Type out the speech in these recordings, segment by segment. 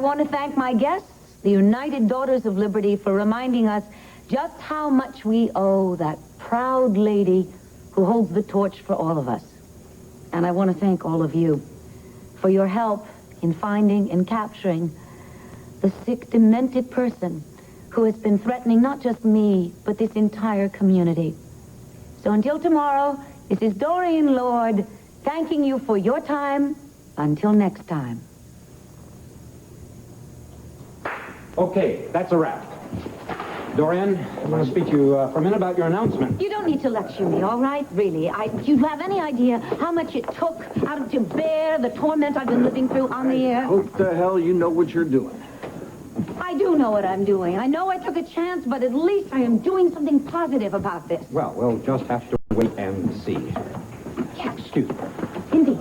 want to thank my guests, the United Daughters of Liberty, for reminding us just how much we owe that proud lady who holds the torch for all of us. And I want to thank all of you for your help in finding and capturing the sick, demented person who has been threatening not just me, but this entire community. So until tomorrow, this is Doreen Lord, thanking you for your time. Until next time. Okay, that's a wrap. Dorian, I want to speak to you for a minute about your announcement. You don't need to lecture me, all right? Really. Do you have any idea how much it took to bear the torment I've been living through on the air? What the hell you know what you're doing? I do know what I'm doing. I know I took a chance, but at least I am doing something positive about this. Well, we'll just have to wait and see. Yes. Excuse me. Indeed.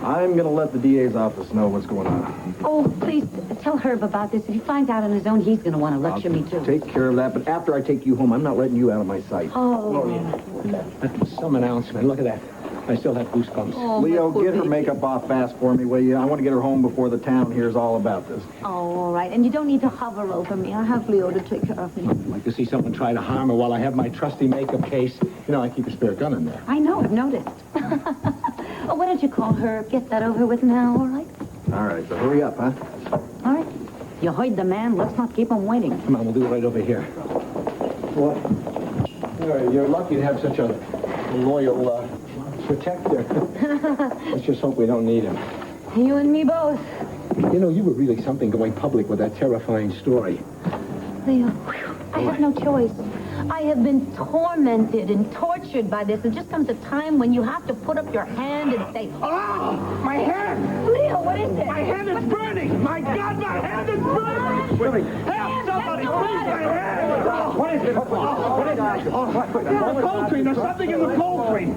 I'm going to let the DA's office know what's going on. Oh, please, tell Herb about this. If he finds out on his own, he's going to want to lecture me, too. Take care of that, but after I take you home, I'm not letting you out of my sight. Oh. Yeah. That was some announcement. Look at that. I still have goosebumps. Oh, Leo, get her makeup off fast for me, will you? I want to get her home before the town hears all about this. Oh, all right. And you don't need to hover over me. I have Leo to take care of me. I'd like to see someone try to harm her while I have my trusty makeup case. You know, I keep a spare gun in there. I know. I've noticed. Oh, why don't you call her? Get that over with now, all right? All right, so hurry up, huh? All right. You heard the man. Let's not keep him waiting. Come on, we'll do it right over here. What? You're lucky to have such a loyal protector. Let's just hope we don't need him. You and me both. You know, you were really something going public with that terrifying story. Leo, I have no choice. I have been tormented and tortured by this. There just comes a time when you have to put up your hand and say, Oh, my hand! Leo, what is it? My hand is burning! My God, my hand is burning! Help somebody! Please, my hand! What is it? What is it? The cold cream! There's something in the cold cream!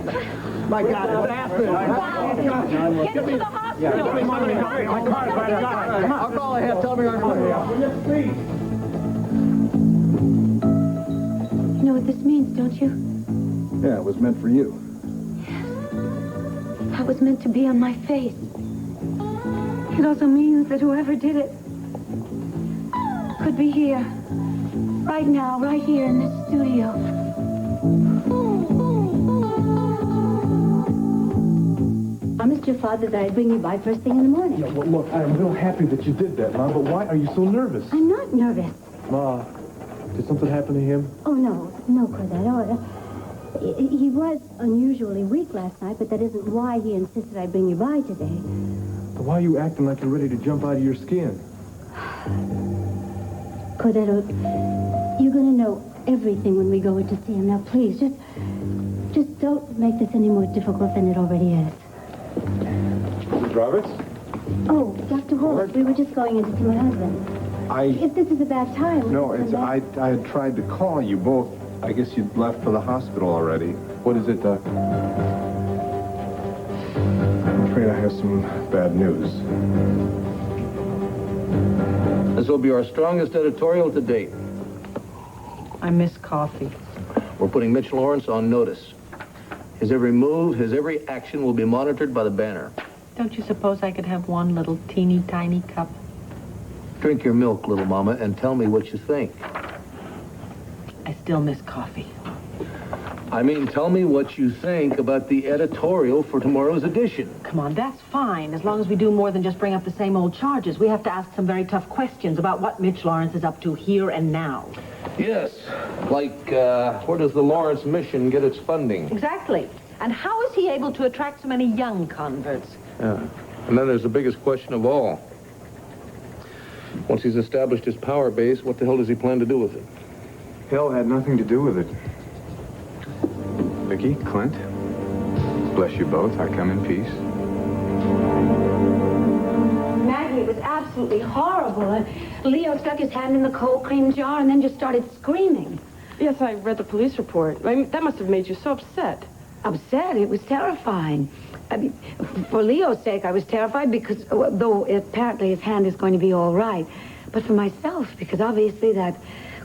My God, it's acid. Wow. Get to the hospital. My car's right outside. I'll call ahead. Tell me I'm going. You know what this means, don't you? Yeah, it was meant for you. That was meant to be on my face. It also means that whoever did it could be here. Right now, right here in this studio. I promised your father that I'd bring you by first thing in the morning. Yeah, well, look, I'm real happy that you did that, Ma, but why are you so nervous? I'm not nervous. Ma, did something happen to him? Oh, no, Cordero. He was unusually weak last night, but that isn't why he insisted I bring you by today. But why are you acting like you're ready to jump out of your skin? Cordero, you're going to know everything when we go in to see him. Now, please, just don't make this any more difficult than it already is. Mrs. Roberts? Oh, Dr. Holt, we were just going in to see my husband. If this is a bad time... No, I had tried to call you both. I guess you'd left for the hospital already. What is it, Doc? I'm afraid I have some bad news. This will be our strongest editorial to date. I miss coffee. We're putting Mitch Lawrence on notice. His every move, his every action will be monitored by the Banner. Don't you suppose I could have one little teeny tiny cup? Drink your milk, little mama, and tell me what you think. I still miss coffee. I mean, tell me what you think about the editorial for tomorrow's edition. Come on, that's fine, as long as we do more than just bring up the same old charges. We have to ask some very tough questions about what Mitch Lawrence is up to here and now. Yes, like, where does the Lawrence mission get its funding? Exactly. And how is he able to attract so many young converts? Yeah. And then there's the biggest question of all. Once he's established his power base, what the hell does he plan to do with it? Hell had nothing to do with it. Vicky, Clint, bless you both. I come in peace. Maggie, it was absolutely horrible. Leo stuck his hand in the cold cream jar and then just started screaming. Yes, I read the police report. I mean, that must have made you so upset. Upset? It was terrifying. I mean, for Leo's sake, I was terrified because, though apparently his hand is going to be all right, but for myself, because obviously that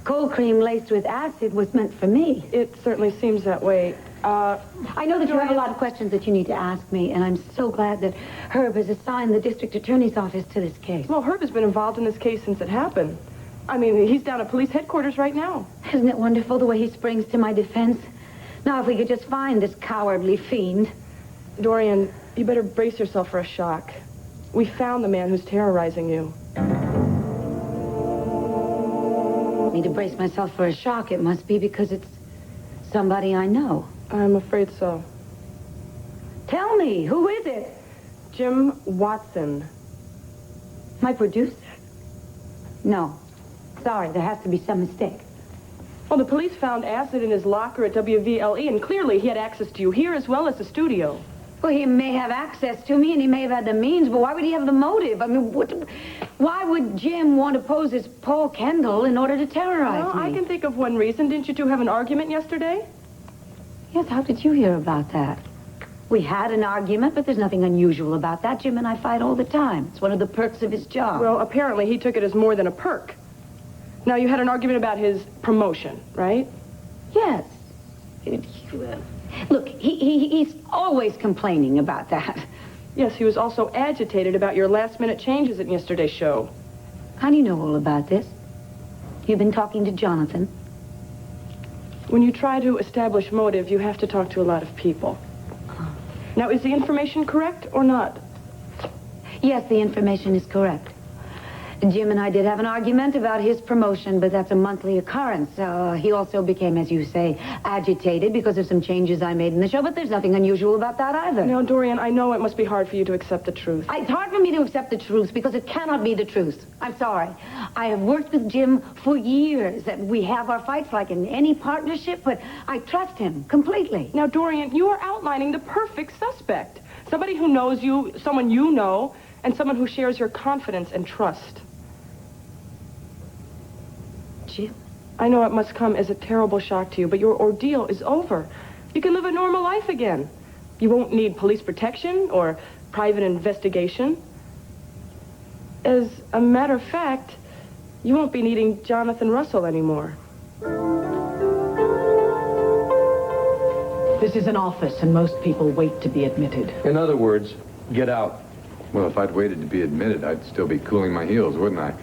cold cream laced with acid was meant for me. It certainly seems that way. I know that you have a lot of questions that you need to ask me, and I'm so glad that Herb has assigned the district attorney's office to this case. Well, Herb has been involved in this case since it happened. I mean, he's down at police headquarters right now. Isn't it wonderful the way he springs to my defense? Now, if we could just find this cowardly fiend. Dorian, you better brace yourself for a shock. We found the man who's terrorizing you. Me to brace myself for a shock, it must be because it's somebody I know. I'm afraid so. Tell me, who is it? Jim Watson. My producer? No. Sorry, there has to be some mistake. Well, the police found acid in his locker at WVLE, and clearly he had access to you here as well as the studio. Well, he may have access to me, and he may have had the means, but why would he have the motive? I mean, why would Jim want to pose as Paul Kendall in order to terrorize Well, me? I can think of one reason. Didn't you two have an argument yesterday? Yes, how did you hear about that? We had an argument, but there's nothing unusual about that. Jim and I fight all the time. It's one of the perks of his job. Well, apparently he took it as more than a perk. Now, you had an argument about his promotion, right? Yes. Look, he's always complaining about that. Yes, he was also agitated about your last-minute changes at yesterday's show. How do you know all about this? You've been talking to Jonathan. When you try to establish motive, you have to talk to a lot of people. Now, is the information correct or not? Yes, the information is correct. Jim and I did have an argument about his promotion, but that's a monthly occurrence. He also became, as you say, agitated because of some changes I made in the show, but there's nothing unusual about that either. Now, Dorian, I know it must be hard for you to accept the truth. It's hard for me to accept the truth because it cannot be the truth. I'm sorry. I have worked with Jim for years. We have our fights like in any partnership, but I trust him completely. Now, Dorian, you are outlining the perfect suspect. Somebody who knows you, someone you know, and someone who shares your confidence and trust. Jim? I know it must come as a terrible shock to you, but your ordeal is over. You can live a normal life again. You won't need police protection or private investigation. As a matter of fact, you won't be needing Jonathan Russell anymore. This is an office, and most people wait to be admitted. In other words, get out. Well, if I'd waited to be admitted, I'd still be cooling my heels, wouldn't I?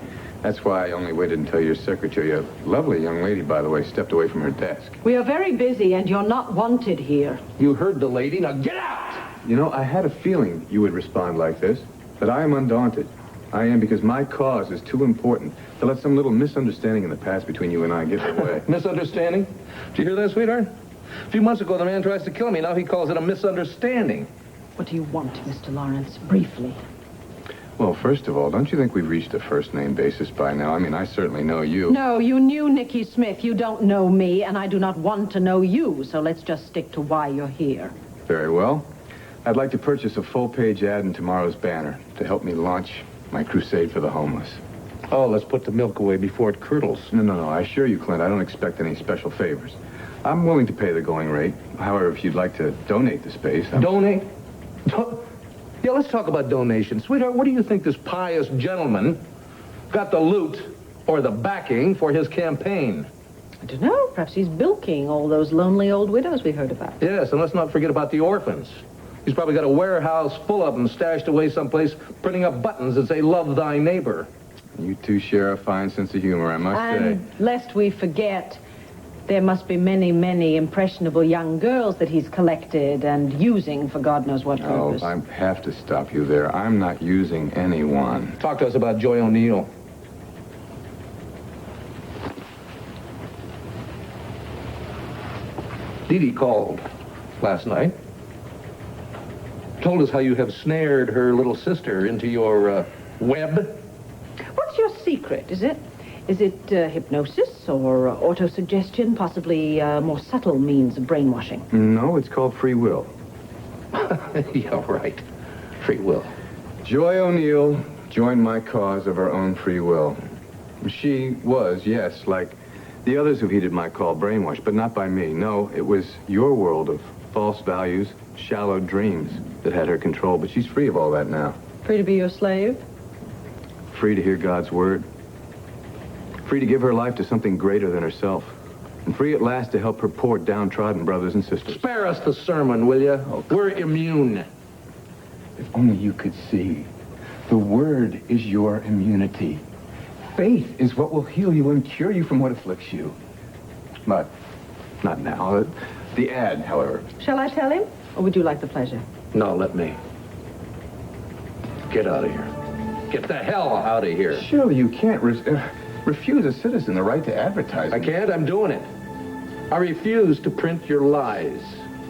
That's why I only waited until your secretary, a lovely young lady, by the way, stepped away from her desk. We are very busy, and you're not wanted here. You heard the lady. Now get out! You know, I had a feeling you would respond like this, but I am undaunted. I am because my cause is too important to let some little misunderstanding in the past between you and I get in the way. Misunderstanding? Did you hear that, sweetheart? A few months ago, the man tries to kill me. Now he calls it a misunderstanding. What do you want, Mr. Lawrence? Briefly. Well, first of all, don't you think we've reached a first-name basis by now? I mean, I certainly know you. No, you knew Nikki Smith. You don't know me, and I do not want to know you, so let's just stick to why you're here. Very well. I'd like to purchase a full-page ad in tomorrow's banner to help me launch my crusade for the homeless. Oh, let's put the milk away before it curdles. No. I assure you, Clint, I don't expect any special favors. I'm willing to pay the going rate. However, if you'd like to donate the space... Donate? Yeah, let's talk about donations. Sweetheart, what do you think this pious gentleman got the loot or the backing for his campaign? I don't know. Perhaps he's bilking all those lonely old widows we heard about. Yes, and let's not forget about the orphans. He's probably got a warehouse full of them stashed away someplace, printing up buttons that say, "Love thy neighbor." You two share a fine sense of humor, I must say. And lest we forget, there must be many, many impressionable young girls that he's collected and using for God knows what purpose. Oh, I have to stop you there. I'm not using anyone. Talk to us about Joy O'Neill. Dee Dee called last night. Told us how you have snared her little sister into your web. What's your secret? Is it hypnosis or autosuggestion, possibly more subtle means of brainwashing? No, it's called free will. Yeah, right. Free will. Joy O'Neill joined my cause of her own free will. She was, yes, like the others who heeded my call, brainwashed, but not by me. No, it was your world of false values, shallow dreams that had her control, but she's free of all that now. Free to be your slave? Free to hear God's word. Free to give her life to something greater than herself. I'm free at last to help her poor downtrodden brothers and sisters. Spare us the sermon, will you? We're immune. If only you could see. The word is your immunity. Faith is what will heal you and cure you from what afflicts you. But not now. The ad, however. Shall I tell him? Or would you like the pleasure? No, let me. Get out of here. Get the hell out of here. Surely you can't refuse a citizen the right to advertise. I can't. I'm doing it. I refuse to print your lies.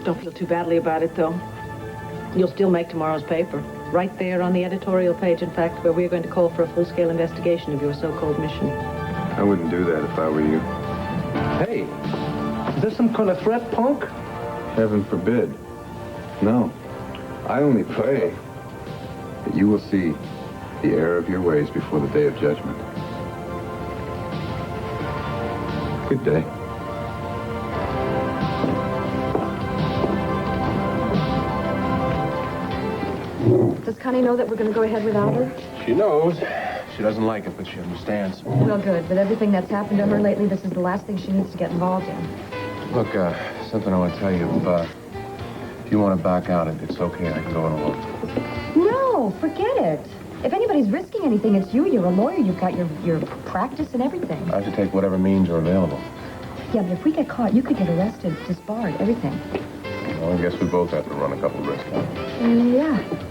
Don't feel too badly about it, though. You'll still make tomorrow's paper. Right there on the editorial page, in fact, where we're going to call for a full-scale investigation of your so-called mission. I wouldn't do that if I were you. Hey, is this some kind of threat, punk? Heaven forbid. No. I only pray that you will see the error of your ways before the day of judgment. Good day. Does Connie know that we're going to go ahead without her? She knows. She doesn't like it, but she understands. Well, good. With everything that's happened to her lately, this is the last thing she needs to get involved in. Look, something I want to tell you. If you want to back out, it's okay. I can go it alone. No, forget it. If anybody's risking anything, it's you. You're a lawyer. You've got your practice and everything. I have to take whatever means are available. Yeah, but if we get caught, you could get arrested, disbarred, everything. Well, I guess we both have to run a couple risks. Yeah.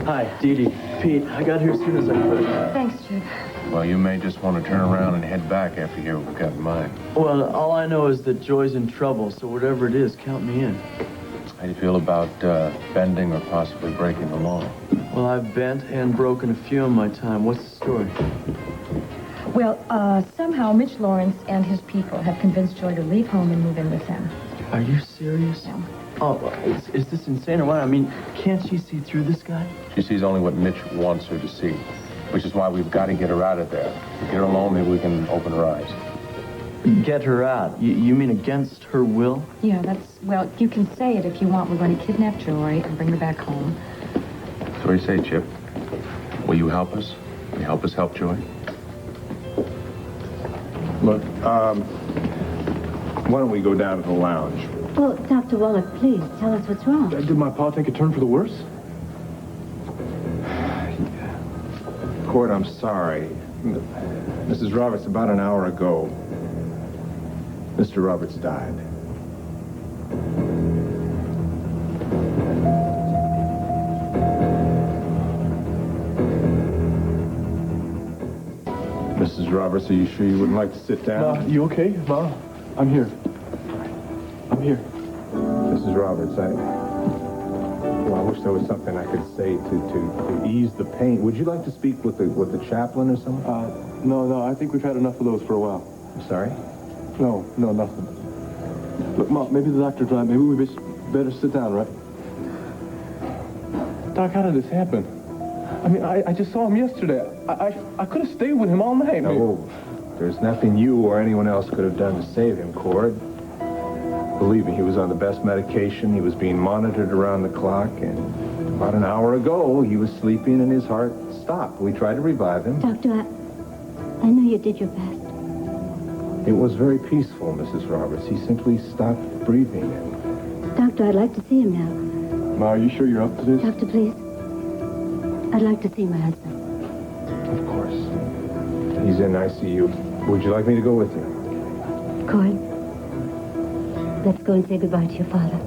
Hi, Dee Dee. Pete, I got here as soon as I could. Thanks, Jude. Well, you may just want to turn around and head back after you hear what we've got in mind. Well, all I know is that Joy's in trouble, so whatever it is, count me in. How do you feel about bending or possibly breaking the law? Well, I've bent and broken a few in my time. What's the story? Well, somehow Mitch Lawrence and his people have convinced Joy to leave home and move in with them. Are you serious? Yeah. Oh, is this insane or what? I mean, can't she see through this guy? She sees only what Mitch wants her to see, which is why we've got to get her out of there. If we get her alone, maybe we can open her eyes. Get her out? You mean against her will? Yeah, well, you can say it if you want. We're going to kidnap Joy and bring her back home. So what do you say, Chip? Will you help us? Will you help us help Joy? Look, why don't we go down to the lounge? Well, Dr. Wallach, please, tell us what's wrong. Did my pa take a turn for the worse? Court, I'm sorry. Mrs. Roberts, about an hour ago, Mr. Roberts died. Mrs. Roberts, are you sure you wouldn't like to sit down? Ma, you okay? Ma, I'm here. I'm here. Mrs. Roberts, I wish there was something I could say to ease the pain. Would you like to speak with the chaplain or someone? No, I think we've had enough of those for a while. I'm sorry? No, nothing. Look, Ma, maybe the doctor's right. Maybe we better sit down, right? Doc, how did this happen? I mean, I just saw him yesterday. I could have stayed with him all night. No, there's nothing you or anyone else could have done to save him, Cord. Believe me, he was on the best medication. He was being monitored around the clock, and about an hour ago, he was sleeping and his heart stopped. We tried to revive him. Doctor, I know you did your best. It was very peaceful, Mrs. Roberts. He simply stopped breathing. Doctor, I'd like to see him now. Ma, are you sure you're up to this? Doctor, please. I'd like to see my husband. Of course. He's in ICU. Would you like me to go with you? Cord, let's go and say goodbye to your father.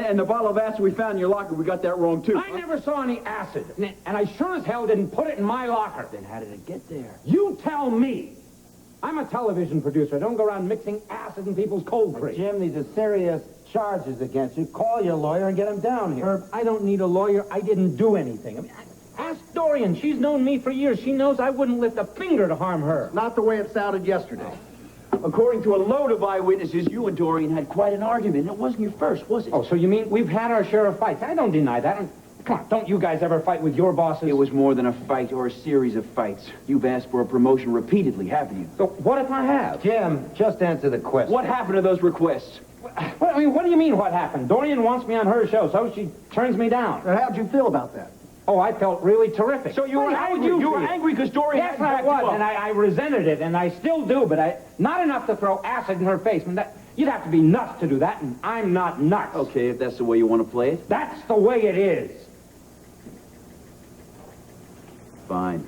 And the bottle of acid we found in your locker, we got that wrong, too. I never saw any acid, and I sure as hell didn't put it in my locker. Then how did it get there? You tell me. I'm a television producer. I don't go around mixing acid in people's cold drinks. Jim, these are serious charges against you. Call your lawyer and get him down here. Herb, I don't need a lawyer. I didn't do anything. I mean, ask Dorian. She's known me for years. She knows I wouldn't lift a finger to harm her. Not the way it sounded yesterday. According to a load of eyewitnesses, you and Dorian had quite an argument. It wasn't your first, was it? Oh, so you mean we've had our share of fights? I don't deny that. Come on, don't you guys ever fight with your bosses? It was more than a fight or a series of fights. You've asked for a promotion repeatedly, haven't you? So what if I have? Jim, just answer the question. What happened to those requests? What do you mean what happened? Dorian wants me on her show, so she turns me down. How'd you feel about that? Oh, I felt really terrific. So you were angry. You were angry because Dorian Yes, hadn't I backed you was, up. and I resented it, and I still do, but not enough to throw acid in her face. I mean, you'd have to be nuts to do that, and I'm not nuts. Okay, if that's the way you want to play it. That's the way it is. Fine.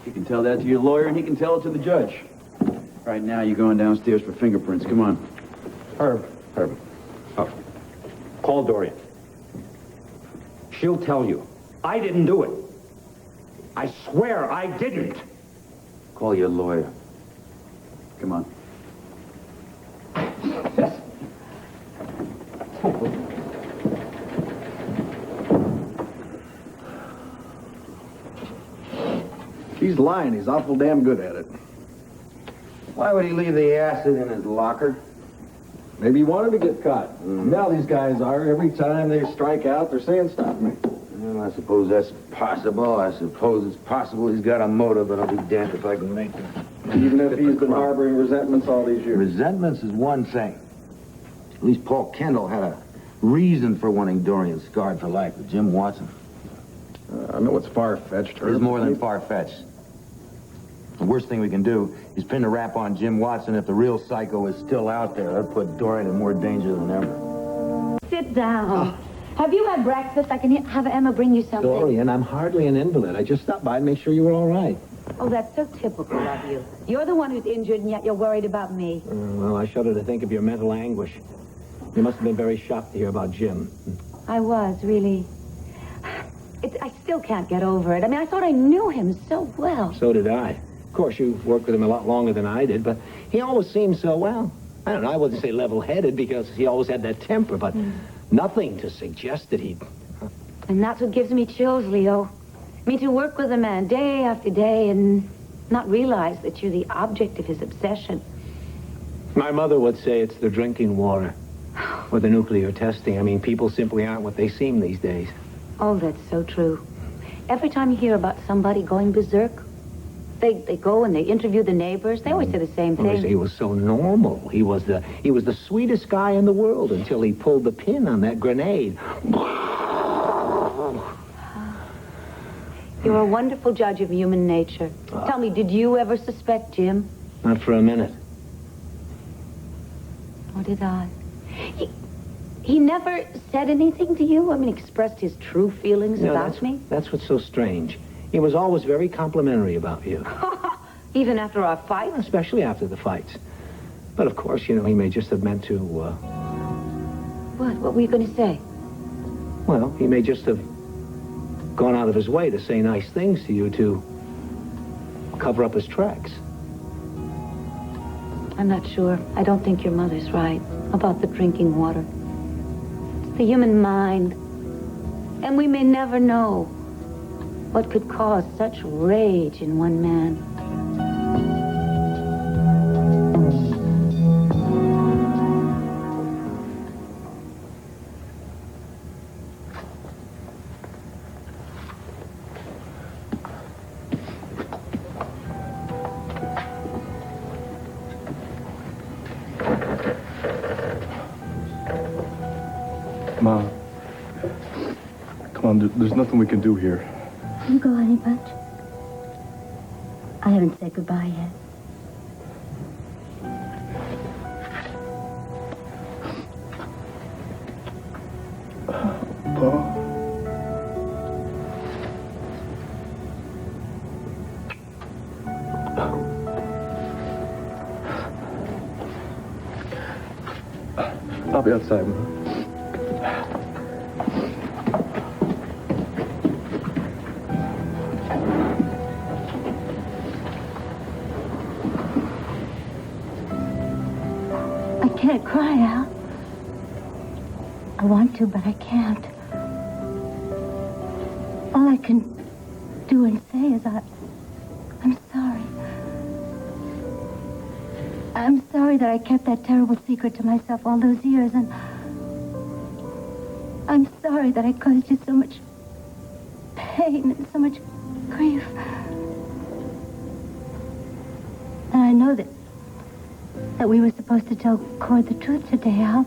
You can tell that to your lawyer, and he can tell it to the judge. Right now, you're going downstairs for fingerprints. Come on. Herb. Oh. Call Dorian. She'll tell you. I didn't do it. I swear I didn't. Call your lawyer. Come on. He's lying. He's awful damn good at it. Why would he leave the acid in his locker? Maybe he wanted to get caught. Now these guys are. Every time they strike out, they're saying, stop me. Well, I suppose that's possible. I suppose it's possible he's got a motive, but I'll be damned if I can make it. Even if he's been harboring resentments all these years. Resentments is one thing. At least Paul Kendall had a reason for wanting Dorian scarred for life with Jim Watson. I know it's far-fetched. It's more than far-fetched. The worst thing we can do is pin a rap on Jim Watson. If the real psycho is still out there, that'd put Dorian in more danger than ever. Sit down. Have you had breakfast? I can have Emma bring you something. Dorian, I'm hardly an invalid. I just stopped by to make sure you were all right. Oh, that's so typical of you. You're the one who's injured, and yet you're worried about me. Well, I shudder to think of your mental anguish. You must have been very shocked to hear about Jim. I was, really. I still can't get over it. I mean, I thought I knew him so well. So did I. Of course, you've worked with him a lot longer than I did, but he always seemed so, well, I don't know, I wouldn't say level-headed because he always had that temper, but nothing to suggest that he'd... And that's what gives me chills, Leo. I mean, to work with a man day after day and not realize that you're the object of his obsession. My mother would say it's the drinking water or the nuclear testing. I mean, people simply aren't what they seem these days. Oh, that's so true. Every time you hear about somebody going berserk, they go and they interview the neighbors. They always say the same Well, thing. he was so normal. He was the sweetest guy in the world until he pulled the pin on that grenade. You're a wonderful judge of human nature. Tell me, did you ever suspect Jim? Not for a minute. Or did I? He never said anything to you? I mean, expressed his true feelings about me? That's what's so strange. He was always very complimentary about you. Even after our fight? Especially after the fights. But of course, you know, he may just have meant to, What? What were you going to say? Well, he may just have gone out of his way to say nice things to you to cover up his tracks. I'm not sure. I don't think your mother's right about the drinking water. It's the human mind. And we may never know what could cause such rage in one man. Mom. Come on, there's nothing we can do here. You go, honey bunch. I haven't said goodbye yet. Paul? I'll be outside, Mom. I can't cry, Al. I want to, but I can't. All I can do and say is I'm sorry. I'm sorry that I kept that terrible secret to myself all those years, and I'm sorry that I caused you so much pain and so much grief. And I know that we were supposed to tell Cord the truth today, Al.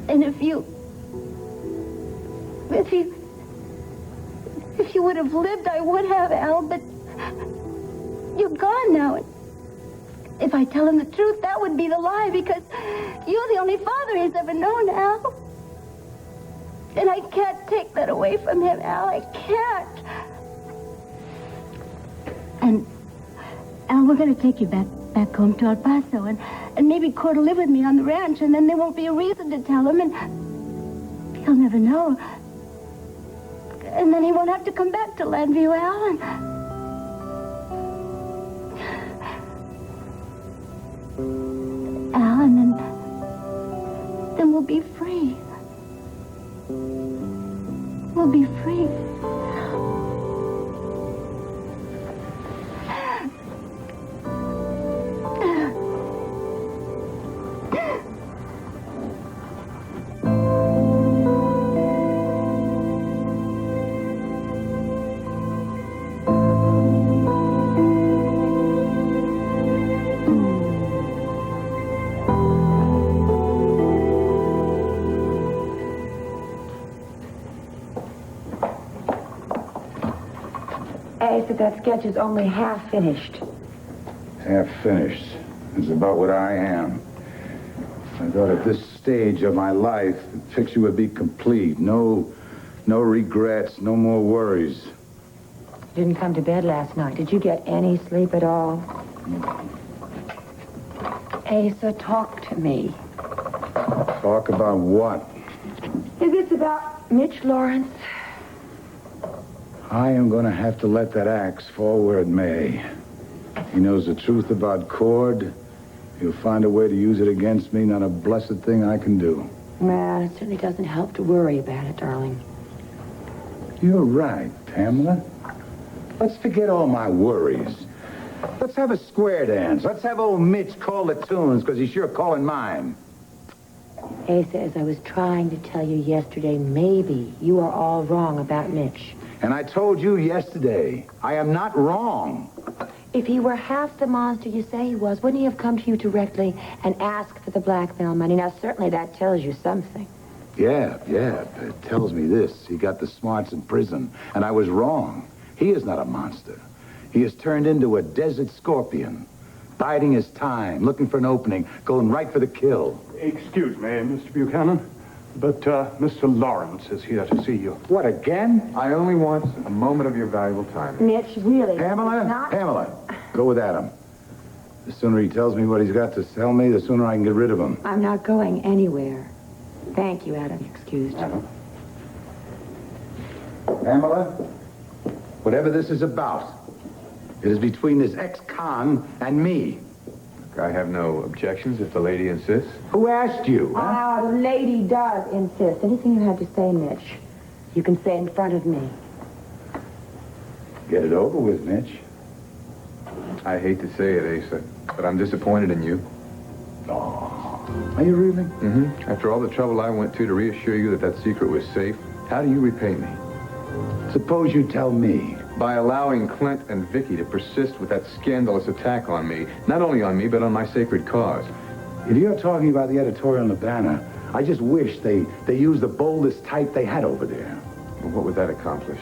And if you would have lived, I would have, Al, but you're gone now. And if I tell him the truth, that would be the lie, because you're the only father he's ever known, Al. And I can't take that away from him, Al. I can't. And, Al, we're going to take you back home to El Paso, and maybe Cord will live with me on the ranch, and then there won't be a reason to tell him, and he'll never know. And then he won't have to come back to Landview, Al, and... Al, and then we'll be free. We'll be free. That sketch is only half finished. Half finished is about what I am. I thought at this stage of my life, the picture would be complete. No regrets, no more worries. You didn't come to bed last night. Did you get any sleep at all? Asa, talk to me. Talk about what? Is this about Mitch Lawrence? I am going to have to let that axe fall where it may. He knows the truth about Cord. He'll find a way to use it against me. Not a blessed thing I can do. Well, it certainly doesn't help to worry about it, darling. You're right, Pamela. Let's forget all my worries. Let's have a square dance. Let's have old Mitch call the tunes, because he's sure calling mine. Asa, as I was trying to tell you yesterday, maybe you are all wrong about Mitch. And I told you yesterday, I am not wrong. If he were half the monster you say he was, wouldn't he have come to you directly and asked for the blackmail money? Now, certainly that tells you something. Yeah, it tells me this. He got the smarts in prison, and I was wrong. He is not a monster. He has turned into a desert scorpion, biding his time, looking for an opening, going right for the kill. Excuse me, Mr. Buchanan, but Mr. Lawrence is here to see you. What, again? I only want a moment of your valuable time. Mitch, really? Pamela, go with Adam. The sooner he tells me what he's got to tell me, the sooner I can get rid of him. I'm not going anywhere. Thank you, Adam. Excused. Adam. Pamela, whatever this is about, it is between this ex-con and me. I have no objections if the lady insists. Who asked you? Ah, the lady does insist. Anything you have to say, Mitch, you can say in front of me. Get it over with, Mitch. I hate to say it, Asa, but I'm disappointed in you. Oh, are you really? Mm-hmm. After all the trouble I went to reassure you that that secret was safe, how do you repay me? Suppose you tell me. By allowing Clint and Vicky to persist with that scandalous attack on me. Not only on me, but on my sacred cause. If you're talking about the editorial in the banner, I just wish they used the boldest type they had over there. Well, what would that accomplish?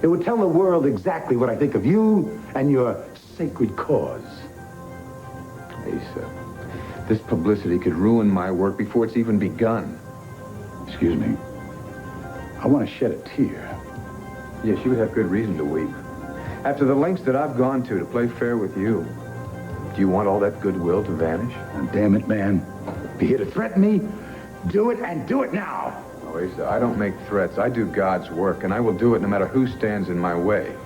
It would tell the world exactly what I think of you and your sacred cause. Asa, this publicity could ruin my work before it's even begun. Excuse me. I want to shed a tear. Yes, you would have good reason to weep. After the lengths that I've gone to play fair with you, do you want all that goodwill to vanish? Oh, damn it, man. Be here to threaten me? Do it, and do it now. Oh, Asa, I don't make threats. I do God's work, and I will do it no matter who stands in my way.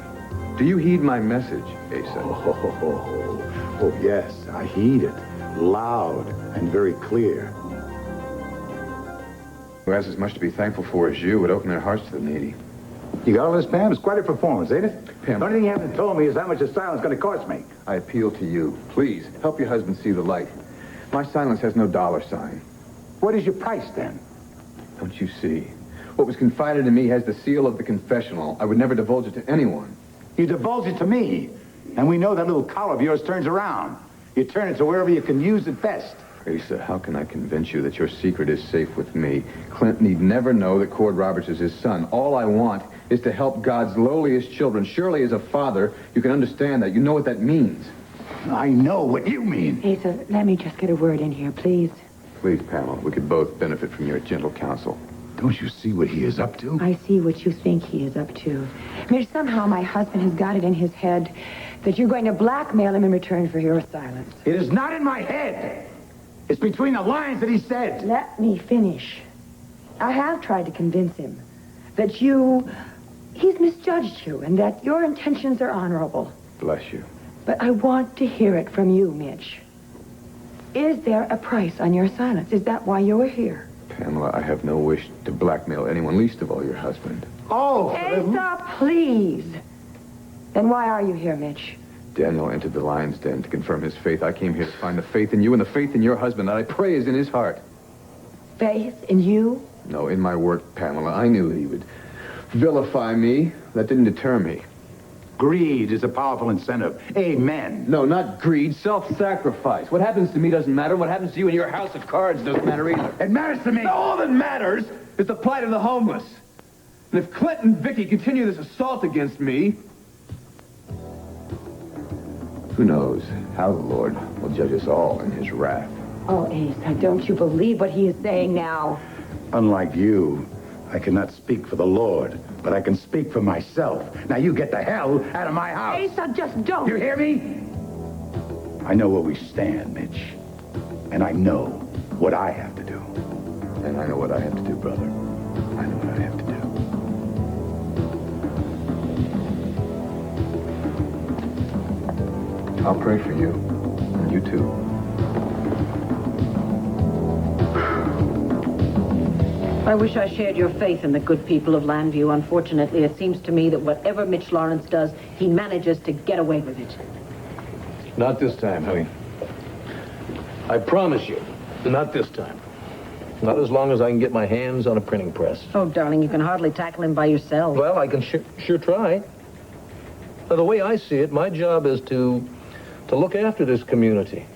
Do you heed my message, Asa? Oh, yes, I heed it. Loud and very clear. Who has as much to be thankful for as you would open their hearts to the needy. You got all this, Pam? It's quite a performance, ain't it? Pam. The only thing you haven't told me is how much the silence going to cost me. I appeal to you. Please, help your husband see the light. My silence has no dollar sign. What is your price, then? Don't you see? What was confided to me has the seal of the confessional. I would never divulge it to anyone. You divulge it to me, and we know that little collar of yours turns around. You turn it to wherever you can use it best. Asa, how can I convince you that your secret is safe with me? Clint need never know that Cord Roberts is his son. All I want is to help God's lowliest children. Surely as a father, you can understand that. You know what that means. I know what you mean. Asa, let me just get a word in here, please. Please, Pamela, we could both benefit from your gentle counsel. Don't you see what he is up to? I see what you think he is up to. Mitch, somehow my husband has got it in his head that you're going to blackmail him in return for your silence. It is not in my head. It's between the lines that he said. Let me finish. I have tried to convince him that he's misjudged you and that your intentions are honorable. Bless you. But I want to hear it from you, Mitch. Is there a price on your silence? Is that why you are here? Pamela, I have no wish to blackmail anyone, least of all your husband. Oh! Asa, please. Then why are you here, Mitch? Daniel entered the lion's den to confirm his faith. I came here to find the faith in you and the faith in your husband that I pray is in his heart. Faith in you? No, in my work, Pamela. I knew he would vilify me. That didn't deter me. Greed is a powerful incentive. Amen. No, not greed. Self-sacrifice. What happens to me doesn't matter. What happens to you in your house of cards doesn't matter either. It matters to me. All that matters is the plight of the homeless. And if Clint and Vicky continue this assault against me, who knows how the Lord will judge us all in his wrath. Oh, Asa, don't you believe what he is saying now? Unlike you, I cannot speak for the Lord, but I can speak for myself. Now you get the hell out of my house. Asa, just don't. You hear me? I know where we stand, Mitch. And I know what I have to do. And I know what I have to do, brother. I know what I have to do. I'll pray for you. And you too. I wish I shared your faith in the good people of Landview. Unfortunately, it seems to me that whatever Mitch Lawrence does, he manages to get away with it. Not this time, honey. I promise you, not this time. Not as long as I can get my hands on a printing press. Oh, darling, you can hardly tackle him by yourself. Well, I can sure try. Now, the way I see it, my job is to look after this community.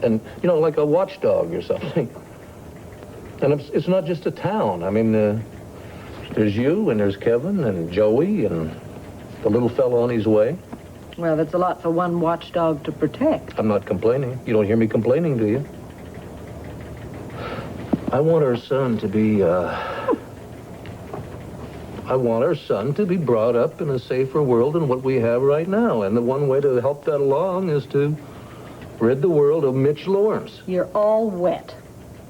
And, you know, like a watchdog or something. And it's not just a town. I mean, there's you, and there's Kevin, and Joey, and the little fellow on his way. Well, that's a lot for one watchdog to protect. I'm not complaining. You don't hear me complaining, do you? I want our son to be, I want our son to be brought up in a safer world than what we have right now. And the one way to help that along is to rid the world of Mitch Lawrence. You're all wet.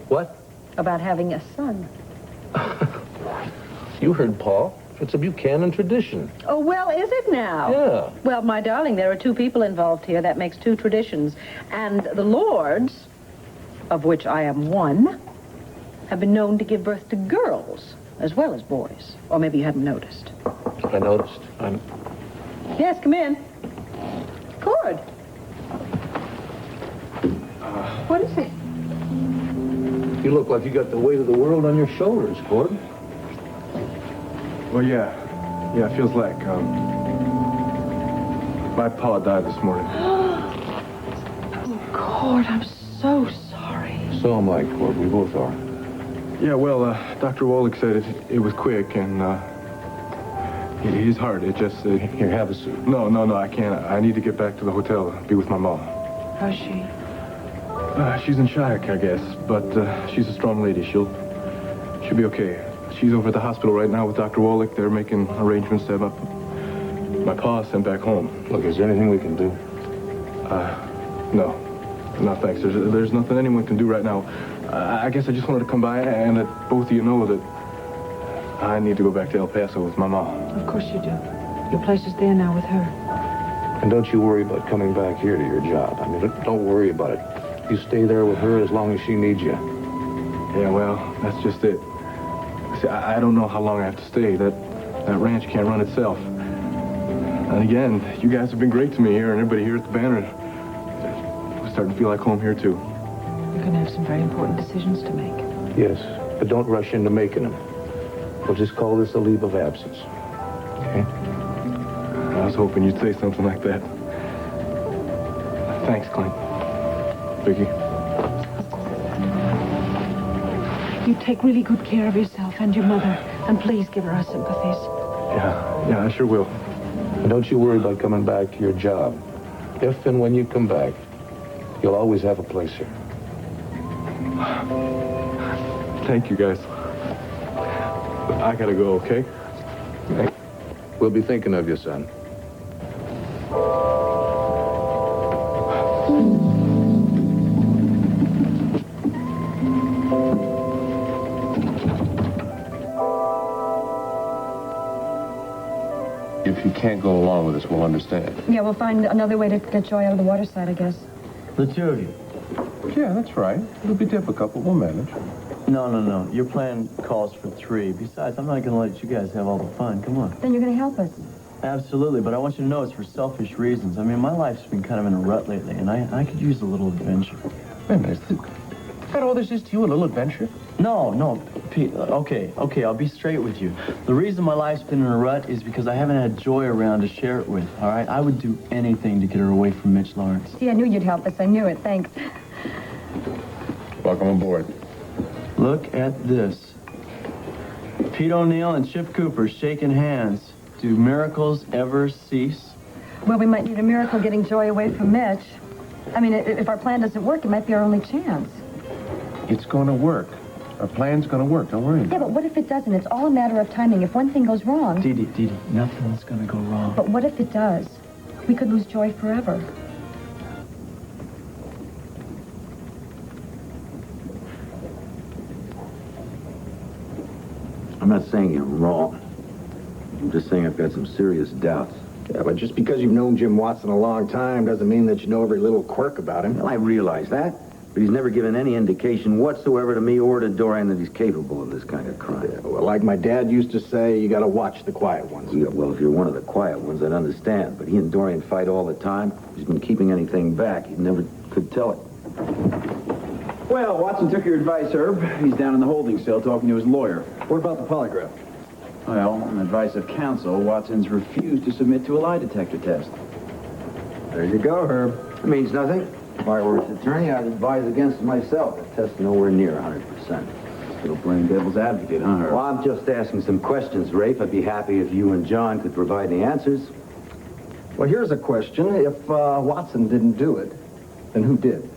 What? About having a son. You heard Paul. It's a Buchanan tradition. Oh, well, is it now? Yeah. Well, my darling, there are two people involved here. That makes two traditions. And the Lords, of which I am one, have been known to give birth to girls as well as boys. Or maybe you hadn't noticed. I noticed. Yes, come in. Cord. What is it? You look like you got the weight of the world on your shoulders, Cord. Well, yeah, it feels like, my pa died this morning. Oh, Cord, I'm so sorry. So am I, Cord. We both are. Yeah, well, Dr. Wallach said it was quick, and, his heart, it just... Here, have a seat. No, I can't. I need to get back to the hotel, be with my mom. How's she? She's in shock, I guess, but she's a strong lady. She'll be okay. She's over at the hospital right now with Dr. Wallach. They're making arrangements to have my pa sent back home. Look, is there anything we can do? No, thanks. There's nothing anyone can do right now. I guess I just wanted to come by and let both of you know that I need to go back to El Paso with my mom. Of course you do. Your place is there now with her. And don't you worry about coming back here to your job. I mean, don't worry about it. You stay there with her as long as she needs you. Yeah, well, that's just it. See, I don't know how long I have to stay. That ranch can't run itself. And again, you guys have been great to me here, and everybody here at the Banner. We're starting to feel like home here, too. You're going to have some very important decisions to make. Yes, but don't rush into making them. We'll just call this a leave of absence. Okay. I was hoping you'd say something like that. Thanks, Clint. Vicky. You take really good care of yourself and your mother, and please give her our sympathies. Yeah, I sure will. And don't you worry about coming back to your job. If and when you come back, you'll always have a place here. Thank you, guys. I gotta go, okay? We'll be thinking of you, son. If you can't go along with us, we'll understand. Yeah, we'll find another way to get Joy out of the water side, I guess. The two of you. Yeah, that's right. It'll be difficult, but we'll manage. No. Your plan calls for 3. Besides, I'm not going to let you guys have all the fun. Come on. Then you're going to help us. Absolutely, but I want you to know it's for selfish reasons. I mean, my life's been kind of in a rut lately, and I could use a little adventure. Wait a minute. That all this is to you, a little adventure? No, Pete, okay, I'll be straight with you. The reason my life's been in a rut is because I haven't had Joy around to share it with, all right? I would do anything to get her away from Mitch Lawrence. See, I knew you'd help us. I knew it. Thanks. Welcome aboard. Look at this. Pete O'Neill and Chip Cooper shaking hands. Do miracles ever cease? Well, we might need a miracle getting Joy away from Mitch. I mean, if our plan doesn't work, it might be our only chance. It's gonna work. Our plan's gonna work. Don't worry. Yeah, but what if it doesn't? It's all a matter of timing. If one thing goes wrong... Dee Dee, nothing's gonna go wrong. But what if it does? We could lose Joy forever. I'm not saying you're wrong. I'm just saying I've got some serious doubts. Yeah, but just because you've known Jim Watson a long time doesn't mean that you know every little quirk about him. Well, I realize that. But he's never given any indication whatsoever to me or to Dorian that he's capable of this kind of crime. Yeah, well, like my dad used to say, you gotta watch the quiet ones. Yeah, well, if you're one of the quiet ones, I'd understand. But he and Dorian fight all the time. If he's been keeping anything back, he never could tell it. Well, Watson took your advice, Herb. He's down in the holding cell talking to his lawyer. What about the polygraph? Well, on advice of counsel, Watson's refused to submit to a lie detector test. There you go, Herb. It means nothing. If I were his attorney, I'd advise against it myself. The test's nowhere near 100%. Little plain devil's advocate, huh, Herb? Well, I'm just asking some questions, Rafe. I'd be happy if you and John could provide the answers. Well, here's a question. If Watson didn't do it, then who did?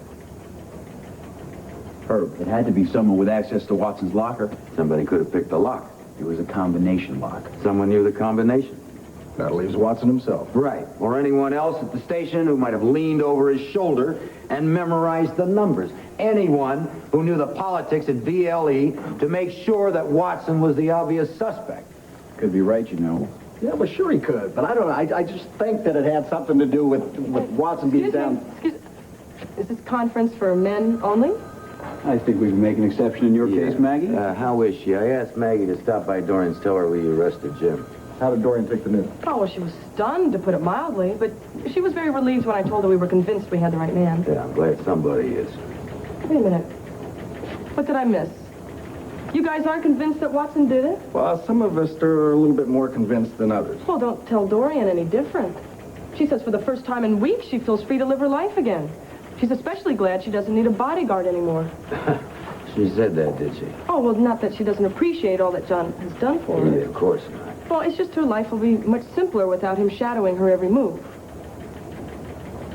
Herb, it had to be someone with access to Watson's locker. Somebody could have picked the lock. It was a combination lock. Someone knew the combination. That leaves Watson himself. Right. Or anyone else at the station who might have leaned over his shoulder and memorized the numbers. Anyone who knew the politics at VLE to make sure that Watson was the obvious suspect. Could be right, you know. Yeah, well, sure he could. But I don't know. I just think that it had something to do with Watson being down. Is this conference for men only? I think we can make an exception in your case, Maggie. How is she? I asked Maggie to stop by Dorian's cellar where you arrested Jim. How did Dorian take the news? Oh, well, she was stunned, to put it mildly, but she was very relieved when I told her we were convinced we had the right man. Yeah, I'm glad somebody is. Wait a minute. What did I miss? You guys aren't convinced that Watson did it? Well, some of us are a little bit more convinced than others. Well, don't tell Dorian any different. She says for the first time in weeks she feels free to live her life again. She's especially glad she doesn't need a bodyguard anymore. She said that, did she? Oh, well, not that she doesn't appreciate all that John has done for her. Yeah, of course not. Well, it's just her life will be much simpler without him shadowing her every move.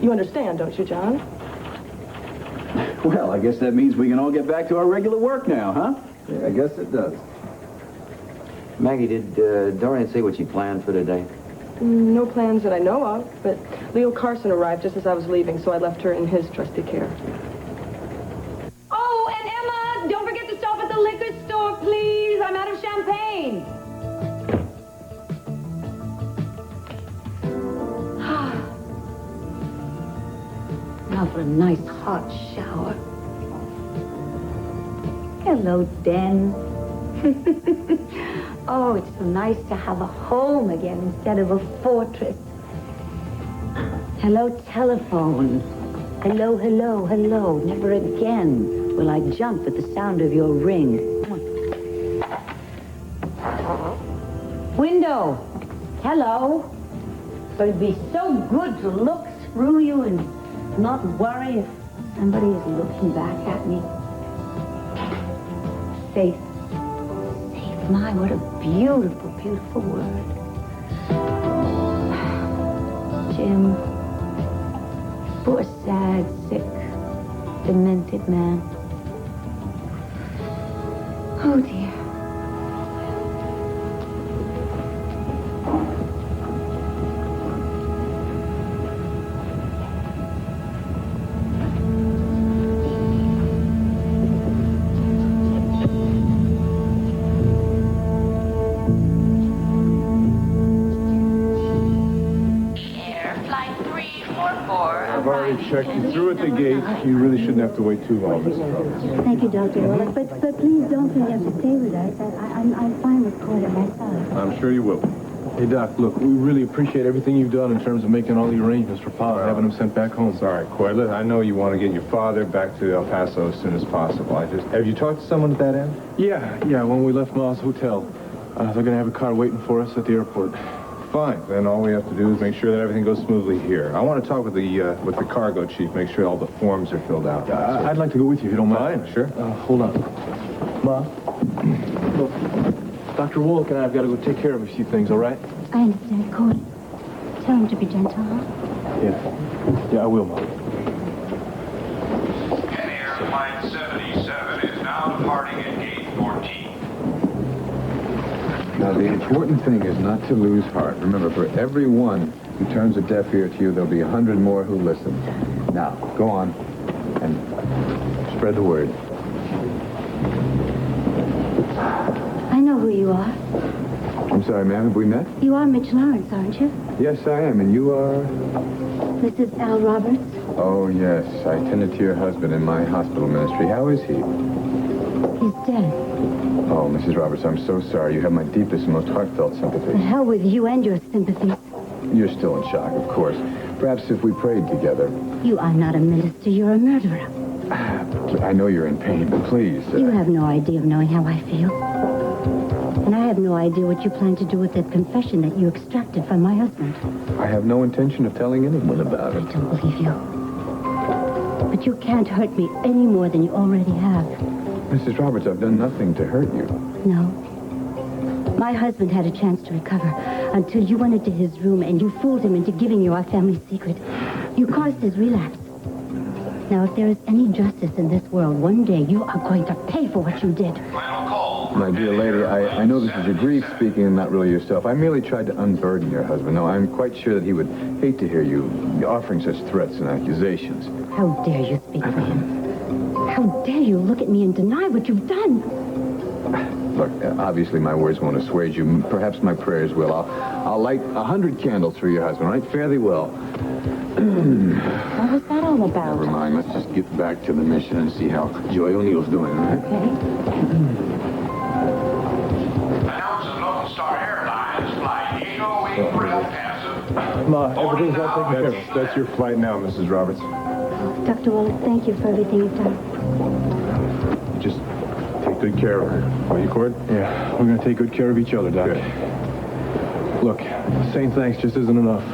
You understand, don't you, John? Well, I guess that means we can all get back to our regular work now, huh? Yeah, I guess it does. Maggie, did Dorian say what she planned for today? No plans that I know of, but Leo Carson arrived just as I was leaving, so I left her in his trusty care. Oh, and Emma, don't forget to stop at the liquor store, please. I'm out of champagne. Now for a nice hot shower. Hello, Den. Oh, it's so nice to have a home again instead of a fortress. Hello, telephone. Hello, hello, hello. Never again will I jump at the sound of your ring. window. Hello. But it'd be so good to look through you and not worry if somebody is looking back at me. Safe. Safe. My, what a beautiful, beautiful word. Jim. Poor, sad, sick, demented man. Oh, dear. I've already checked you through at the gate. You really shouldn't have to wait too long, Mrs. Roberts. Thank you, Dr. Oltl. But please don't think you have to stay with us. I'm fine with Cord at my side. I'm sure you will. Hey, Doc, look, we really appreciate everything you've done in terms of making all the arrangements for Pa and having him sent back home. Sorry, Cord. I know you want to get your father back to El Paso as soon as possible. Have you talked to someone at that end? Yeah, when we left Ma's hotel. They're going to have a car waiting for us at the airport. Fine. Then all we have to do is make sure that everything goes smoothly here. I want to talk with the cargo chief, make sure all the forms are filled out. I'd like to go with you if you don't mind. Fine, sure. Hold on. Ma, look, Dr. Wolk and I have got to go take care of a few things, all right? I understand, Cord. Tell him to be gentle, huh? Yeah, I will, Ma. Air Flight 77 is now departing at gate 14. Now, the important thing is not to lose heart. Remember, for every one who turns a deaf ear to you, there'll be 100 more who listen. Now, go on and spread the word. I know who you are. I'm sorry, ma'am, have we met? You are Mitch Lawrence, aren't you? Yes, I am, and you are? This is Al Roberts. Oh, yes, I tended to your husband in my hospital ministry. How is he? He's dead. Oh, Mrs. Roberts, I'm so sorry. You have my deepest and most heartfelt The sympathy. hell with you and your sympathies. You're still in shock, of course. Perhaps if we prayed together. You are not a minister, you're a murderer. I know you're in pain, but please. You have no idea of knowing how I feel. And I have no idea what you plan to do with that confession that you extracted from my husband. I have no intention of telling anyone about it. I don't believe you. But you can't hurt me any more than you already have. Mrs. Roberts, I've done nothing to hurt you. No. My husband had a chance to recover until you went into his room and you fooled him into giving you our family secret. You caused his relapse. Now, if there is any justice in this world, one day you are going to pay for what you did. My dear lady, I know this is your grief speaking and not really yourself. I merely tried to unburden your husband. No, I'm quite sure that he would hate to hear you offering such threats and accusations. How dare you speak for him? How dare you look at me and deny what you've done? Look, obviously my words won't assuage you. Perhaps my prayers will. I'll light 100 candles for your husband, right? Fare thee well. What was that all about? Never mind. Let's just get back to the mission and see how Joy O'Neill's doing, all right? Announcing Lone Star Airlines flight Diego waiting for El Paso. Ma, everything's all taken care of. That's your flight now, Mrs. Roberts. Dr. Wallace, thank you for everything you've done. Just take good care of her. Will you, Cord? Yeah, we're going to take good care of each other, Doc. Good. Look, saying thanks just isn't enough.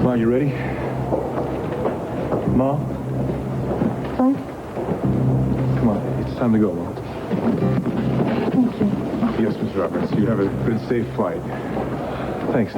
Ma, you ready? Ma? What? Come on, it's time to go, Ma. Thank you. Yes, Mrs. Roberts. You have a good, safe flight. Thanks.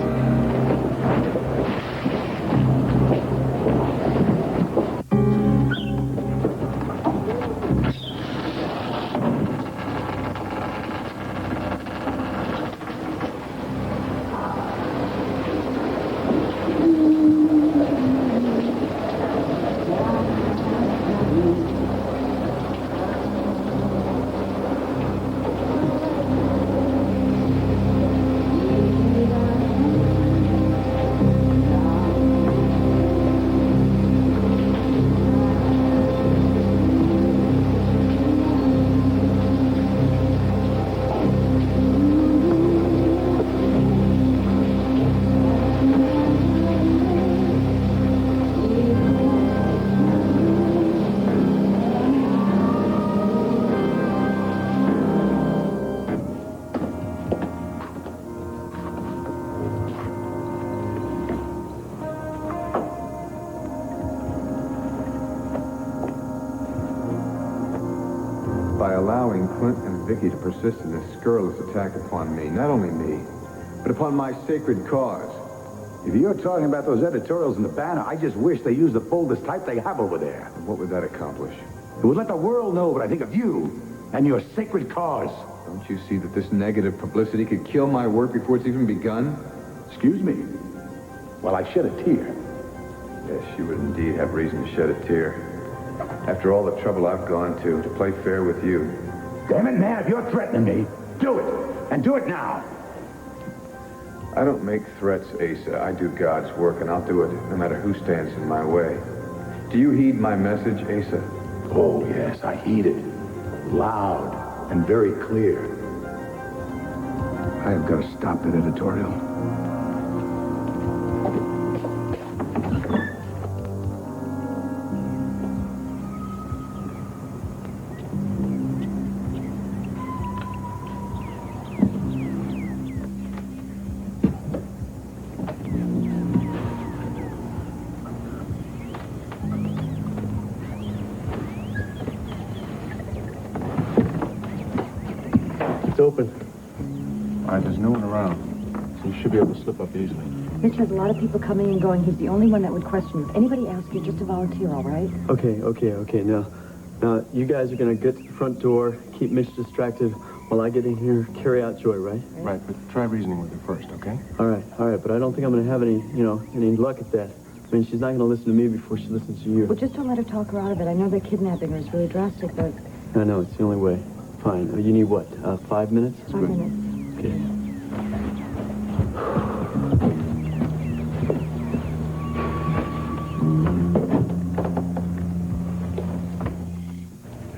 allowing Clint and Vicky to persist in this scurrilous attack upon me. Not only me, but upon my sacred cause. If you're talking about those editorials in the Banner, I just wish they used the boldest type they have over there. And what would that accomplish? It would let the world know what I think of you and your sacred cause. Don't you see that this negative publicity could kill my work before it's even begun? Excuse me. Well, I shed a tear. Yes, you would indeed have reason to shed a tear. After all the trouble I've gone to play fair with you. Damn it, man, if you're threatening me, do it. And do it now. I don't make threats, Asa. I do God's work, and I'll do it no matter who stands in my way. Do you heed my message, Asa? Oh, yes, I heed it. Loud and very clear. I have got to stop that editorial. It's open. All right, there's no one around, so you should be able to slip up easily. Mitch has a lot of people coming and going. He's the only one that would question you. If anybody asks you, just to volunteer, all right? Okay. Now, you guys are going to get to the front door, keep Mitch distracted while I get in here, carry out Joy, right? Right, but try reasoning with her first, okay? All right, but I don't think I'm going to have any luck at that. I mean, she's not going to listen to me before she listens to you. Well, just don't let her talk her out of it. I know that kidnapping her is really drastic, but... I know, it's the only way. Fine. You need what, 5 minutes? 5 minutes. Okay.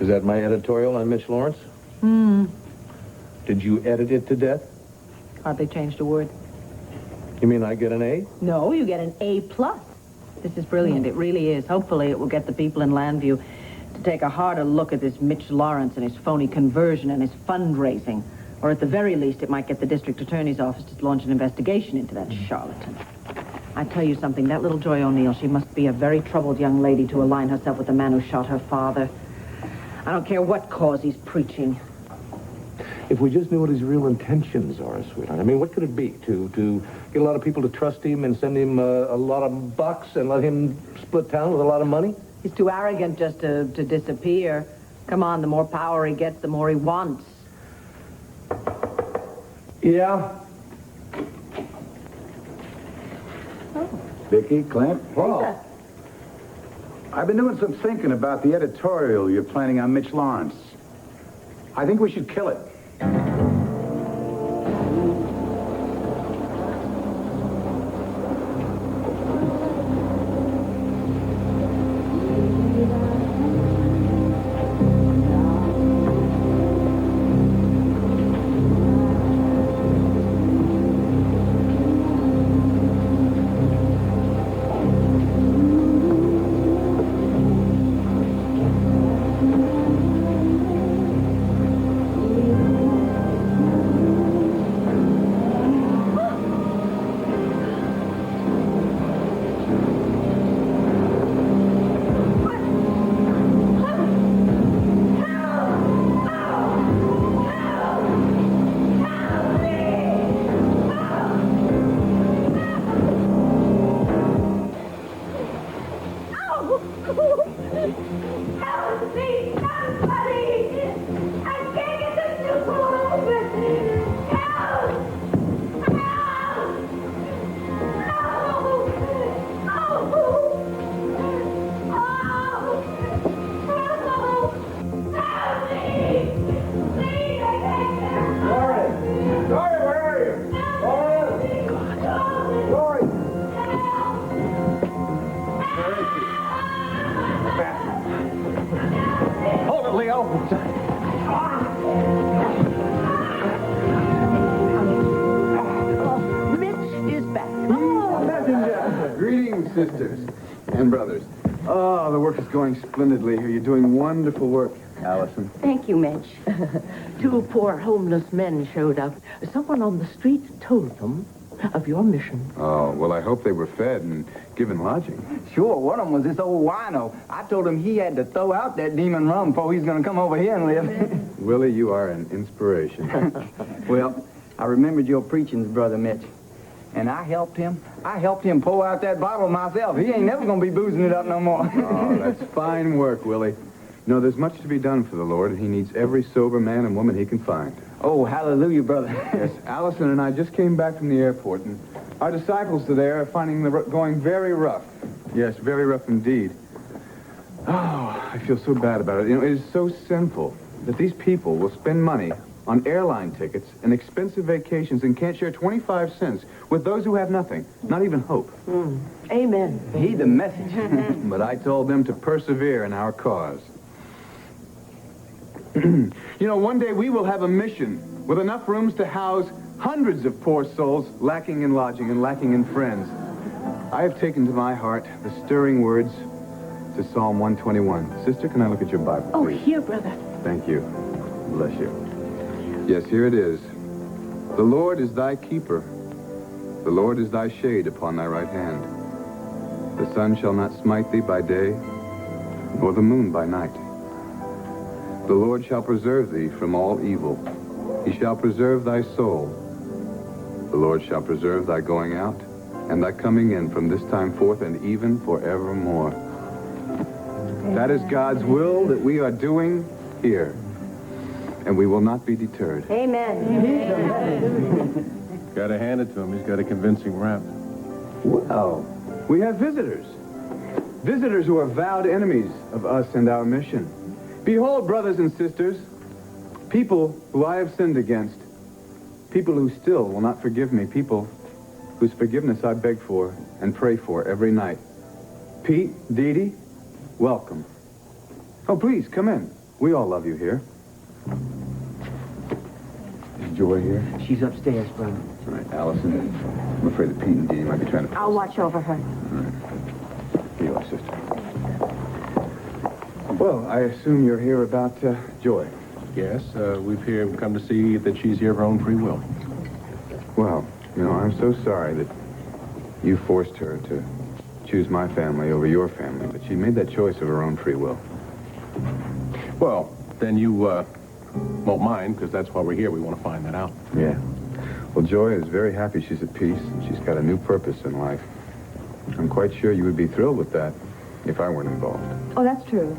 Is that my editorial on Mitch Lawrence? Did you edit it to death? Hardly changed a word. You mean I get an A? No, you get an A+. This is brilliant. It really is. Hopefully it will get the people in Landview to take a harder look at this Mitch Lawrence and his phony conversion and his fundraising. Or at the very least, it might get the district attorney's office to launch an investigation into that charlatan. I tell you something, that little Joy O'Neill, she must be a very troubled young lady to align herself with the man who shot her father. I don't care what cause he's preaching. If we just knew what his real intentions are, sweetheart. I mean, what could it be? To get a lot of people to trust him and send him a lot of bucks and let him split town with a lot of money? He's too arrogant just to disappear. Come on, the more power he gets, the more he wants. Yeah. Vicky, Clint, Paul. I've been doing some thinking about the editorial you're planning on Mitch Lawrence. I think we should kill it. Sisters and brothers. Oh, the work is going splendidly here. You're doing wonderful work, Allison. Thank you, Mitch. Two poor homeless men showed up. Someone on the street told them of your mission. Oh, well, I hope they were fed and given lodging. Sure, one of them was this old wino. I told him he had to throw out that demon rum before he's going to come over here and live. Willie, you are an inspiration. Well, I remembered your preachings, Brother Mitch. And I helped him pour out that bottle myself. He ain't never gonna be boozing it up no more. Oh, that's fine work, Willie. You know, there's much to be done for the Lord, and he needs every sober man and woman he can find. Oh, hallelujah, brother. Yes, Allison and I just came back from the airport, and our disciples today are finding the going very rough. Yes, very rough indeed. Oh, I feel so bad about it. You know, it is so sinful that these people will spend money on airline tickets and expensive vacations and can't share 25 cents with those who have nothing, not even hope. Amen. Heed the message. But I told them to persevere in our cause. You know, one day we will have a mission with enough rooms to house hundreds of poor souls lacking in lodging and lacking in friends. I have taken to my heart the stirring words to Psalm 121. Sister, can I look at your Bible, Oh, please? here, brother. Thank you. Bless you. Yes, here it is. The Lord is thy keeper. The Lord is thy shade upon thy right hand. The sun shall not smite thee by day, nor the moon by night. The Lord shall preserve thee from all evil. He shall preserve thy soul. The Lord shall preserve thy going out and thy coming in from this time forth and even forevermore. That is God's will that we are doing here. And we will not be deterred. Amen. Gotta hand it to him. He's got a convincing rap. Well, we have visitors. Visitors who are vowed enemies of us and our mission. Behold, brothers and sisters, people who I have sinned against, people who still will not forgive me, people whose forgiveness I beg for and pray for every night. Pete, Dee Dee, welcome. Oh, please, come in. We all love you here. Is Joy here? She's upstairs, brother. All right, Allison. I'm afraid that Pete and Dee Dee might be trying to... I'll watch over her. All right. Here you are, sister. Well, I assume you're here about Joy. Yes, we've come to see that she's here of her own free will. Well, you know, I'm so sorry that you forced her to choose my family over your family, but she made that choice of her own free will. Well, then you won't mind, because that's why we're here. We want to find that out. Yeah. Well, Joy is very happy she's at peace, and she's got a new purpose in life. I'm quite sure you would be thrilled with that if I weren't involved. Oh, that's true.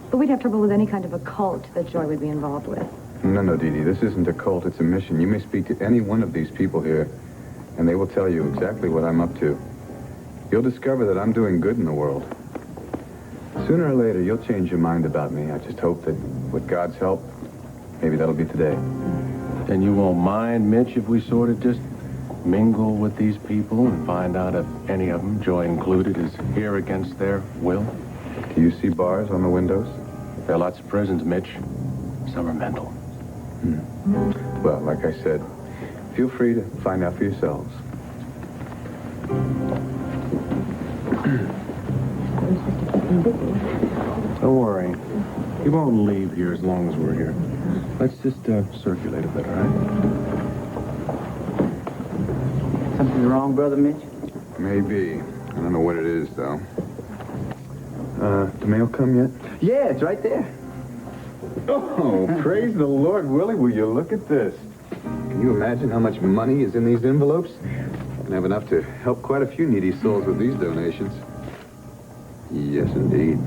But we'd have trouble with any kind of a cult that Joy would be involved with. No, Dee Dee, this isn't a cult, it's a mission. You may speak to any one of these people here, and they will tell you exactly what I'm up to. You'll discover that I'm doing good in the world. Sooner or later, you'll change your mind about me. I just hope that, with God's help, maybe that'll be today. And you won't mind, Mitch, if we sort of just mingle with these people and find out if any of them, Joy included, is here against their will? Do you see bars on the windows? There are lots of prisons, Mitch. Some are mental. Well, like I said, feel free to find out for yourselves. Don't worry. He won't leave here as long as we're here. Let's just circulate a bit, all right? Something wrong, Brother Mitch? Maybe. I don't know what it is, though. The mail come yet? Yeah, it's right there. Oh, praise the Lord, Willie. Will you look at this? Can you imagine how much money is in these envelopes? I have enough to help quite a few needy souls with these donations. Yes, indeed.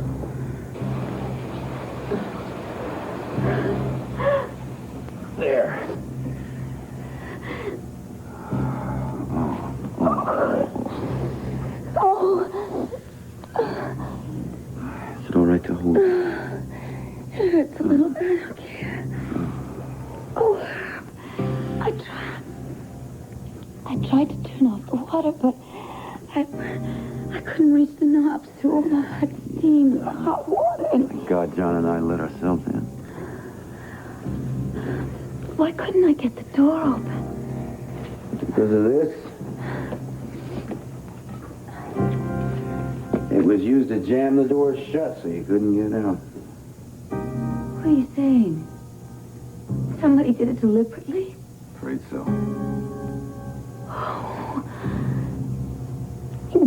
There. Is it all right to hold? It hurts a little, but I don't care. Oh, I tried to turn off the water, but I couldn't reach the knobs through all the hot steam and the hot water. Thank God John and I let ourselves in. Why couldn't I get the door open? Because of this? It was used to jam the door shut so you couldn't get out. What are you saying? Somebody did it deliberately? Afraid so.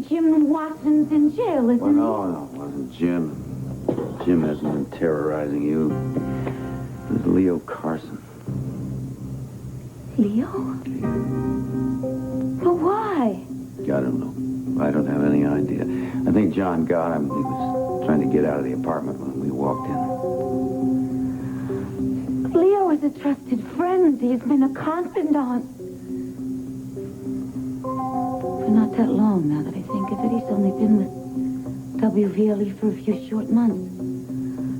Jim Watson's in jail, isn't Well, no, it wasn't Jim. Jim hasn't been terrorizing you. This is Leo Carson. Leo? But why? I don't know. I don't have any idea. I think John got him. He was trying to get out of the apartment when we walked in. Leo is a trusted friend. He's been a confidant. For not that long, now that I think of it. He's only been with WVLE for a few short months.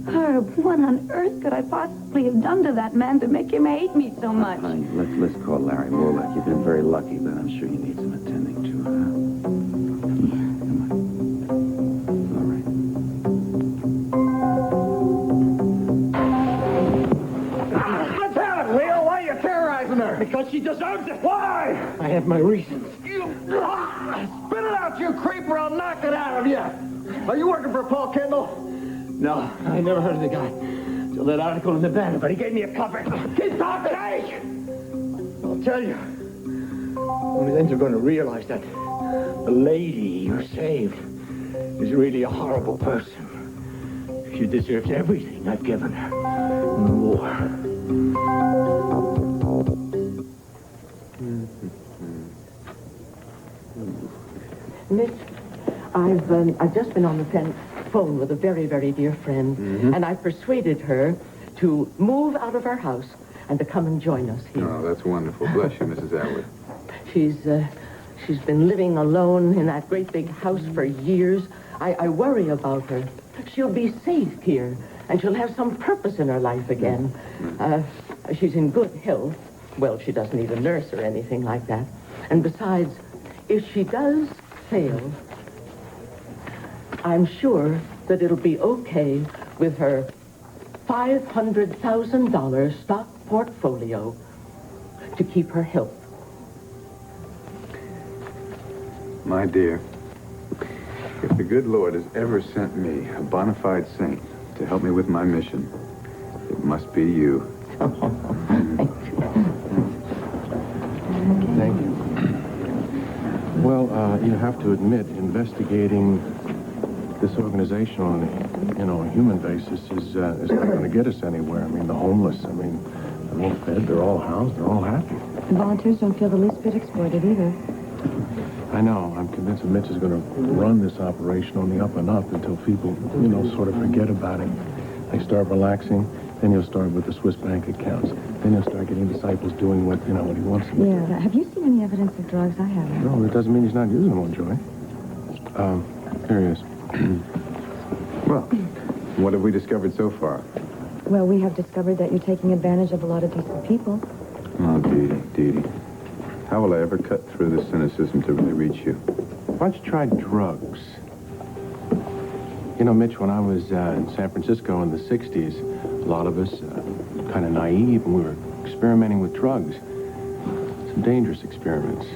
Herb, what on earth could I possibly have done to that man to make him hate me so much? Honey, let's call Larry Warlock. You've been very lucky, but I'm sure you need some attending to, huh? Come on. Let's have it, Leo. Why are you terrorizing her? Because she deserves it. Why? I have my reasons. Spit it out, you creep, or I'll knock it out of you. Are you working for Paul Kendall? No, I never heard of the guy. Till that article in the Banner, but he gave me a cover. Keep talking, hey! I'll tell you. Only then you're going to realize that the lady you saved is really a horrible person. She deserves everything I've given her. And more. Mitch, I've just been on the phone with a very, very dear friend, and I persuaded her to move out of our house and to come and join us here. Oh, that's wonderful. Bless you, Mrs. Atwood. She's been living alone in that great big house for years. I worry about her. She'll be safe here, and she'll have some purpose in her life again. She's in good health. Well, she doesn't need a nurse or anything like that. And besides, if she does fail, I'm sure that it'll be okay with her $500,000 stock portfolio to keep her health. My dear, if the good Lord has ever sent me a bona fide saint to help me with my mission, it must be you. Thank you. Well, you have to admit, investigating this organization on a human basis is not going to get us anywhere. I mean, the homeless, they're all fed, they're all housed, they're all happy. The volunteers don't feel the least bit exploited either. I know. I'm convinced that Mitch is going to run this operation on the up and up until people, sort of forget about it. They start relaxing. Then he'll start with the Swiss bank accounts. Then he'll start getting disciples doing what he wants them to do. Yeah. Have you seen any evidence of drugs? I haven't. No, it doesn't mean he's not using them on Joy. There he is. Well, what have we discovered so far? Well, we have discovered that you're taking advantage of a lot of decent people. Oh, Dee Dee. How will I ever cut through this cynicism to really reach you? Why don't you try drugs? Mitch, when I was in San Francisco in the 60s, a lot of us, kind of naive, and we were experimenting with drugs. Some dangerous experiments.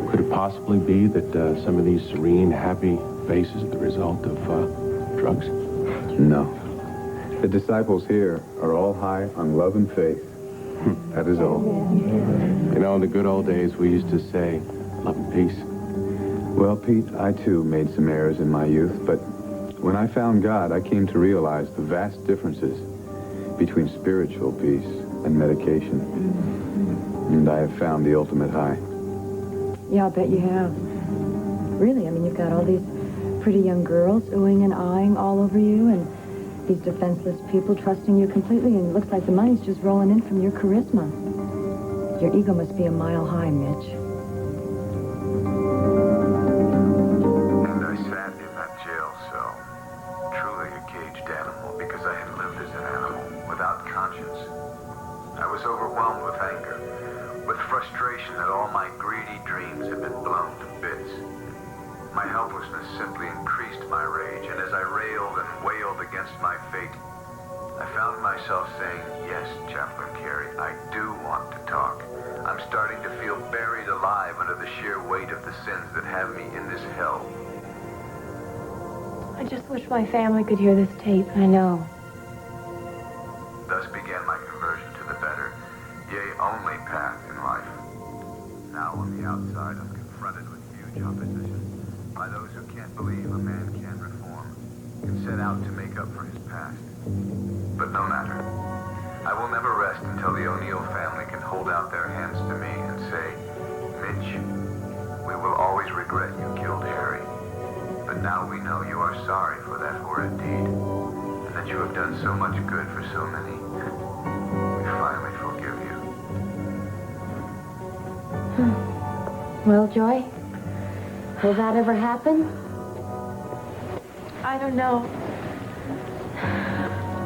Could it possibly be that some of these serene, happy faces are the result of drugs? No. The disciples here are all high on love and faith. That is all. In the good old days, we used to say, love and peace. Well, Pete, I too made some errors in my youth, but when I found God, I came to realize the vast differences between spiritual peace and medication. And I have found the ultimate high. Yeah, I'll bet you have. Really, you've got all these pretty young girls oohing and eyeing all over you, and these defenseless people trusting you completely, and it looks like the money's just rolling in from your charisma. Your ego must be a mile high, Mitch. And I sat in that jail cell, truly a caged animal, because I had lived as an animal, without conscience. I was overwhelmed with anger, with frustration that all my greedy dreams had been blown to bits. My helplessness simply increased my rage, and as I railed and wailed against my fate, I found myself saying, yes, Chaplain Carey, I do want to talk. I'm starting to feel buried alive under the sheer weight of the sins that have me in this hell. I just wish my family could hear this tape. I know. Thus began my conversion to the better, yea, only path in life. Now on the outside, I'm confronted with huge opposition by those who can't believe a man can reform, can set out to make up for his past. But no matter. I will never rest until the O'Neill family can hold out their hands to me and say, Mitch, we will always regret you killed Harry. But now we know you are sorry for that horrid deed, and that you have done so much good for so many. We finally forgive you. Well, Joy, will that ever happen? I don't know.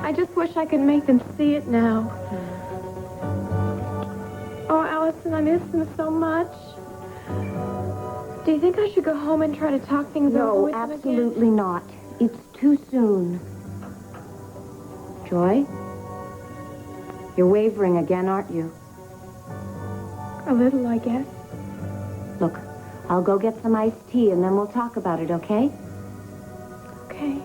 I just wish I could make them see it now. Oh, Allison, I miss them so much. Do you think I should go home and try to talk things over with them again? No, absolutely not. It's too soon. Joy, you're wavering again, aren't you? A little, I guess. Look, I'll go get some iced tea and then we'll talk about it, okay? Okay.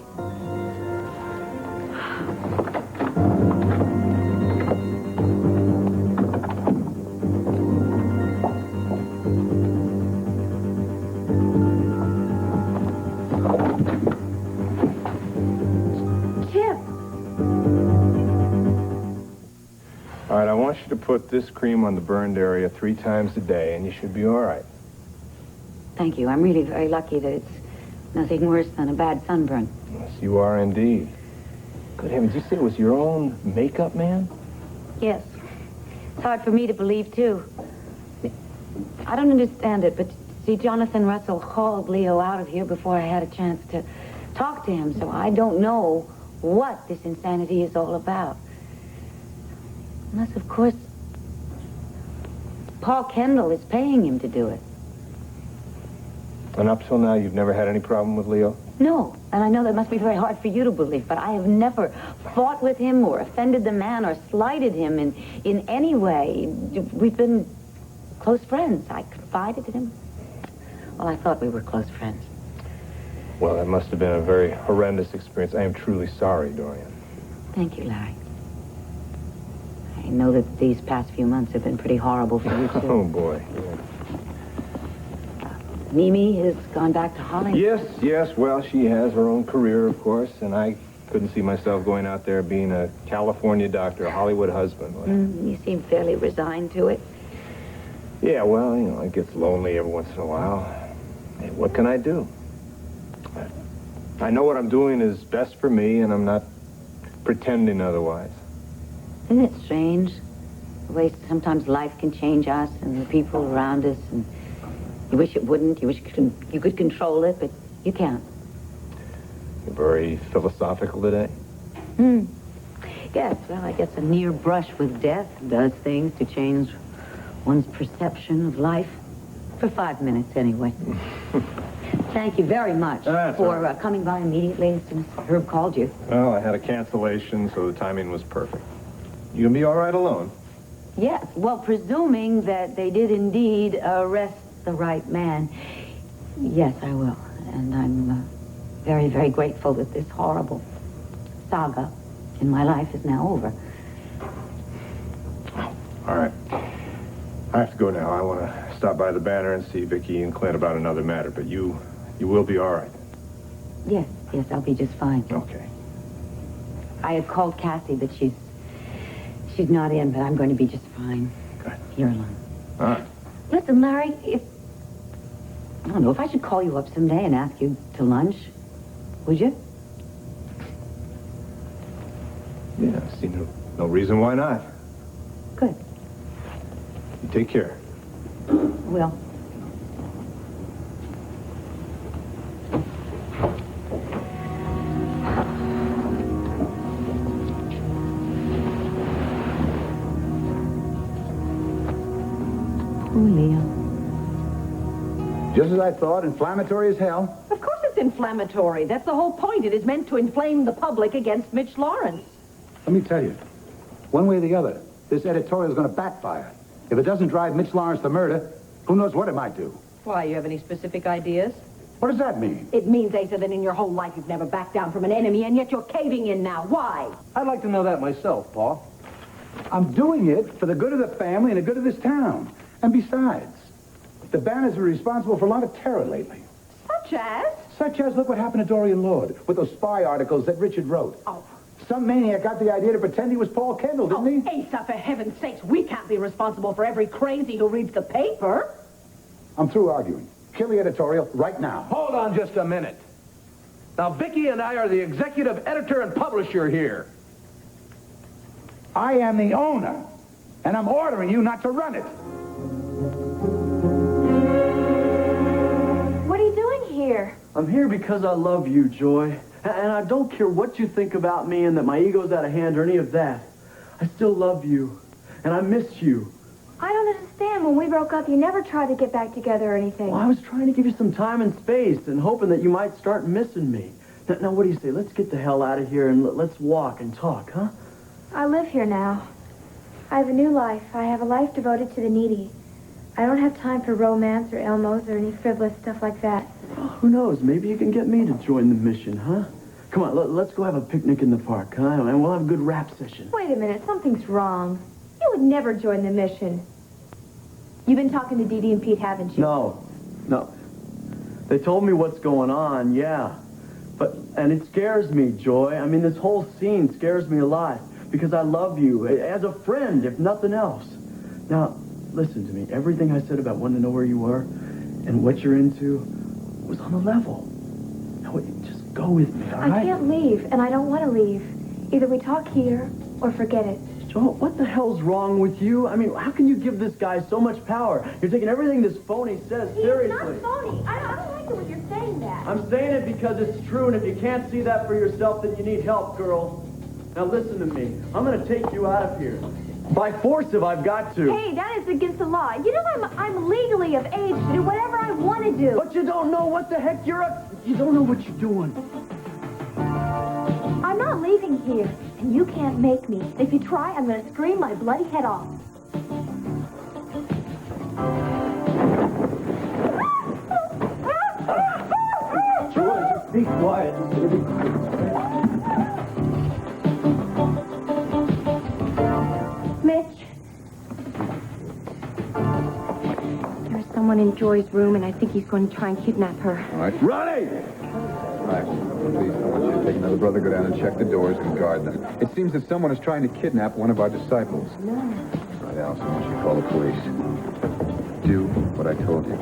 All right, I want you to put this cream on the burned area 3 times a day, and you should be all right. Thank you. I'm really very lucky that it's nothing worse than a bad sunburn. Yes, you are indeed. Good heavens, you say it was your own makeup man? Yes. It's hard for me to believe, too. I don't understand it, but see, Jonathan Russell hauled Leo out of here before I had a chance to talk to him, so I don't know what this insanity is all about. Unless, of course, Paul Kendall is paying him to do it. And up till now, you've never had any problem with Leo? No, and I know that must be very hard for you to believe, but I have never fought with him or offended the man or slighted him in any way. We've been close friends. I confided in him. Well, I thought we were close friends. Well, that must have been a very horrendous experience. I am truly sorry, Dorian. Thank you, Larry. I know that these past few months have been pretty horrible for you, too. Oh, boy. Mimi has gone back to Hollywood. Yes. Well, she has her own career, of course, and I couldn't see myself going out there being a California doctor, a Hollywood husband. You seem fairly resigned to it. Yeah, well, you know, it gets lonely every once in a while. Hey, what can I do? I know what I'm doing is best for me, and I'm not pretending otherwise. Isn't it strange? The way sometimes life can change us and the people around us, and you wish it wouldn't. You wish you could control it, but you can't. You're very philosophical today. Yes, well, I guess a near brush with death does things to change one's perception of life. For 5 minutes, anyway. Thank you very much for coming by immediately as soon as Herb called you. Well, I had a cancellation, so the timing was perfect. You gonna be all right alone? Yes, well, presuming that they did indeed arrest the right man. Yes, I will. And I'm very, very grateful that this horrible saga in my life is now over. All right. I have to go now. I want to stop by the Banner and see Vicki and Clint about another matter, but you will be all right. Yes, I'll be just fine. Okay. I had called Cassie, but she's not in, but I'm going to be just fine. Good. Here alone. All right. Listen, Larry, I don't know, if I should call you up someday and ask you to lunch, would you? Yeah, I see no reason why not. Good. You take care. Will. Poor Leo. Just as I thought, inflammatory as hell. Of course it's inflammatory. That's the whole point. It is meant to inflame the public against Mitch Lawrence. Let me tell you, one way or the other, this editorial is going to backfire. If it doesn't drive Mitch Lawrence to murder, who knows what it might do. Why, you have any specific ideas? What does that mean? It means, Asa, that in your whole life you've never backed down from an enemy, and yet you're caving in now. Why? I'd like to know that myself, Paul. I'm doing it for the good of the family and the good of this town. And besides, the Banners are responsible for a lot of terror lately. Such as? Such as, look what happened to Dorian Lord with those spy articles that Richard wrote. Oh. Some maniac got the idea to pretend he was Paul Kendall, didn't he? Asa, for heaven's sakes, we can't be responsible for every crazy who reads the paper. I'm through arguing. Kill the editorial right now. Hold on just a minute. Now, Vicky and I are the executive editor and publisher here. I am the owner, and I'm ordering you not to run it. What are you doing here? I'm here because I love you, Joy. And I don't care what you think about me and that my ego's out of hand or any of that. I still love you, and I miss you. I don't understand. When we broke up, you never tried to get back together or anything. Well, I was trying to give you some time and space and hoping that you might start missing me. Now, what do you say? Let's get the hell out of here and let's walk and talk, huh? I live here now. I have a new life. I have a life devoted to the needy. I don't have time for romance or Elmos or any frivolous stuff like that. Well, who knows? Maybe you can get me to join the mission, huh? Come on, let's go have a picnic in the park, huh? And we'll have a good rap session. Wait a minute. Something's wrong. You would never join the mission. You've been talking to Dee Dee and Pete, haven't you? No. They told me what's going on, yeah. And it scares me, Joy. I mean, this whole scene scares me a lot. Because I love you, as a friend, if nothing else. Now, listen to me. Everything I said about wanting to know where you were and what you're into was on the level. Now, just go with me, all right? I can't leave, and I don't want to leave. Either we talk here or forget it. Joy, what the hell's wrong with you? I mean, how can you give this guy so much power? You're taking everything this phony says seriously. He's not phony. I don't like it when you're saying that. I'm saying it because it's true, and if you can't see that for yourself, then you need help, girl. Now listen to me. I'm going to take you out of here. By force if I've got to. Hey, that is against the law. You know I'm legally of age to do whatever I want to do. But you don't know what the heck you're up. You don't know what you're doing. I'm not leaving here, and you can't make me. If you try, I'm going to scream my bloody head off. Joy, just be quiet. Mitch. There's someone in Joy's room, and I think he's going to try and kidnap her. All right. Ronnie! Relax. Please, I want you to take another brother, go down and check the doors and guard them. It seems that someone is trying to kidnap one of our disciples. No. Right, Allison, I want you to call the police. Do what I told you.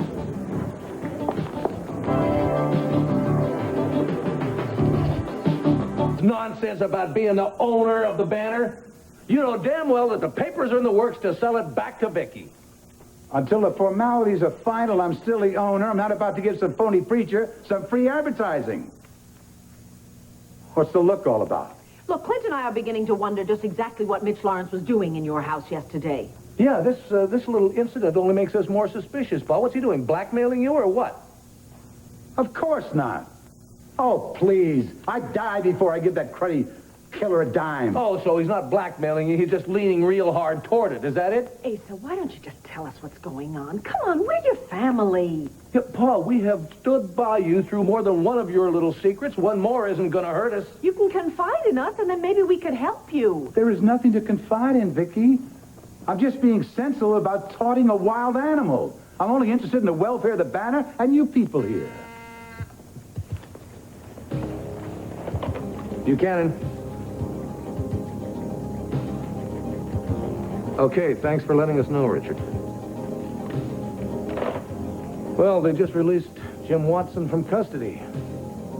Nonsense about being the owner of the Banner. You know damn well that the papers are in the works to sell it back to Vicky. Until the formalities are final, I'm still the owner. I'm not about to give some phony preacher some free advertising. What's the look all about? Look, Clint and I are beginning to wonder just exactly what Mitch Lawrence was doing in your house yesterday. Yeah, this little incident only makes us more suspicious, Paul. What's he doing, blackmailing you or what? Of course not. Oh, please. I'd die before I give that cruddy killer a dime. Oh, so he's not blackmailing you. He's just leaning real hard toward it. Is that it? Asa, why don't you just tell us what's going on? Come on, we're your family. Yeah, Paul, we have stood by you through more than one of your little secrets. One more isn't going to hurt us. You can confide in us, and then maybe we could help you. There is nothing to confide in, Vicky. I'm just being sensible about taunting a wild animal. I'm only interested in the welfare of the Banner and you people here. Buchanan. Okay, thanks for letting us know, Richard. Well, they just released Jim Watson from custody.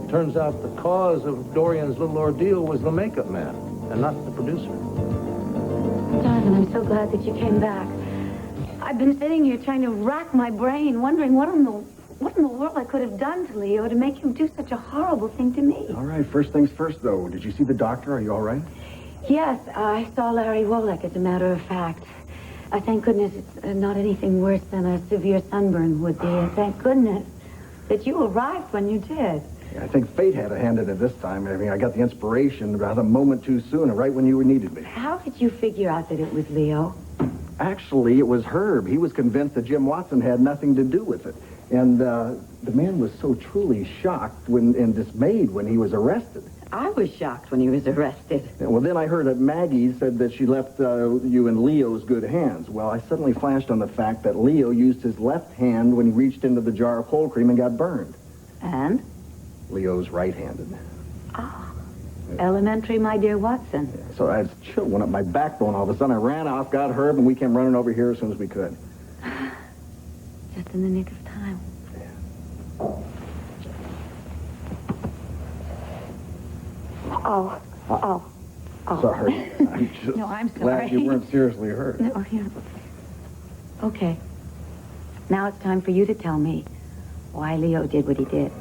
Turns out the cause of Dorian's little ordeal was the makeup man, and not the producer. Darling, I'm so glad that you came back. I've been sitting here trying to rack my brain, wondering what in the world I could have done to Leo to make him do such a horrible thing to me. All right, first things first, though. Did you see the doctor? Are you all right? Yes, I saw Larry Wolek, as a matter of fact. Thank goodness it's not anything worse than a severe sunburn would be. And thank goodness that you arrived when you did. Yeah, I think fate had a hand in it this time. I mean, I got the inspiration about a moment too soon, right when you needed me. How did you figure out that it was Leo? Actually, it was Herb. He was convinced that Jim Watson had nothing to do with it. And the man was so truly shocked and dismayed when he was arrested. I was shocked when he was arrested. Yeah, well, then I heard that Maggie said that she left you in Leo's good hands. Well, I suddenly flashed on the fact that Leo used his left hand when he reached into the jar of whole cream and got burned. And? Leo's right-handed. Ah. Elementary, my dear Watson. So I was chill went up my backbone. All of a sudden I ran off, got Herb, and we came running over here as soon as we could. Just in the nick of time. Oh. Sorry. I'm just No, I'm glad sorry. you weren't seriously hurt. No, yeah. Okay. Now it's time for you to tell me why Leo did what he did.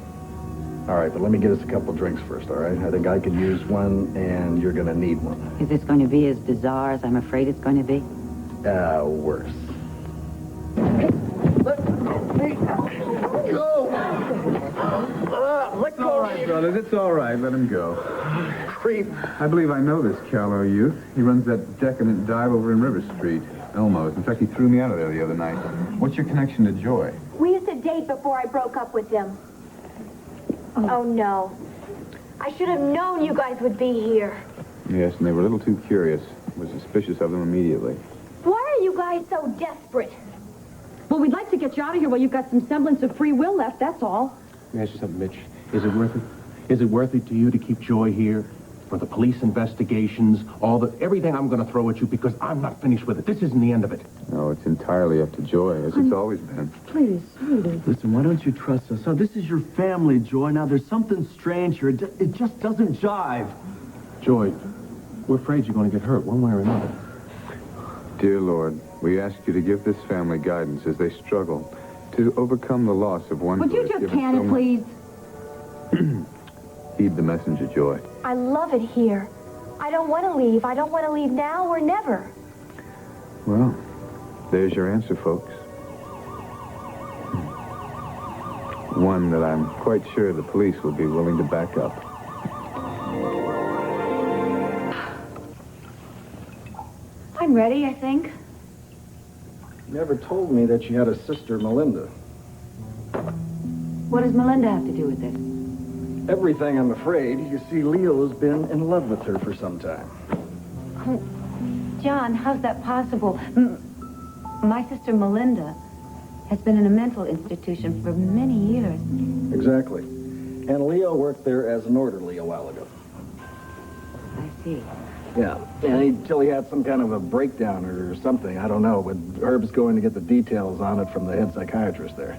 All right, but let me get us a couple drinks first, all right? I think I could use one, and you're going to need one. Is this going to be as bizarre as I'm afraid it's going to be? Worse. It's all right, brothers. It's all right. Let him go. Creep. I believe I know this Callow youth. He runs that decadent dive over in River Street. Elmo's. In fact, he threw me out of there the other night. What's your connection to Joy? We used to date before I broke up with him. Oh, no. I should have known you guys would be here. Yes, and they were a little too curious. Was suspicious of them immediately. Why are you guys so desperate? Well, we'd like to get you out of here while you've got some semblance of free will left, that's all. Let me ask you something, Mitch. Is it worth it? Is it worth it to you to keep Joy here? For the police investigations, everything I'm going to throw at you because I'm not finished with it. This isn't the end of it. No, it's entirely up to Joy, as it's always been. Please, sweetie. Listen, why don't you trust us? Oh, this is your family, Joy. Now, there's something strange here. It just doesn't jive. Joy, we're afraid you're going to get hurt one way or another. Dear Lord, we ask you to give this family guidance as they struggle to overcome the loss of one Would who you has just given can so it, much. please? Heed the messenger, Joy. I love it here. I don't want to leave. I don't want to leave now or never. Well, there's your answer, folks. One that I'm quite sure the police will be willing to back up. I'm ready, I think. You never told me that you had a sister, Melinda. What does Melinda have to do with this? Everything, I'm afraid. You see, Leo's been in love with her for some time. Oh, John, how's that possible? My sister Melinda has been in a mental institution for many years. Exactly. And Leo worked there as an orderly a while ago. I see. Yeah, and until he had some kind of a breakdown or something, I don't know, but Herb's going to get the details on it from the head psychiatrist there.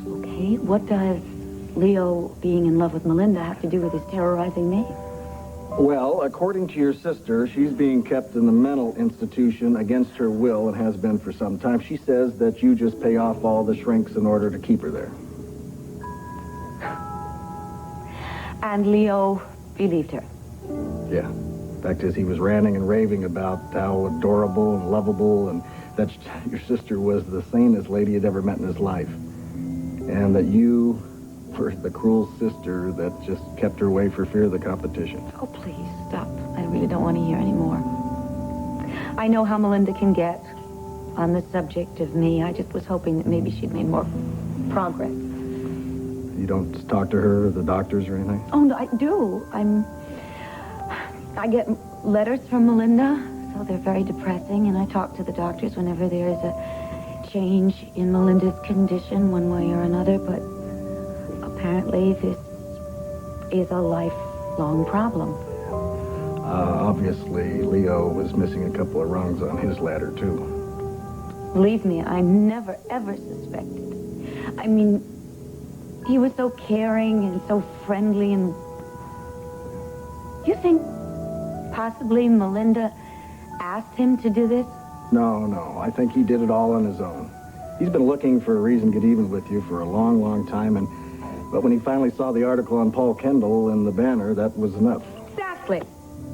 Okay, what does Leo being in love with Melinda have to do with his terrorizing me? Well, according to your sister, she's being kept in the mental institution against her will and has been for some time. She says that you just pay off all the shrinks in order to keep her there. And Leo believed her. Yeah. Fact is, he was ranting and raving about how adorable and lovable and that your sister was the sanest lady he'd ever met in his life. And that you were the cruel sister that just kept her away for fear of the competition. Oh, please, stop. I really don't want to hear any more. I know how Melinda can get on the subject of me. I just was hoping that maybe she'd made more progress. You don't talk to her or the doctors or anything? Oh, no, I do. I get letters from Melinda, so they're very depressing, and I talk to the doctors whenever there is a change in Melinda's condition one way or another, but apparently this is a lifelong problem. Obviously, Leo was missing a couple of rungs on his ladder, too. Believe me, I never, ever suspected. I mean, he was so caring and so friendly, and you think possibly Melinda asked him to do this? No. I think he did it all on his own. He's been looking for a reason to get even with you for a long, long time, but when he finally saw the article on Paul Kendall in the Banner, that was enough. Exactly.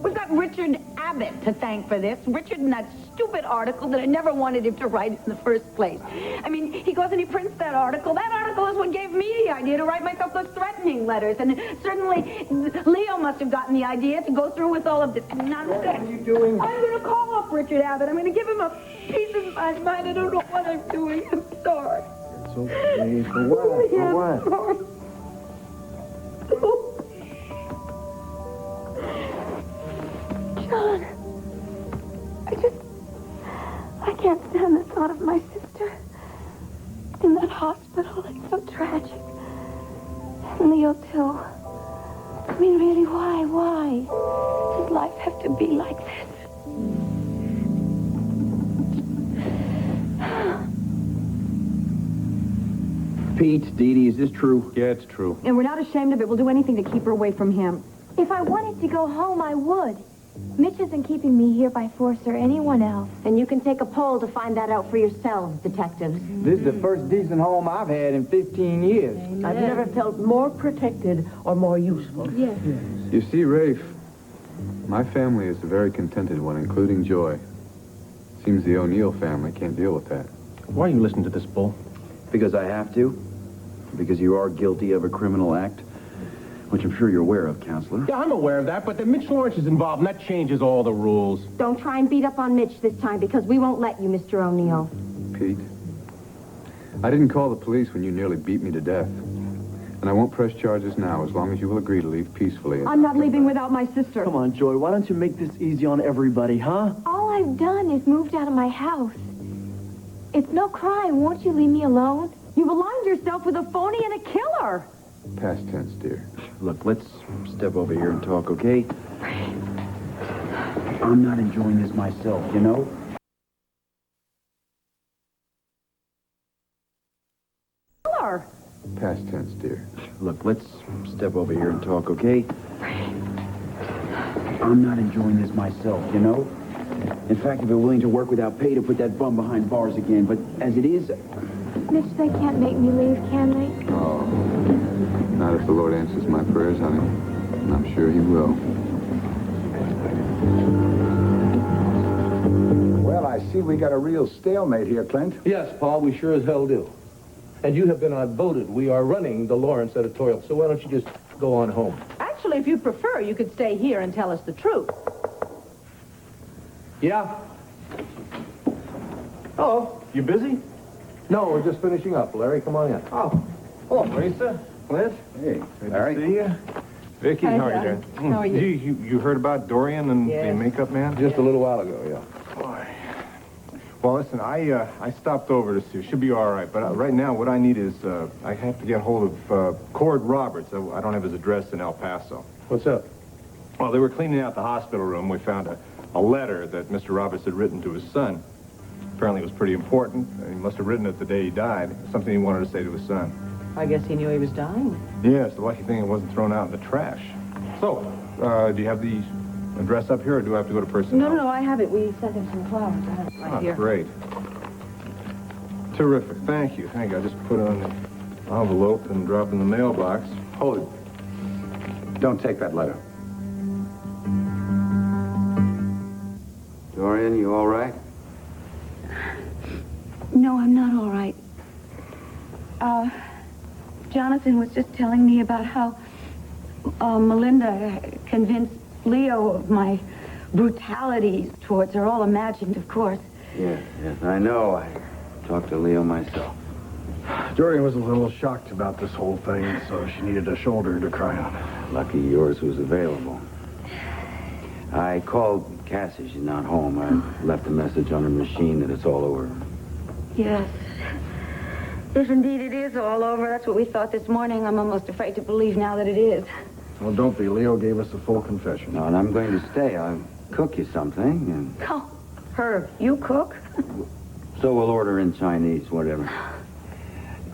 We've got Richard Abbott to thank for this. Richard in that stupid article that I never wanted him to write in the first place. I mean, he goes and he prints that article. That article is what gave me the idea to write myself those threatening letters. And certainly Leo must have gotten the idea to go through with all of this nonsense. What are you doing? I'm going to call up Richard Abbott. I'm going to give him a piece of my mind. I don't know what I'm doing. I'm sorry. It's okay. For what? For what? John, I can't stand the thought of my sister in that hospital. It's so tragic. And Leo, too. I mean, why does life have to be like this? Pete, Dee Dee, is this true? Yeah, it's true. And we're not ashamed of it. We'll do anything to keep her away from him. If I wanted to go home, I would. Mitch isn't keeping me here by force or anyone else. And you can take a poll to find that out for yourselves, detectives. This is the first decent home I've had in 15 years. I've never felt more protected or more useful. Yes. You see, Rafe, my family is a very contented one, including Joy. Seems the O'Neill family can't deal with that. Why are you listening to this, Bull? Because I have to. Because you are guilty of a criminal act, which I'm sure you're aware of, Counselor. Yeah, I'm aware of that, but then Mitch Lawrence is involved, and that changes all the rules. Don't try and beat up on Mitch this time, because we won't let you, Mr. O'Neill. Pete, I didn't call the police when you nearly beat me to death. And I won't press charges now, as long as you will agree to leave peacefully. I'm not leaving without my sister. Come on, Joy, why don't you make this easy on everybody, huh? All I've done is moved out of my house. It's no crime. Won't you leave me alone? You've aligned yourself with a phony and a killer. Past tense, dear. Look, let's step over here and talk, okay? I'm not enjoying this myself, you know? Killer. Past tense, dear. Look, let's step over here and talk, okay? I'm not enjoying this myself, you know? In fact, if you're willing to work without pay to put that bum behind bars again, but as it is... Mitch, they can't make me leave, can they? Oh, not if the Lord answers my prayers, honey. And I'm sure he will. Well, I see we got a real stalemate here, Clint. Yes, Paul, we sure as hell do. And you have been outvoted. We are running the Lawrence editorial, so why don't you just go on home? Actually, if you prefer, you could stay here and tell us the truth. Yeah? Hello. You busy? No, we're just finishing up. Larry, come on in. Oh. Hello, Marisa. Clint. Hey, Good Larry. to see you. Vicky, Hi, how are you John. doing? How are you? You heard about Dorian and Yes. the makeup man? Just a little while ago, yeah. Boy. Well, listen, I stopped over to see. Should be all right. But right now, what I need is I have to get hold of Cord Roberts. I don't have his address in El Paso. What's up? Well, they were cleaning out the hospital room. We found a letter that Mr. Roberts had written to his son. Apparently, it was pretty important. He must have written it the day he died. Something he wanted to say to his son. I guess he knew he was dying. Yeah, it's the lucky thing it wasn't thrown out in the trash. So, do you have the address up here, or do I have to go to personnel? No, I have it. We sent him some flowers. I have it right here. Great. Terrific. Thank you. I just put it on the envelope and drop in the mailbox. Hold it. Don't take that letter. Dorian, you all right? No, I'm not all right. Jonathan was just telling me about how Melinda convinced Leo of my brutality towards her, all imagined, of course. Yes, I know. I talked to Leo myself. Dorian was a little shocked about this whole thing, so she needed a shoulder to cry on. Lucky yours was available. I called Cassie. She's not home. I left a message on her machine that it's all over. Yes. If indeed it is all over, that's what we thought this morning. I'm almost afraid to believe now that it is. Well, don't be. Leo gave us a full confession. No, and I'm going to stay. I'll cook you something, and Oh, Herb, you cook? so we'll order in Chinese, whatever.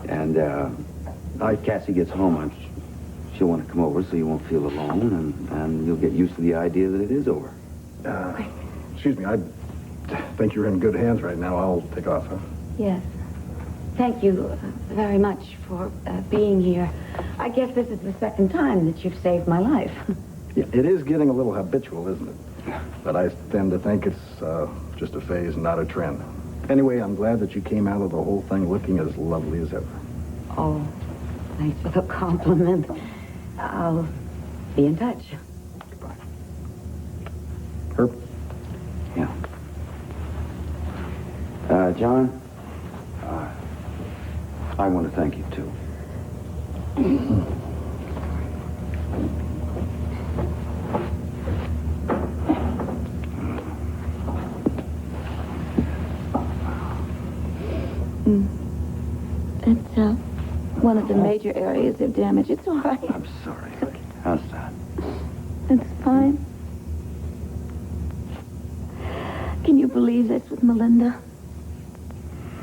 And if Cassie gets home, she'll want to come over so you won't feel alone, and you'll get used to the idea that it is over. Excuse me, I think you're in good hands right now. I'll take off, huh? Yes. Thank you very much for being here. I guess this is the second time that you've saved my life. Yeah, it is getting a little habitual, isn't it? But I tend to think it's just a phase, not a trend. Anyway, I'm glad that you came out of the whole thing looking as lovely as ever. Oh, thanks for the compliment. I'll be in touch. Goodbye. Herb? Yeah. John, I want to thank you, too. It's one of the major areas of damage. It's all right. I'm sorry, Vicky. How's that? It's fine. Can you believe this with Melinda?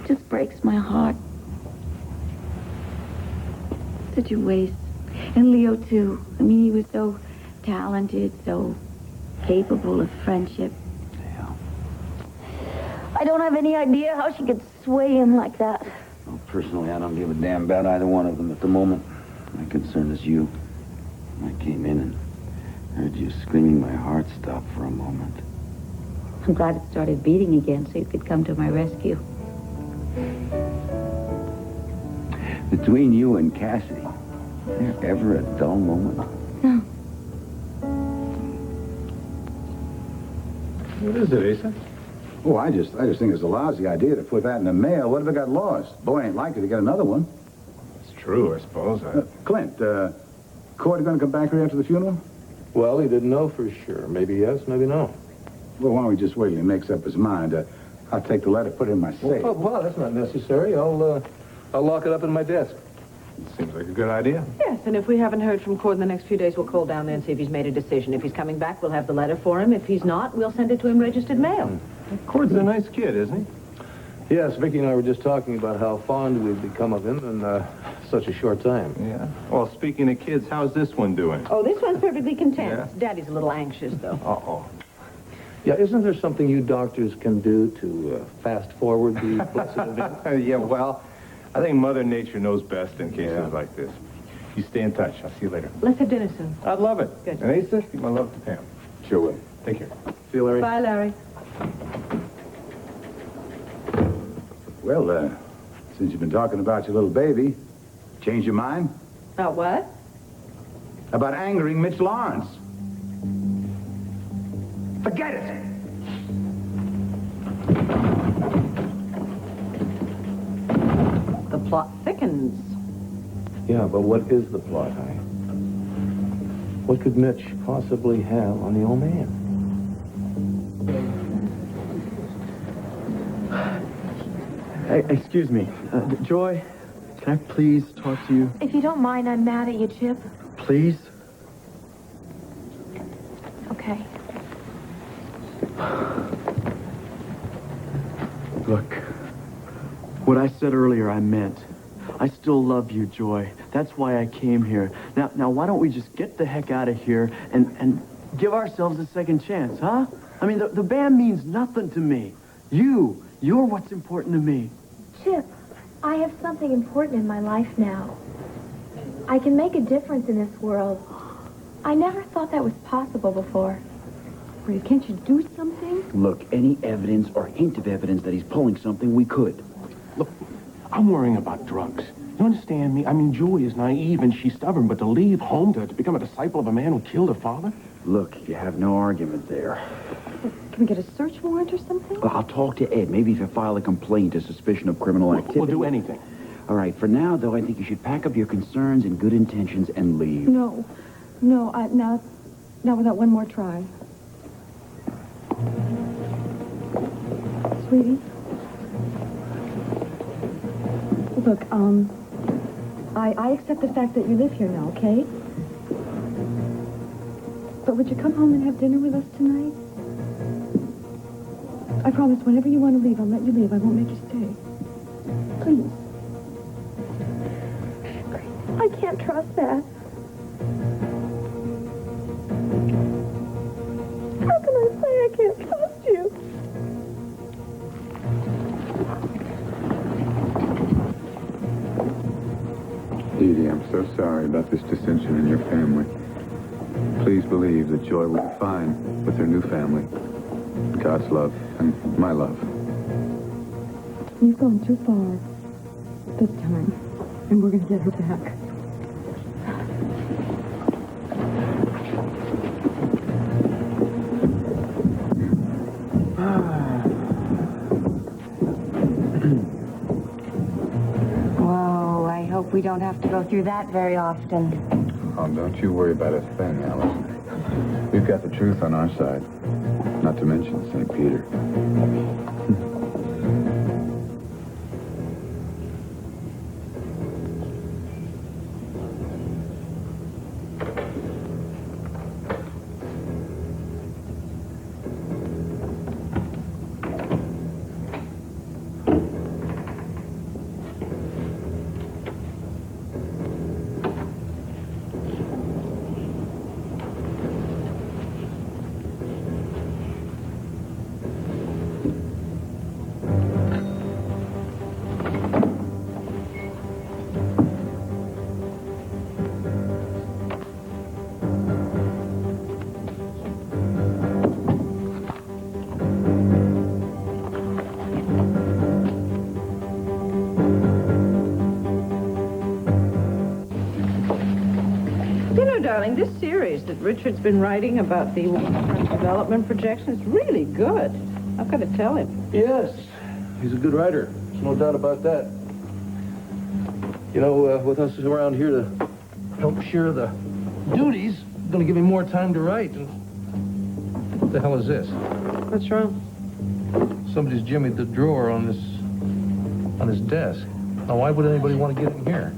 It just breaks my heart. Such a waste. And Leo, too. I mean, he was so talented, so capable of friendship. Yeah. I don't have any idea how she could sway him like that. Well, personally, I don't give a damn about either one of them at the moment. My concern is you. I came in and heard you screaming, my heart stopped for a moment. I'm glad it started beating again so you could come to my rescue. Between you and Cassidy, is there ever a dull moment? No. What is it, Asa? Oh, I just think it's a lousy idea to put that in the mail. What if it got lost? Boy ain't likely to get another one. It's true, I suppose. Clint, Cord going to come back here after the funeral? Well, he didn't know for sure. Maybe yes, maybe no. Well, why don't we just wait till he makes up his mind? I'll take the letter, put it in my safe. Well, that's not necessary. I'll lock it up in my desk. Seems like a good idea. Yes, and if we haven't heard from Cord in the next few days, we'll call down there and see if he's made a decision. If he's coming back, we'll have the letter for him. If he's not, we'll send it to him registered mail. Cord's a nice kid, isn't he? Yes, Vicky and I were just talking about how fond we've become of him in such a short time. Yeah. Well, speaking of kids, how's this one doing? Oh, this one's perfectly content. Yeah. Daddy's a little anxious, though. Uh-oh. Yeah, isn't there something you doctors can do to fast forward the blessed event? Yeah, well, I think Mother Nature knows best in cases like this. You stay in touch. I'll see you later. Let's have dinner soon. I'd love it. Good. And Asa, give my love to Pam. Sure will. Take care. See you, Larry. Bye, Larry. Well, since you've been talking about your little baby, change your mind? About what? About angering Mitch Lawrence. Forget it! The plot thickens. Yeah, but what is the plot, honey? What could Mitch possibly have on the old man? Excuse me. Joy, can I please talk to you? If you don't mind, I'm mad at you, Chip. Please? Okay. Look, what I said earlier, I meant. I still love you, Joy. That's why I came here. Now, why don't we just get the heck out of here and give ourselves a second chance, huh? I mean, the band means nothing to me. You're what's important to me. Chip, I have something important in my life now. I can make a difference in this world. I never thought that was possible before. Ray, can't you do something? Look, any evidence or hint of evidence that he's pulling something, we could. Look, I'm worrying about drugs. You understand me? I mean, Julie is naive and she's stubborn, but to leave home to become a disciple of a man who killed her father? Look, you have no argument there. Can we get a search warrant or something? Well, I'll talk to Ed. Maybe if you file a complaint to suspicion of criminal activity. We'll do anything. All right, for now, though, I think you should pack up your concerns and good intentions and leave. No, now without one more try. Sweetie? Look, I accept the fact that you live here now, okay? But would you come home and have dinner with us tonight? I promise, whenever you want to leave, I'll let you leave. I won't make you stay. Please. I can't trust that. How can I say I can't trust you? Dee Dee, I'm so sorry about this dissension in your family. Please believe that Joy will be fine with her new family. God's love and my love. You've gone too far this time, and we're going to get her back. Whoa, I hope we don't have to go through that very often. Oh, don't you worry about a thing, Alice. We've got the truth on our side. Not to mention St. Peter. darling, this series that Richard's been writing about the waterfront development projection is really good. I've got to tell him. Yes, he's a good writer. There's no doubt about that. You know, with us around here to help share the duties, it's going to give me more time to write. And what the hell is this? What's wrong? Somebody's jimmied the drawer on his desk. Now, why would anybody want to get in here?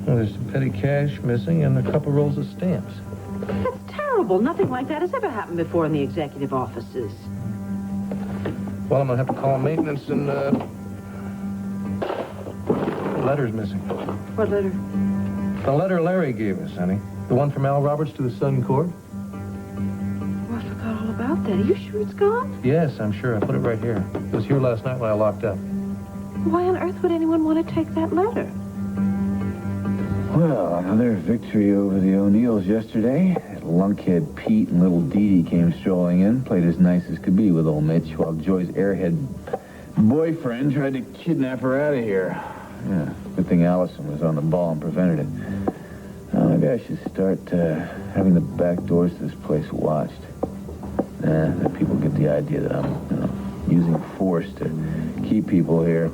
Well, there's some petty cash missing and a couple rolls of stamps. That's terrible. Nothing like that has ever happened before in the executive offices. Well, I'm going to have to call maintenance and, letter's missing. What letter? The letter Larry gave us, honey. The one from Al Roberts to his son, Cord. Oh, I forgot all about that. Are you sure it's gone? Yes, I'm sure. I put it right here. It was here last night when I locked up. Why on earth would anyone want to take that letter? Well, another victory over the O'Neills yesterday. That lunkhead Pete and little Dee Dee came strolling in, played as nice as could be with old Mitch, while Joy's airhead boyfriend tried to kidnap her out of here. Yeah, good thing Allison was on the ball and prevented it. Maybe I should start having the back doors to this place watched. Then people get the idea that I'm, using force to keep people here.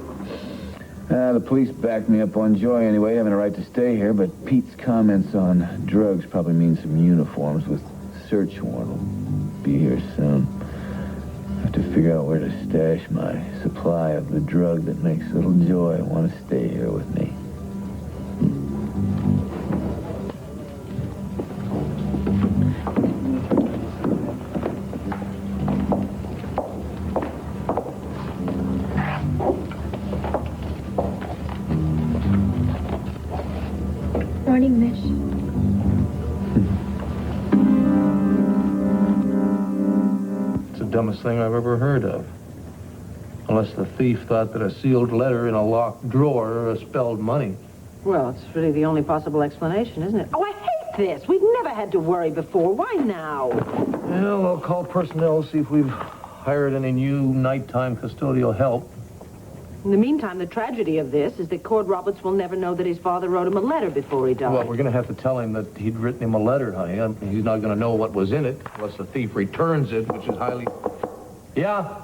The police backed me up on Joy anyway, having a right to stay here, but Pete's comments on drugs probably mean some uniforms with search warrant will be here soon. I have to figure out where to stash my supply of the drug that makes little Joy want to stay here with me. Morning, Mitch. It's the dumbest thing I've ever heard of. Unless the thief thought that a sealed letter in a locked drawer spelled money. Well, it's really the only possible explanation, isn't it? Oh, I hate this. We've never had to worry before. Why now? Well, I'll call personnel, see if we've hired any new nighttime custodial help. In the meantime, the tragedy of this is that Cord Roberts will never know that his father wrote him a letter before he died. Well, we're going to have to tell him that he'd written him a letter, honey. He's not going to know what was in it unless the thief returns it, which is highly... Yeah?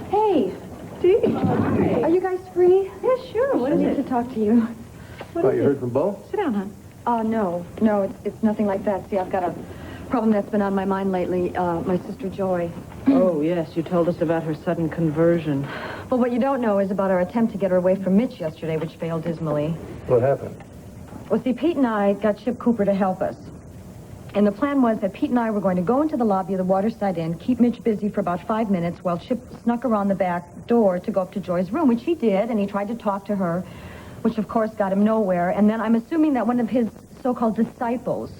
Hey, Dee. Hi. Are you guys free? Yeah, sure. What is I need it? to talk to you. What you heard from Bo? Sit down, hon. No, it's nothing like that. See, I've got a problem that's been on my mind lately. My sister Joy. Oh, yes, you told us about her sudden conversion. Well, what you don't know is about our attempt to get her away from Mitch yesterday, which failed dismally. What happened? Well, see, Pete and I got Chip Cooper to help us. And the plan was that Pete and I were going to go into the lobby of the Waterside Inn, keep Mitch busy for about 5 minutes while Chip snuck around the back door to go up to Joy's room, which he did, and he tried to talk to her, which of course got him nowhere. And then I'm assuming that one of his so-called disciples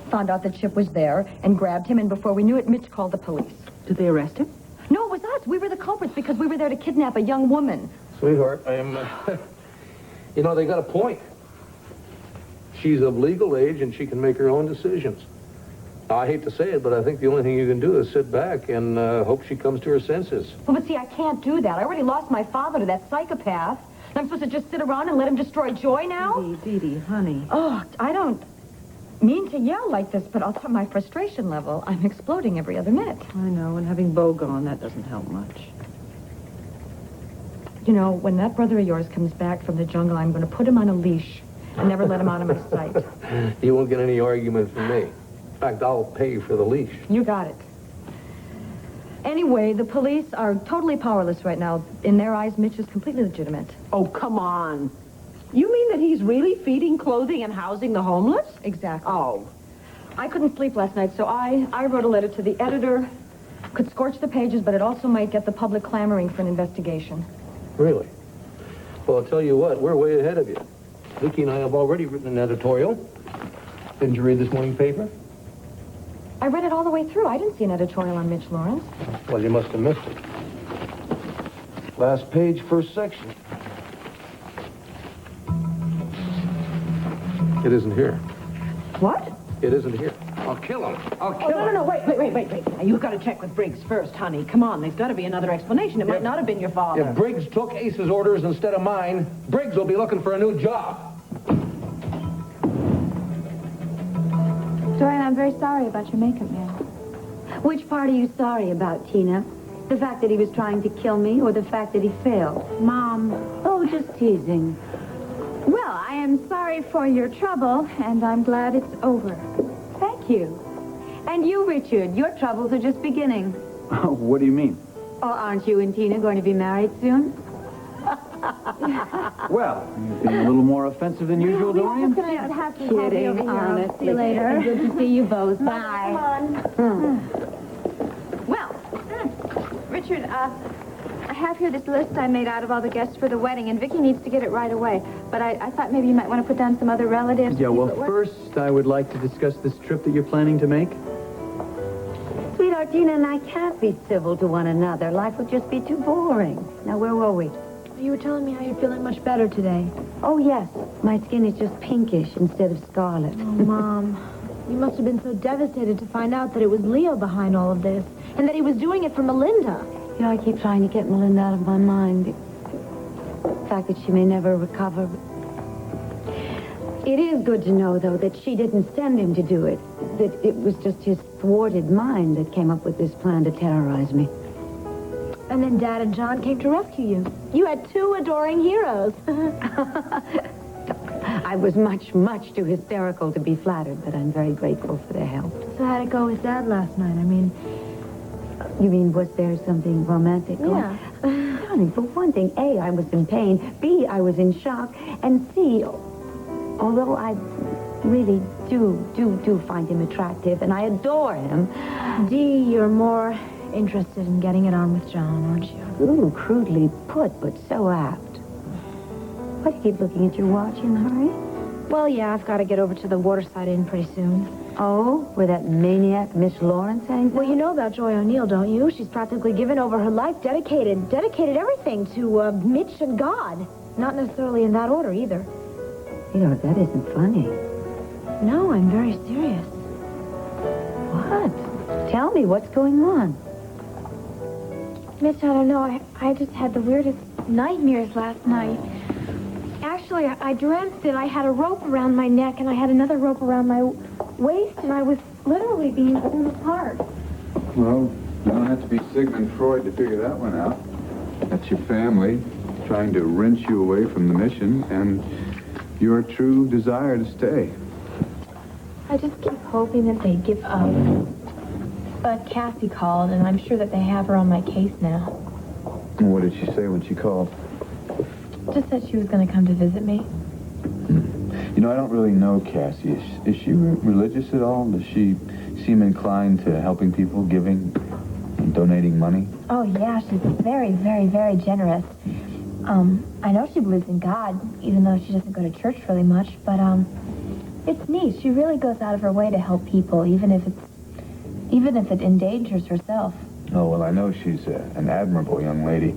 found out that Chip was there and grabbed him, and before we knew it, Mitch called the police. Did they arrest him? No, it was us. We were the culprits because we were there to kidnap a young woman. Sweetheart, I am... you know, they got a point. She's of legal age, and she can make her own decisions. I hate to say it, but I think the only thing you can do is sit back and hope she comes to her senses. Well, but see, I can't do that. I already lost my father to that psychopath. And I'm supposed to just sit around and let him destroy Joy now? Dee, honey. Oh, I don't mean to yell like this, but I'll tell my frustration level. I'm exploding every other minute. I know, and having Bo gone, that doesn't help much. You know, when that brother of yours comes back from the jungle, I'm going to put him on a leash and never let him out of my sight. You won't get any argument from me. In fact, I'll pay for the leash. You got it. Anyway, the police are totally powerless right now. In their eyes, Mitch is completely legitimate. Oh, come on. You mean that he's really feeding, clothing, and housing the homeless? Exactly. Oh. I couldn't sleep last night, so I wrote a letter to the editor. Could scorch the pages, but it also might get the public clamoring for an investigation. Really? Well, I'll tell you what, we're way ahead of you. Vicki and I have already written an editorial. Didn't you read this morning paper? I read it all the way through. I didn't see an editorial on Mitch Lawrence. Well, you must have missed it. Last page, first section. It isn't here. What? It isn't here. I'll kill him. I'll kill him. No, wait. Now, you've got to check with Briggs first, honey. Come on, there's got to be another explanation. It might not have been your father. If Briggs took Ace's orders instead of mine, Briggs will be looking for a new job. Dorian, I'm very sorry about your makeup man. Which part are you sorry about, Tina? The fact that he was trying to kill me or the fact that he failed? Mom. Oh, just teasing. Well, I am sorry for your trouble, and I'm glad it's over. Thank you. And you, Richard, your troubles are just beginning. What do you mean? Oh, aren't you and Tina going to be married soon? Well, you're being a little more offensive than usual, Dorian. Kidding, honestly. See you later. Good to see you both. Bye. Well, Richard, I have here this list I made out of all the guests for the wedding, and Vicki needs to get it right away. But I thought maybe you might want to put down some other relatives. Yeah, well, first, I would like to discuss this trip that you're planning to make. Sweetheart, Tina and I can't be civil to one another. Life would just be too boring. Now, where were we? You were telling me how you're feeling much better today. Oh, yes. My skin is just pinkish instead of scarlet. Oh, Mom. You must have been so devastated to find out that it was Leo behind all of this, and that he was doing it for Melinda. You know, I keep trying to get Melinda out of my mind. The fact that she may never recover. It is good to know, though, that she didn't send him to do it. That it was just his thwarted mind that came up with this plan to terrorize me. And then Dad and John came to rescue you. You had two adoring heroes. I was much, much too hysterical to be flattered, but I'm very grateful for their help. So how'd it go with Dad last night? I mean... You mean, was there something romantic going on? Yeah. Darling, for one thing, A, I was in pain, B, I was in shock, and C, although I really do find him attractive, and I adore him... D, you're more interested in getting it on with John, aren't you? Ooh, crudely put, but so apt. Why do you keep looking at your watch in a hurry? Well, yeah, I've got to get over to the Waterside Inn pretty soon. Oh, where that maniac Miss Lawrence hangs out? Well, you know about Joy O'Neill, don't you? She's practically given over her life, dedicated everything to Mitch and God. Not necessarily in that order, either. You know, that isn't funny. No, I'm very serious. What? Tell me, what's going on? Mitch, I don't know. I just had the weirdest nightmares last night. Actually, I dreamt that I had a rope around my neck and I had another rope around my waist, and I was literally being pulled apart. Well, you don't have to be Sigmund Freud to figure that one out. That's your family trying to wrench you away from the mission and your true desire to stay. I just keep hoping that they give up. But Cassie called, and I'm sure that they have her on my case now. And what did she say when she called? Just said she was going to come to visit me. You know, I don't really know Cassie. Is she religious at all? Does she seem inclined to helping people, giving, and donating money? Oh, yeah, she's very, very, very generous. I know she believes in God, even though she doesn't go to church really much, but, it's neat. She really goes out of her way to help people, even if it endangers herself. Oh, well, I know she's an admirable young lady.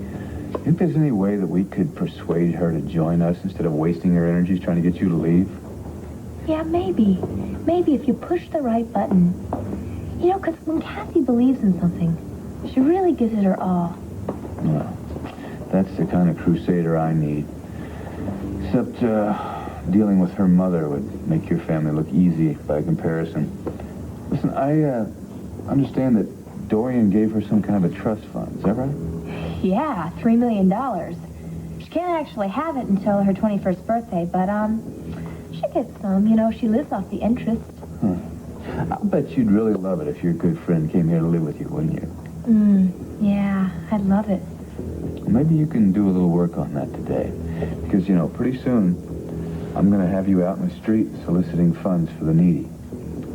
Do you think there's any way that we could persuade her to join us instead of wasting her energies trying to get you to leave? Yeah, maybe. Maybe if you push the right button. You know, because when Cassie believes in something, she really gives it her all. Well, that's the kind of crusader I need. Except, dealing with her mother would make your family look easy by comparison. Listen, I understand that Dorian gave her some kind of a trust fund. Is that right? Yeah, $3 million. She can't actually have it until her 21st birthday, but, she gets some. You know, she lives off the interest. Huh. I'll bet you'd really love it if your good friend came here to live with you, wouldn't you? Yeah, I'd love it. Well, maybe you can do a little work on that today. Because, you know, pretty soon, I'm going to have you out in the street soliciting funds for the needy.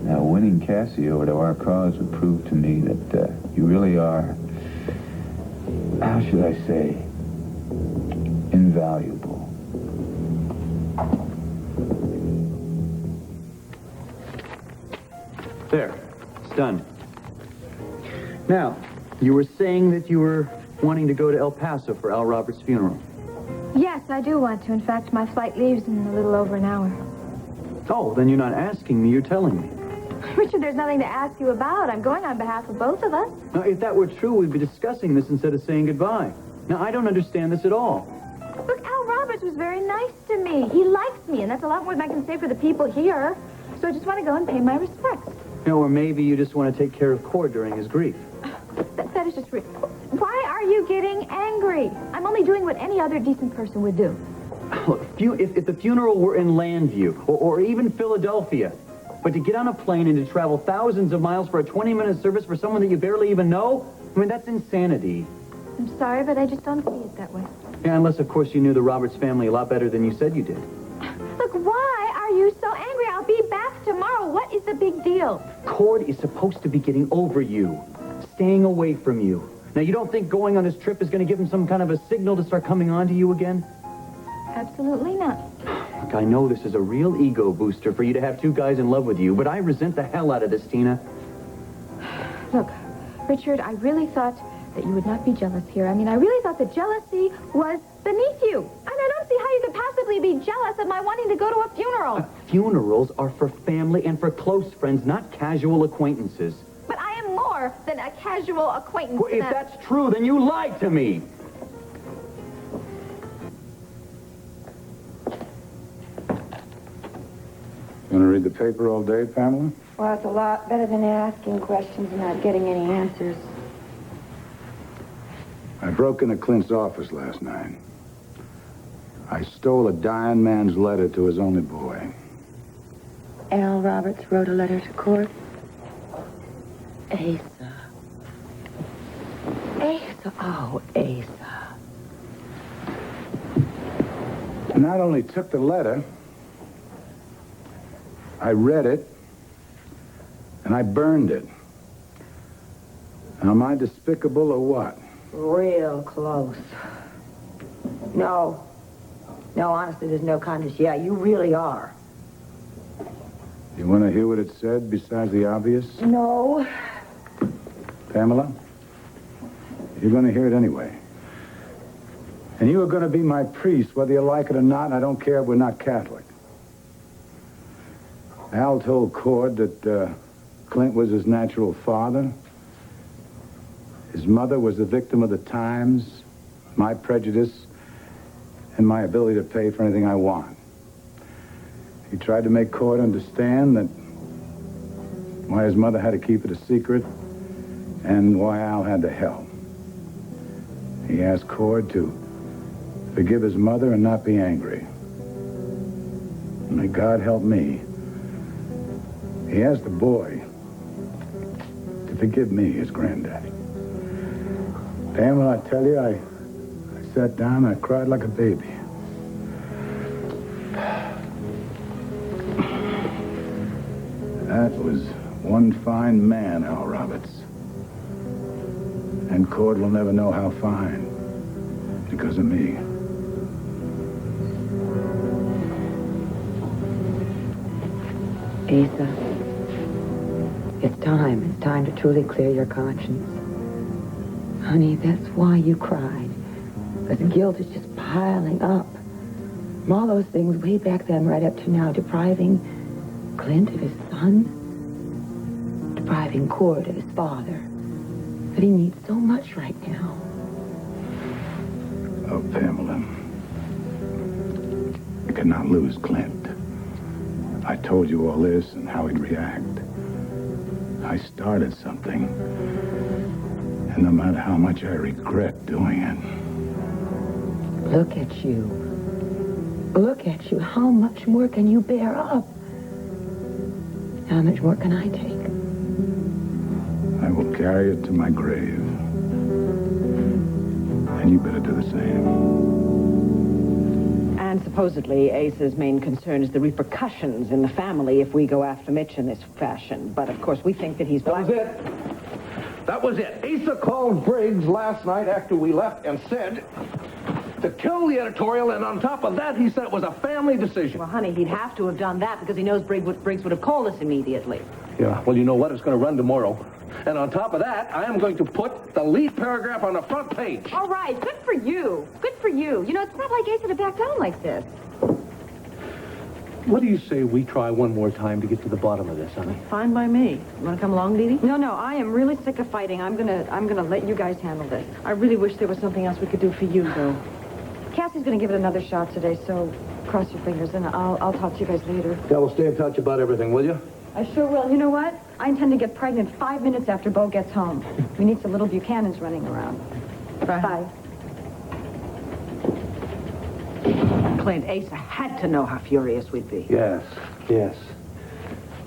Now, winning Cassie over to our cause would prove to me that you really are, how should I say, invaluable. There. It's done. Now, you were saying that you were wanting to go to El Paso for Al Roberts' funeral. Yes, I do want to. In fact, my flight leaves in a little over an hour. Oh, then you're not asking me, you're telling me. Richard, there's nothing to ask you about. I'm going on behalf of both of us. Now, if that were true, we'd be discussing this instead of saying goodbye. Now, I don't understand this at all. Look, Al Roberts was very nice to me. He likes me, and that's a lot more than I can say for the people here. So I just want to go and pay my respects. Or maybe you just want to take care of Cord during his grief. That is just... Why are you getting angry? I'm only doing what any other decent person would do. Look, if the funeral were in Landview, or even Philadelphia, but to get on a plane and to travel thousands of miles for a 20-minute service for someone that you barely even know, I mean, that's insanity. I'm sorry, but I just don't see it that way. Yeah, unless, of course, you knew the Roberts family a lot better than you said you did. Look, why are you so angry? I'll be back tomorrow. What is the big deal? Cord is supposed to be getting over you, staying away from you. Now, you don't think going on this trip is going to give him some kind of a signal to start coming on to you again? Absolutely not. Look, I know this is a real ego booster for you to have two guys in love with you, but I resent the hell out of this, Tina. Look, Richard, I really thought that you would not be jealous here. I mean, I really thought that jealousy was beneath you. And I don't see how you could possibly be jealous of my wanting to go to a funeral. Funerals are for family and for close friends, not casual acquaintances. But I am more than a casual acquaintance. Well, if that's true, then you lied to me. You want to read the paper all day, Pamela? Well, it's a lot better than asking questions and not getting any answers. I broke into Clint's office last night. I stole a dying man's letter to his only boy. Al Roberts wrote a letter to Cord. Asa. Asa. Oh, Asa. Not only took the letter, I read it, and I burned it. Now, am I despicable or what? Real close. No. No, honestly, there's no kindness. Yeah, you really are. You want to hear what it said besides the obvious? No. Pamela? You're going to hear it anyway. And you are going to be my priest, whether you like it or not, and I don't care if we're not Catholic. Al told Cord that Clint was his natural father. His mother was the victim of the times, my prejudice, and my ability to pay for anything I want. He tried to make Cord understand that why his mother had to keep it a secret and why Al had to help. He asked Cord to forgive his mother and not be angry. May God help me. He asked the boy to forgive me, his granddaddy. Pamela, I tell you, I sat down and I cried like a baby. That was one fine man, Al Roberts. And Cord will never know how fine, because of me. Asa, it's time. It's time to truly clear your conscience. Honey, that's why you cried. Because the guilt is just piling up. From all those things way back then right up to now, depriving Clint of his son, depriving Cord of his father, that he needs so much right now. Oh, Pamela, I cannot lose Clint. I told you all this and how he'd react. I started something, and no matter how much I regret doing it. Look at you. Look at you. How much more can you bear up? How much more can I take? I will carry it to my grave. And you better do the same. And supposedly, Asa's main concern is the repercussions in the family if we go after Mitch in this fashion. But, of course, we think that he's... That was it. That was it. Asa called Briggs last night after we left and said to kill the editorial, and on top of that, he said it was a family decision. Well, honey, he'd have to have done that because he knows Briggs would have called us immediately. Yeah, well, you know what? It's going to run tomorrow. And on top of that, I am going to put the lead paragraph on the front page. All right, good for you. Good for you. You know, it's not like Asa to back down like this. What do you say we try one more time to get to the bottom of this, honey? Fine by me. You want to come along, Dee Dee? No, I am really sick of fighting. I'm gonna let you guys handle this. I really wish there was something else we could do for you, though. Cassie's going to give it another shot today, so cross your fingers, and I'll talk to you guys later. Yeah, we'll stay in touch about everything, will you? I sure will. You know what? I intend to get pregnant 5 minutes after Bo gets home. We need some little Buchanans running around. Bye. Clint, Asa had to know how furious we'd be. Yes, yes.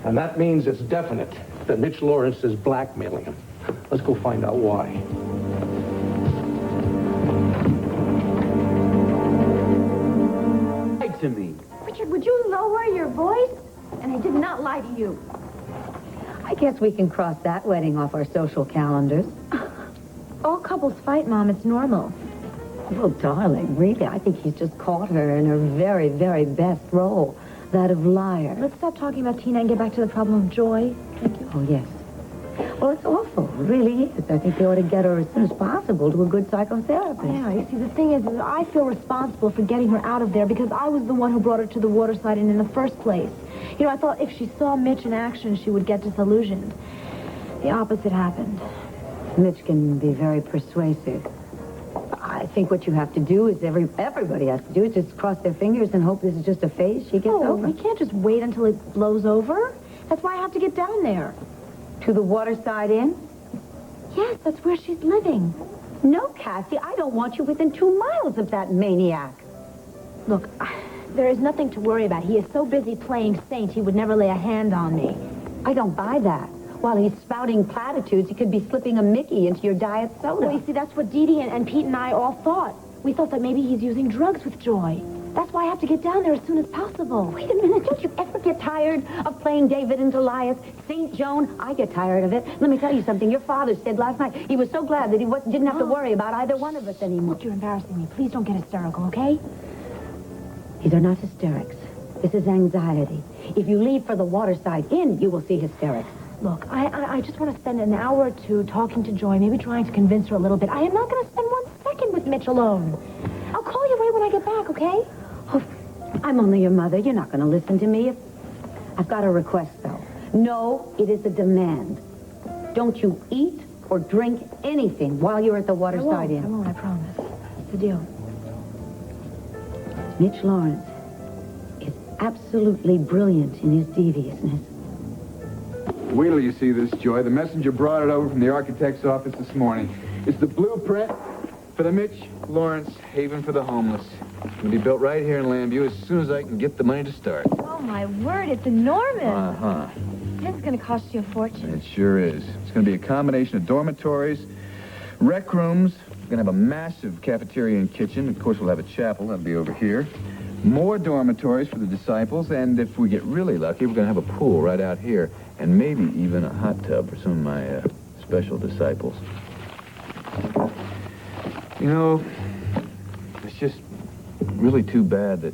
And that means it's definite that Mitch Lawrence is blackmailing him. Let's go find out why. Lied to me. Richard, would you lower your voice? And I did not lie to you. I guess we can cross that wedding off our social calendars. All couples fight, Mom. It's normal. Well, darling, really, I think he's just caught her in her very, very best role, that of liar. Let's stop talking about Tina and get back to the problem of Joy. Thank you. Oh, yes. Well, it's awful. It really is. I think they ought to get her as soon as possible to a good psychotherapist. Yeah, you see, the thing is I feel responsible for getting her out of there because I was the one who brought her to the waterside and in the first place. You know, I thought if she saw Mitch in action, she would get disillusioned. The opposite happened. Mitch can be very persuasive. I think what you have to do is everybody has to do is just cross their fingers and hope this is just a phase she gets over. We can't just wait until it blows over. That's why I have to get down there. To the Waterside Inn? Yes, that's where she's living. No, Cassie, I don't want you within 2 miles of that maniac. Look, there is nothing to worry about. He is so busy playing saint, he would never lay a hand on me. I don't buy that. While he's spouting platitudes, he could be slipping a Mickey into your diet soda. Well, you see, that's what Dee Dee and Pete and I all thought. We thought that maybe he's using drugs with Joy. That's why I have to get down there as soon as possible. Wait a minute, don't you ever get tired of playing David and Goliath? St. Joan, I get tired of it. Let me tell you something. Your father said last night he was so glad that he didn't have to worry about either one of us anymore. Look, you're embarrassing me. Please don't get hysterical, okay? These are not hysterics. This is anxiety. If you leave for the Waterside Inn, you will see hysterics. Look, I just want to spend an hour or two talking to Joy, maybe trying to convince her a little bit. I am not going to spend 1 second with Mitch alone. I'll call you right when I get back, okay? Oh, I'm only your mother. You're not going to listen to me. I've got a request, though. No, it is a demand. Don't you eat or drink anything while you're at the Waterside Inn. I won't, I promise. It's the deal. Mitch Lawrence is absolutely brilliant in his deviousness. Wait till you see this, Joy. The messenger brought it over from the architect's office this morning. It's the blueprint for the Mitch Lawrence Haven for the Homeless. It's going to be built right here in Lambview as soon as I can get the money to start. Oh, my word, it's enormous. Uh-huh. This is going to cost you a fortune. It sure is. It's going to be a combination of dormitories, rec rooms. We're going to have a massive cafeteria and kitchen. Of course, we'll have a chapel. That'll be over here. More dormitories for the disciples, and if we get really lucky, we're going to have a pool right out here, and maybe even a hot tub for some of my special disciples. You know, it's just really too bad that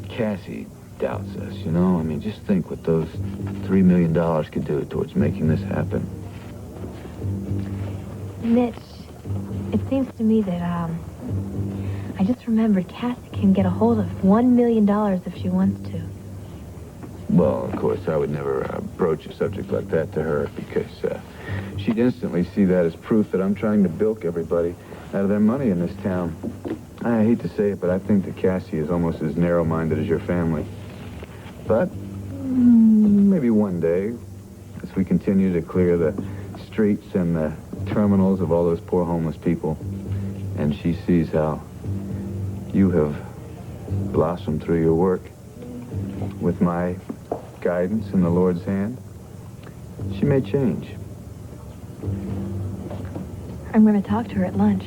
Cassie doubts us, you know? I mean, just think what those $3 million could do towards making this happen. Mitch, it seems to me that, I just remembered Cassie can get a hold of $1 million if she wants to. Well, of course, I would never broach a subject like that to her because she'd instantly see that as proof that I'm trying to bilk everybody out of their money in this town. I hate to say it, but I think that Cassie is almost as narrow-minded as your family. But maybe one day, as we continue to clear the streets and the terminals of all those poor homeless people, and she sees how you have blossomed through your work with my guidance in the Lord's hand, she may change. I'm going to talk to her at lunch.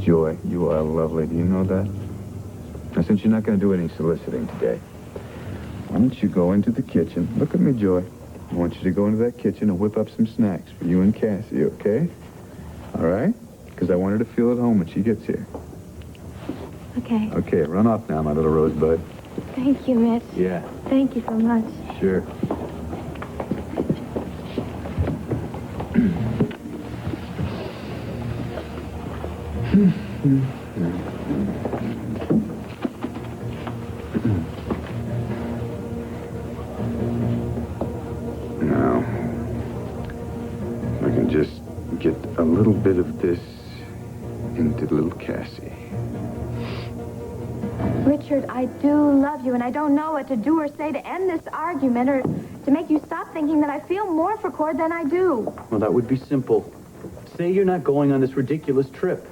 Joy, you are lovely. Do you know that? Now, since you're not going to do any soliciting today, why don't you go into the kitchen? Look at me, Joy. I want you to go into that kitchen and whip up some snacks for you and Cassie, okay? All right? Because I want her to feel at home when she gets here. Okay. Okay, run off now, my little rosebud. Thank you, Mitch. Yeah. Thank you so much. Sure. Now, if I can just get a little bit of this into little Cassie. Richard, I do love you, and I don't know what to do or say to end this argument or to make you stop thinking that I feel more for Cord than I do. Well, that would be simple. Say you're not going on this ridiculous trip.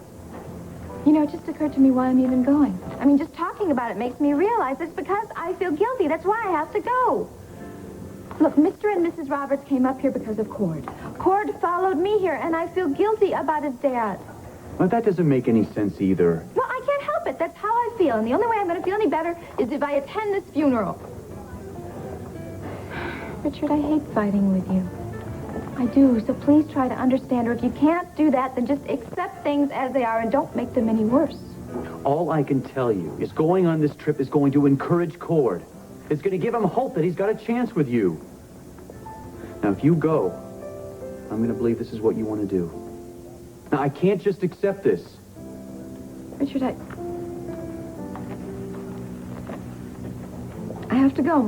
You know, it just occurred to me why I'm even going. I mean, just talking about it makes me realize it's because I feel guilty. That's why I have to go. Look, Mr. and Mrs. Roberts came up here because of Cord. Cord followed me here, and I feel guilty about his dad. Well, that doesn't make any sense either. Well, I can't help it. That's how I feel. And the only way I'm going to feel any better is if I attend this funeral. Richard, I hate fighting with you. I do, so please try to understand. Or if you can't do that, then just accept things as they are and don't make them any worse. All I can tell you is going on this trip is going to encourage Cord. It's going to give him hope that he's got a chance with you. Now, if you go, I'm going to believe this is what you want to do. Now, I can't just accept this. Richard, I have to go.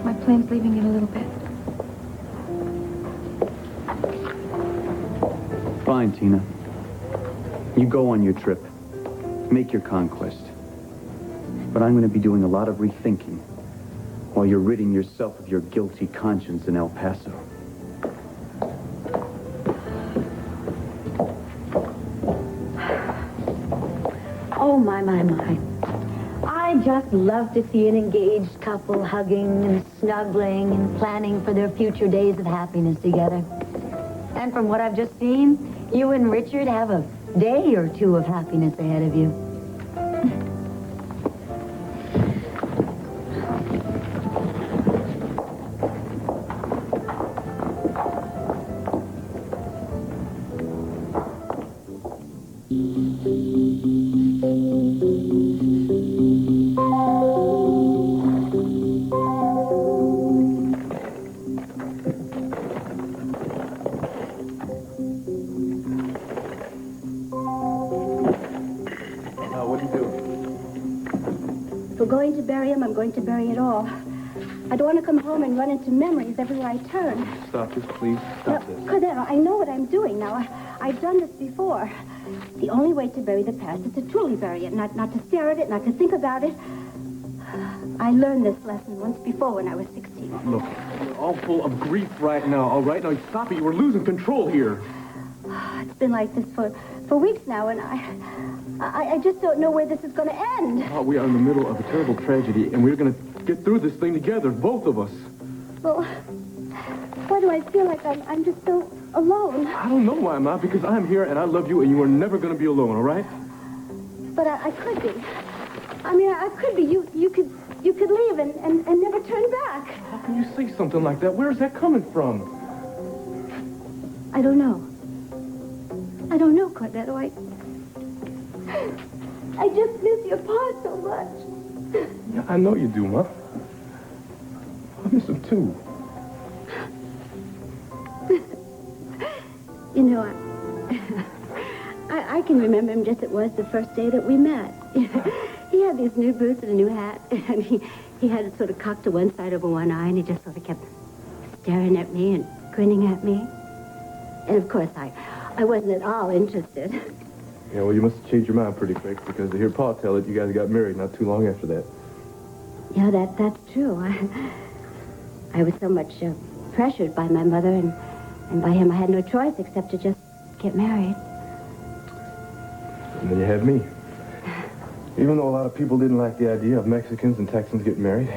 My plane's leaving in a little bit. Fine, Tina. You go on your trip. Make your conquest. But I'm going to be doing a lot of rethinking while you're ridding yourself of your guilty conscience in El Paso. Oh, my. I just love to see an engaged couple hugging and snuggling and planning for their future days of happiness together. And from what I've just seen, you and Richard have a day or two of happiness ahead of you. Going to bury him, I'm going to bury it all. I don't want to come home and run into memories everywhere I turn. Stop this, please. Stop this. Cordero, I know what I'm doing now. I've done this before. The only way to bury the past is to truly bury it, not to stare at it, not to think about it. I learned this lesson once before when I was 16. Look, you're all full of grief right now, all right? Now, stop it. You were losing control here. It's been like this for weeks now, and I just don't know where this is going to end. Oh, we are in the middle of a terrible tragedy, and we're going to get through this thing together, both of us. Well, why do I feel like I'm just so alone? I don't know why, Ma, because I'm here and I love you, and you are never going to be alone, all right? But I could be. I mean, I could be. You could leave and never turn back. How can you say something like that? Where is that coming from? I don't know. I don't know, Cordero. I just miss your pa so much. Yeah, I know you do, Ma. I miss him, too. You know, I can remember him just as it was the first day that we met. He had these new boots and a new hat, and he had it sort of cocked to one side over one eye, and he just sort of kept staring at me and grinning at me. And, of course, I wasn't at all interested. Yeah, well, you must have changed your mind pretty quick, because to hear Pa tell it, you guys got married not too long after that. Yeah, that's true. I was so much pressured by my mother, and by him I had no choice except to just get married. And then you had me. Even though a lot of people didn't like the idea of Mexicans and Texans getting married.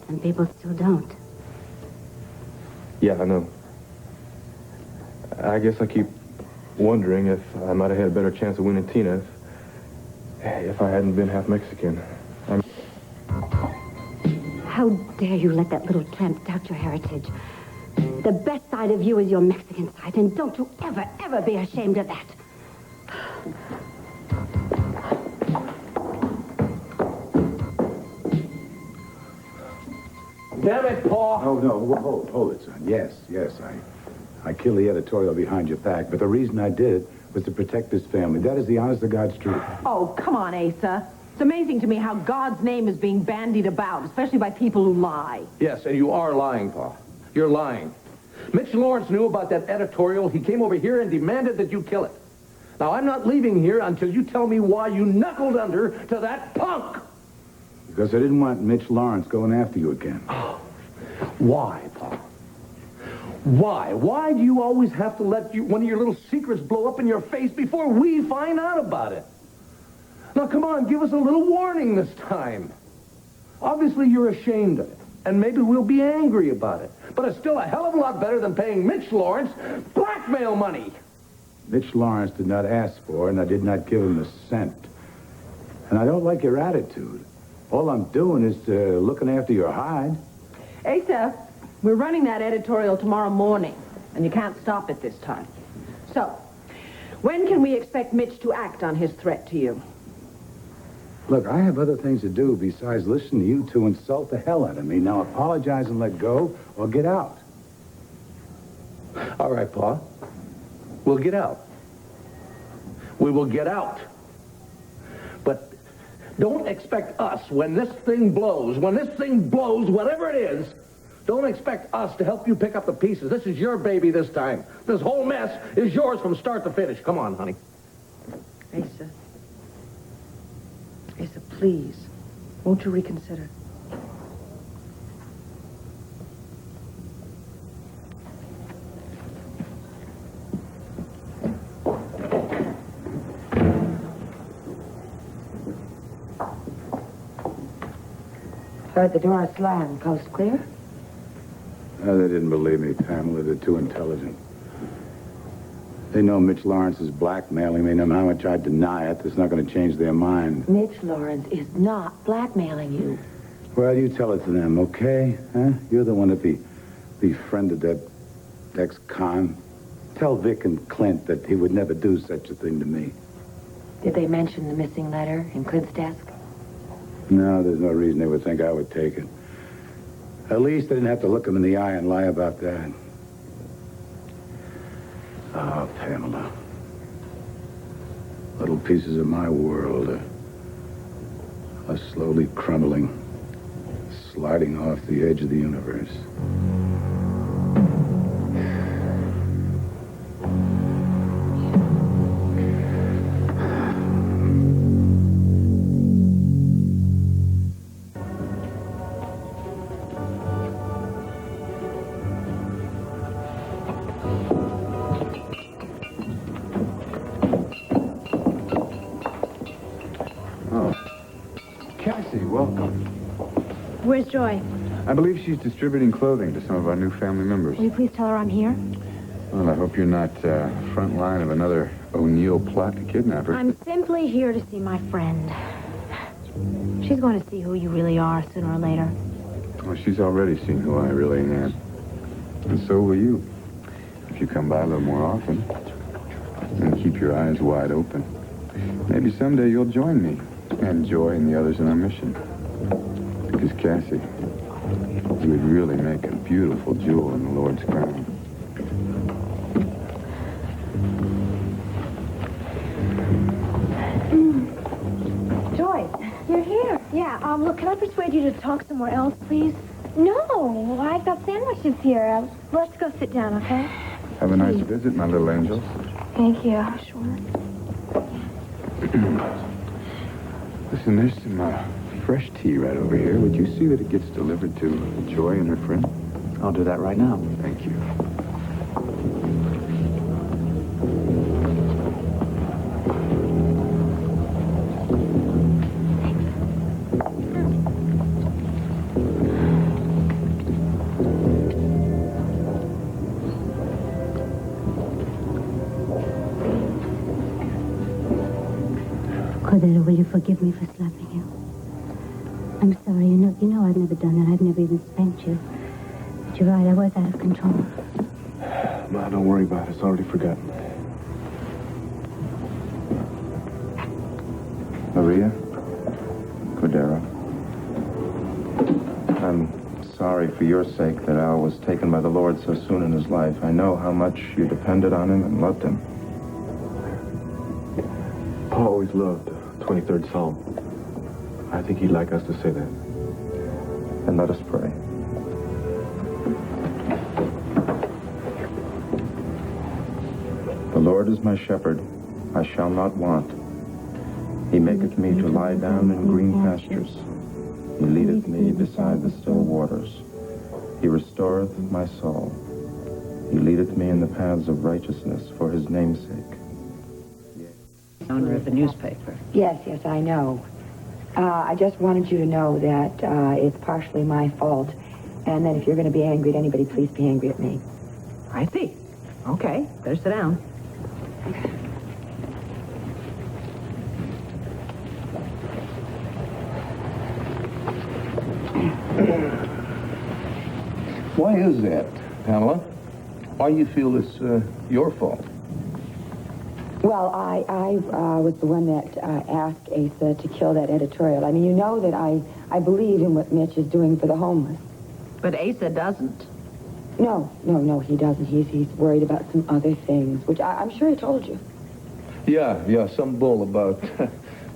Some people still don't. Yeah, I know. I guess I keep wondering if I might have had a better chance of winning Tina if I hadn't been half Mexican. How dare you let that little tramp doubt your heritage? The best side of you is your Mexican side, and don't you ever, ever be ashamed of that. Damn it, Paul! Oh, no, hold it, son. Yes, I killed the editorial behind your back, but the reason I did was to protect this family. That is the honest to God's truth. Oh, come on, Asa. It's amazing to me how God's name is being bandied about, especially by people who lie. Yes, and you are lying, Pa. You're lying. Mitch Lawrence knew about that editorial. He came over here and demanded that you kill it. Now, I'm not leaving here until you tell me why you knuckled under to that punk. Because I didn't want Mitch Lawrence going after you again. Why, Paul? Why? Why do you always have to let one of your little secrets blow up in your face before we find out about it? Now, come on, give us a little warning this time. Obviously, you're ashamed of it, and maybe we'll be angry about it. But it's still a hell of a lot better than paying Mitch Lawrence blackmail money. Mitch Lawrence did not ask for, and I did not give him a cent. And I don't like your attitude. All I'm doing is looking after your hide. Asa, we're running that editorial tomorrow morning, and you can't stop it this time. So, when can we expect Mitch to act on his threat to you? Look, I have other things to do besides listen to you two insult the hell out of me. Now apologize and let go, or get out. All right, Pa. We'll get out. We will get out. But don't expect us, when this thing blows, whatever it is, don't expect us to help you pick up the pieces. This is your baby this time. This whole mess is yours from start to finish. Come on, honey. Asa. Asa, please. Won't you reconsider? Heard the door slam. Coast clear? No, they didn't believe me, Pamela. They're too intelligent. They know Mitch Lawrence is blackmailing me. No matter how much I deny it, that's not going to change their mind. Mitch Lawrence is not blackmailing you. Well, you tell it to them, okay? Huh? You're the one that befriended that ex-con. Tell Vic and Clint that he would never do such a thing to me. Did they mention the missing letter in Clint's desk? No, there's no reason they would think I would take it. At least I didn't have to look them in the eye and lie about that. Oh, Pamela. Little pieces of my world are slowly crumbling, sliding off the edge of the universe. Where's Joy? I believe she's distributing clothing to some of our new family members. Will you please tell her I'm here? Well, I hope you're not front line of another O'Neill plot to kidnap her. I'm simply here to see my friend. She's going to see who you really are sooner or later. Well, she's already seen who I really am. And so will you. If you come by a little more often and keep your eyes wide open. Maybe someday you'll join me and Joy and the others in our mission. Because, Cassie, you would really make a beautiful jewel in the Lord's crown. Joy, you're here. Yeah, look, can I persuade you to talk somewhere else, please? No, I've got sandwiches here. Let's go sit down, okay? Have a nice visit, my little angel. Thank you. Sure. Listen, there's some fresh tea right over here. Would you see that it gets delivered to Joy and her friend? I'll do that right now. Thank you. Cordero, will you forgive me for slapping you? I'm sorry. You know I've never done that. I've never even spanked you. But you're right. I was out of control. Ma, don't worry about it. It's already forgotten. Maria? Cordero? I'm sorry for your sake that Al was taken by the Lord so soon in his life. I know how much you depended on him and loved him. Paul always loved the 23rd Psalm. I think he'd like us to say that. And let us pray. Lord is my shepherd, I shall not want. He maketh me to lie down in green pastures. He leadeth me beside the still waters. He restoreth my soul. He leadeth me in the paths of righteousness for his name's sake. Owner of the newspaper. Yes, I know. I just wanted you to know that it's partially my fault, and that if you're going to be angry at anybody, please be angry at me. I see. Okay, better sit down. Why is that, Pamela? Why do you feel it's your fault? Well, I was the one that asked Asa to kill that editorial. I mean, you know that I believe in what Mitch is doing for the homeless. But Asa doesn't. No, he doesn't. He's worried about some other things, which I'm sure he told you. Yeah, some bull about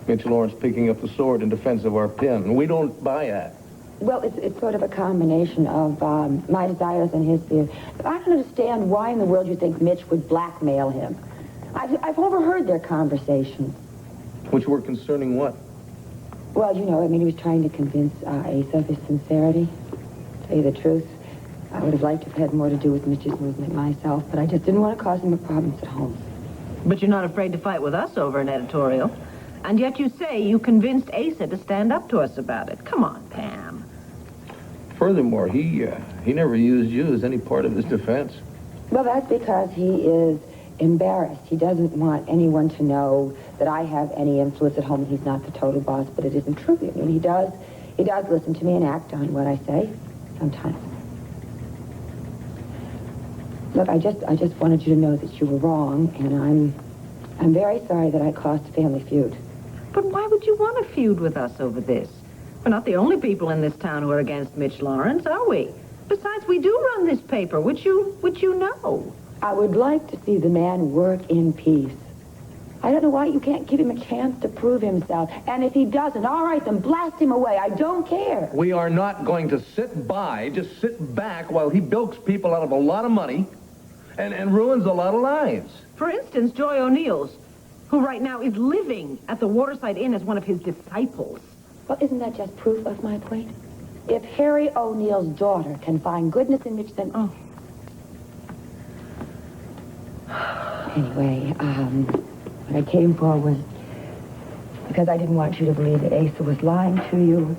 Mitch Lawrence picking up the sword in defense of our pen. We don't buy that. Well, it's sort of a combination of my desires and his fears. But I don't understand why in the world you think Mitch would blackmail him. I've overheard their conversations. Which were concerning what? Well, you know, I mean, he was trying to convince Asa of his sincerity. To tell you the truth, I would have liked to have had more to do with Mitch's movement myself, but I just didn't want to cause him problems at home. But you're not afraid to fight with us over an editorial. And yet you say you convinced Asa to stand up to us about it. Come on, Pam. Furthermore, he never used you as any part of his defense. Well, that's because he is embarrassed. He doesn't want anyone to know that I have any influence at home. He's not the total boss, but it isn't true. I mean, he does listen to me and act on what I say sometimes. Look, I just wanted you to know that you were wrong, and I'm very sorry that I caused a family feud. But why would you want to feud with us over this? We're not the only people in this town who are against Mitch Lawrence, are we? Besides, we do run this paper, which you know. I would like to see the man work in peace. I don't know why you can't give him a chance to prove himself. And if he doesn't, all right, then blast him away. I don't care. We are not going to sit back while he bilks people out of a lot of money and ruins a lot of lives. For instance, Joy O'Neill's, who right now is living at the Waterside Inn as one of his disciples. Well, isn't that just proof of my point? If Harry O'Neill's daughter can find goodness in Mitch, then... Oh. Anyway, what I came for was because I didn't want you to believe that Asa was lying to you,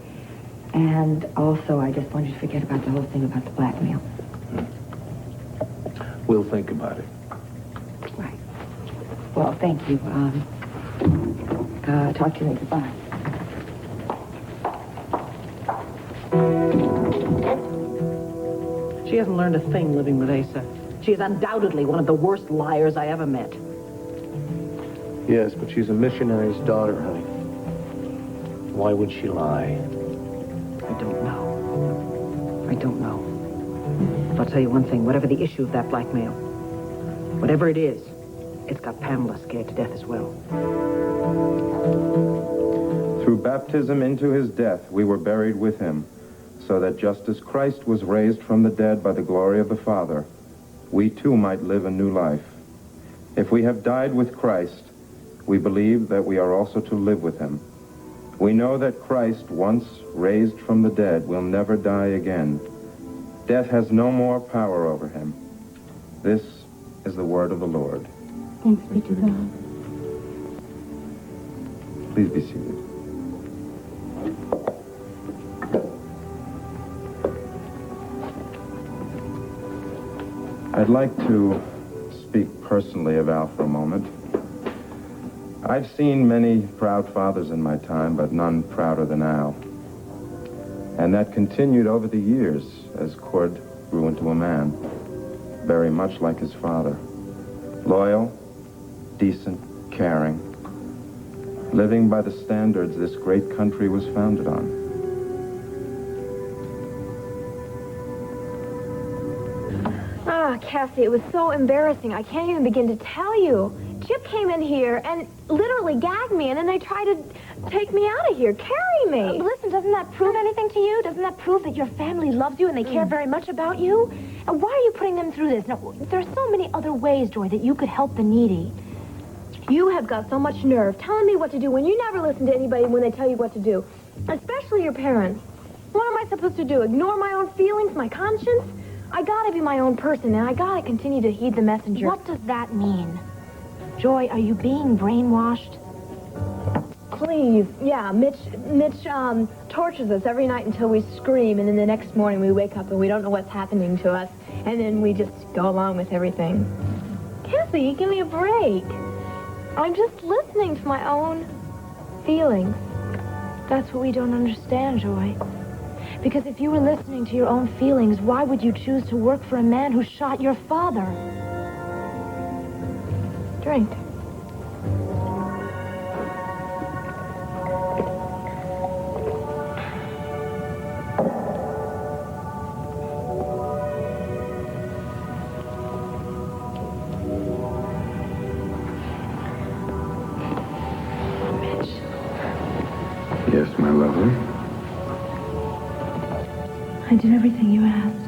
and also I just wanted you to forget about the whole thing about the blackmail. We'll think about it. Right. Well, thank you. Talk to you later. Bye. She hasn't learned a thing living with Asa. She is undoubtedly one of the worst liars I ever met. Yes, but she's a missionary's daughter, honey. Why would she lie? I don't know. But I'll tell you one thing. Whatever the issue of that blackmail, whatever it is, it's got Pamela scared to death as well. Through baptism into his death, we were buried with him, so that just as Christ was raised from the dead by the glory of the Father, we too might live a new life. If we have died with Christ, we believe that we are also to live with him. We know that Christ, once raised from the dead, will never die again. Death has no more power over him. This is the word of the Lord. Thanks be to God. Please be seated. I'd like to speak personally of Al for a moment. I've seen many proud fathers in my time, but none prouder than Al. And that continued over the years as Cord grew into a man, very much like his father. Loyal, decent, caring, living by the standards this great country was founded on. Ah, Cassie, it was so embarrassing. I can't even begin to tell you. Chip came in here and literally gagged me, and then they tried to take me out of here, carry me. Listen, doesn't that prove anything to you? Doesn't that prove that your family loves you and they care very much about you? And why are you putting them through this? No, there are so many other ways, Joy, that you could help the needy. You have got so much nerve telling me what to do when you never listen to anybody when they tell you what to do, especially your parents. What am I supposed to do? Ignore my own feelings, my conscience? I gotta be my own person, and I gotta continue to heed the messenger. What does that mean? Joy, are you being brainwashed? Please, yeah, Mitch tortures us every night until we scream, and then the next morning we wake up and we don't know what's happening to us, and then we just go along with everything. Kathy, give me a break. I'm just listening to my own feelings. That's what we don't understand, Joy. Because if you were listening to your own feelings, why would you choose to work for a man who shot your father? Drink. Yes, my lover. I did everything you asked.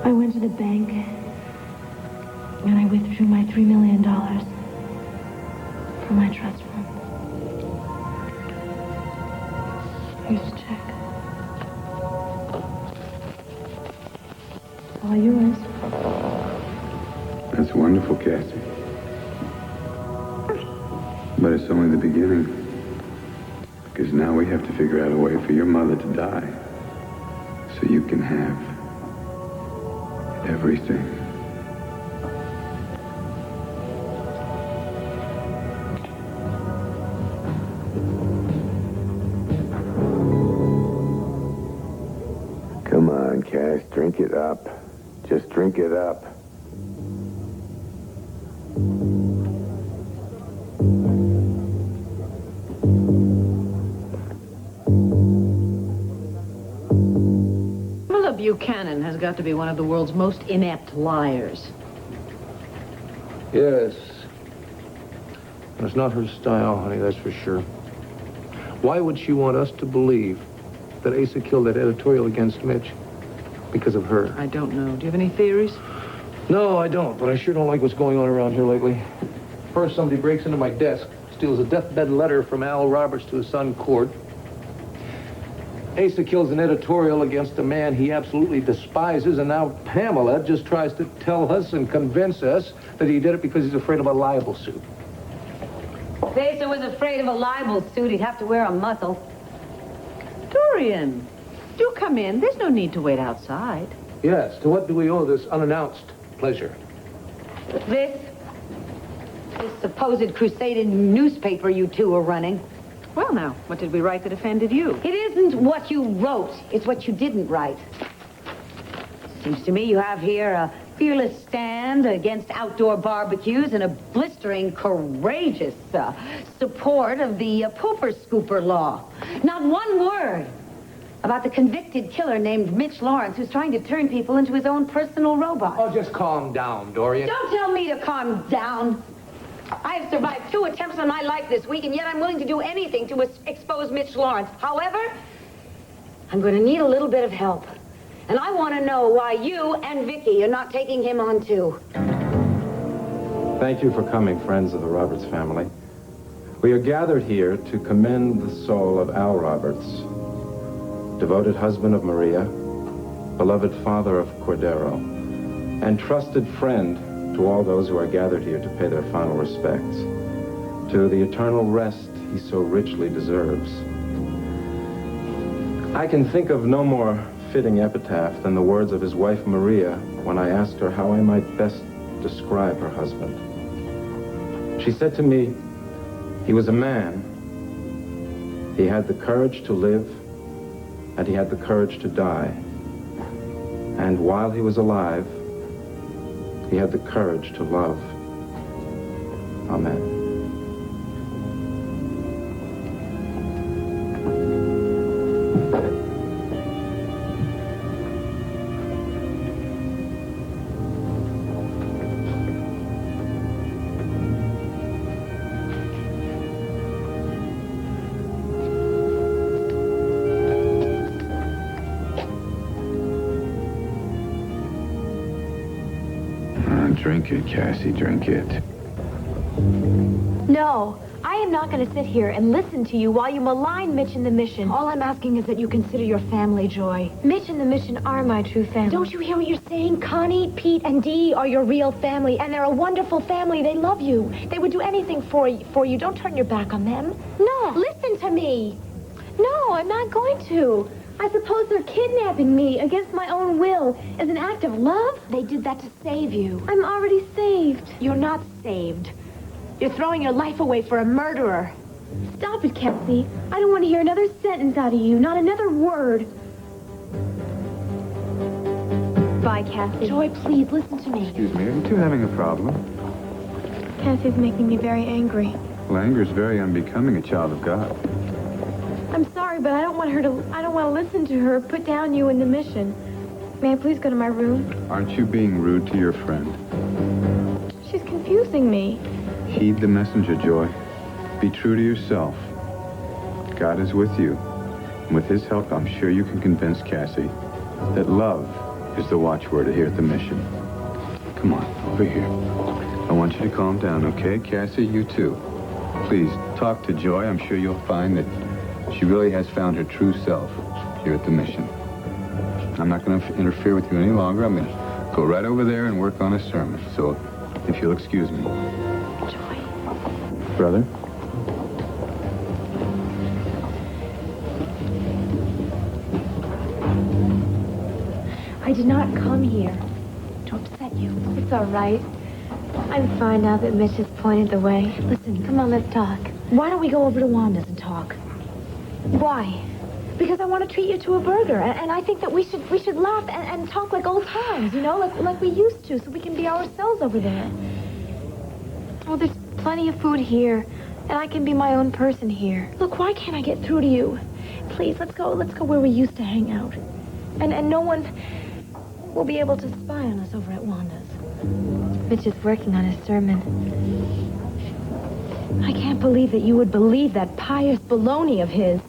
I went to the bank, and I withdrew my $3 million from my trust fund. Here's a check. It's all yours. That's wonderful, Cassie. But it's only the beginning. Because now we have to figure out a way for your mother to die. So you can have everything. Come on, Cass, drink it up. Just drink it up. Buchanan has got to be one of the world's most inept liars. Yes. And it's not her style, honey, that's for sure. Why would she want us to believe that Asa killed that editorial against Mitch? Because of her. I don't know. Do you have any theories? No, I don't, but I sure don't like what's going on around here lately. First, somebody breaks into my desk, steals a deathbed letter from Al Roberts to his son, Cord. Asa kills an editorial against a man he absolutely despises, and now Pamela just tries to tell us and convince us that he did it because he's afraid of a libel suit. If Asa was afraid of a libel suit, he'd have to wear a muzzle. Dorian, do come in. There's no need to wait outside. Yes, to what do we owe this unannounced pleasure? This supposed crusaded newspaper you two are running. Well, now, what did we write that offended you? It isn't what you wrote, it's what you didn't write. Seems to me you have here a fearless stand against outdoor barbecues and a blistering, courageous support of the pooper scooper law. Not one word about the convicted killer named Mitch Lawrence who's trying to turn people into his own personal robot. Oh, just calm down, Dorian. Don't tell me to calm down. I have survived 2 attempts on my life this week, and yet I'm willing to do anything to expose Mitch Lawrence. However, I'm going to need a little bit of help. And I want to know why you and Vicky are not taking him on, too. Thank you for coming, friends of the Roberts family. We are gathered here to commend the soul of Al Roberts, devoted husband of Maria, beloved father of Cordero, and trusted friend to all those who are gathered here to pay their final respects, to the eternal rest he so richly deserves. I can think of no more fitting epitaph than the words of his wife Maria when I asked her how I might best describe her husband. She said to me, he was a man. He had the courage to live, and he had the courage to die. And while he was alive, he had the courage to love. Amen. Drink it, Cassie, drink it. No, I am not going to sit here and listen to you while you malign Mitch and the Mission. All I'm asking is that you consider your family, Joy. Mitch and the Mission are my true family. Don't you hear what you're saying? Connie, Pete, and Dee are your real family, and they're a wonderful family. They love you. They would do anything for you. Don't turn your back on them. No, listen to me. No, I'm not going to. I suppose they're kidnapping me against my own will as an act of love? They did that to save you. I'm already saved. You're not saved. You're throwing your life away for a murderer. Stop it, Cassie. I don't want to hear another sentence out of you, not another word. Bye, Cassie. Joy, please, listen to me. Excuse me, are you two having a problem? Cassie's making me very angry. Well, anger is very unbecoming a child of God. I'm sorry, but I don't want to listen to her put down you and the Mission. May I please go to my room? Aren't you being rude to your friend? She's confusing me. Heed the messenger, Joy. Be true to yourself. God is with you. And with his help, I'm sure you can convince Cassie that love is the watchword here at the Mission. Come on, over here. I want you to calm down, okay? Cassie, you too. Please, talk to Joy. I'm sure you'll find that she really has found her true self here at the Mission. I'm not going to interfere with you any longer. I'm going to go right over there and work on a sermon. So, if you'll excuse me. Joy. Brother? I did not come here to upset you. It's all right. I'm fine now that Mitch has pointed the way. Listen, come on, let's talk. Why don't we go over to Wanda's and talk? Why? Because I want to treat you to a burger, and I think that we should laugh and talk like old times, you know, like we used to, so we can be ourselves over there. Oh, there's plenty of food here, and I can be my own person here. Look, why can't I get through to you? Please, let's go where we used to hang out, and no one will be able to spy on us over at Wanda's. Mitch is working on his sermon. I can't believe that you would believe that pious baloney of his.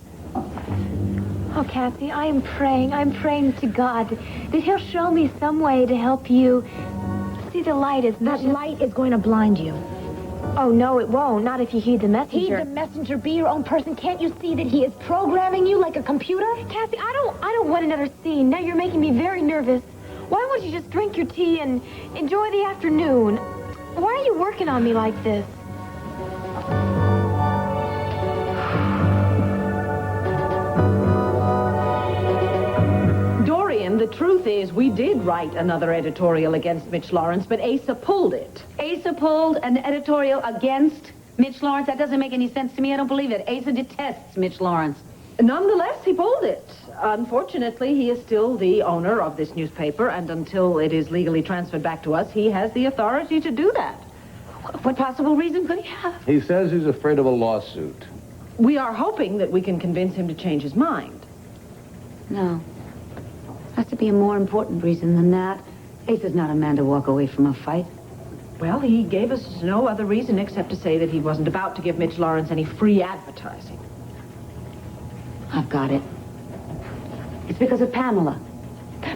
Oh, Kathy, I'm praying to God that he'll show me some way to help you see the light as That light is going to blind you. Oh, no, it won't. Not if you heed the messenger. Heed the messenger. Be your own person. Can't you see that he is programming you like a computer? Kathy, I don't want another scene. Now you're making me very nervous. Why won't you just drink your tea and enjoy the afternoon? Why are you working on me like this? The truth is, we did write another editorial against Mitch Lawrence, but Asa pulled it. Asa pulled an editorial against Mitch Lawrence? That doesn't make any sense to me. I don't believe it. Asa detests Mitch Lawrence. Nonetheless, he pulled it. Unfortunately, he is still the owner of this newspaper, and until it is legally transferred back to us, he has the authority to do that. What possible reason could he have? He says he's afraid of a lawsuit. We are hoping that we can convince him to change his mind. No. Has to be a more important reason than that. Asa's not a man to walk away from a fight. Well, he gave us no other reason except to say that he wasn't about to give Mitch Lawrence any free advertising. I've got it. It's because of Pamela.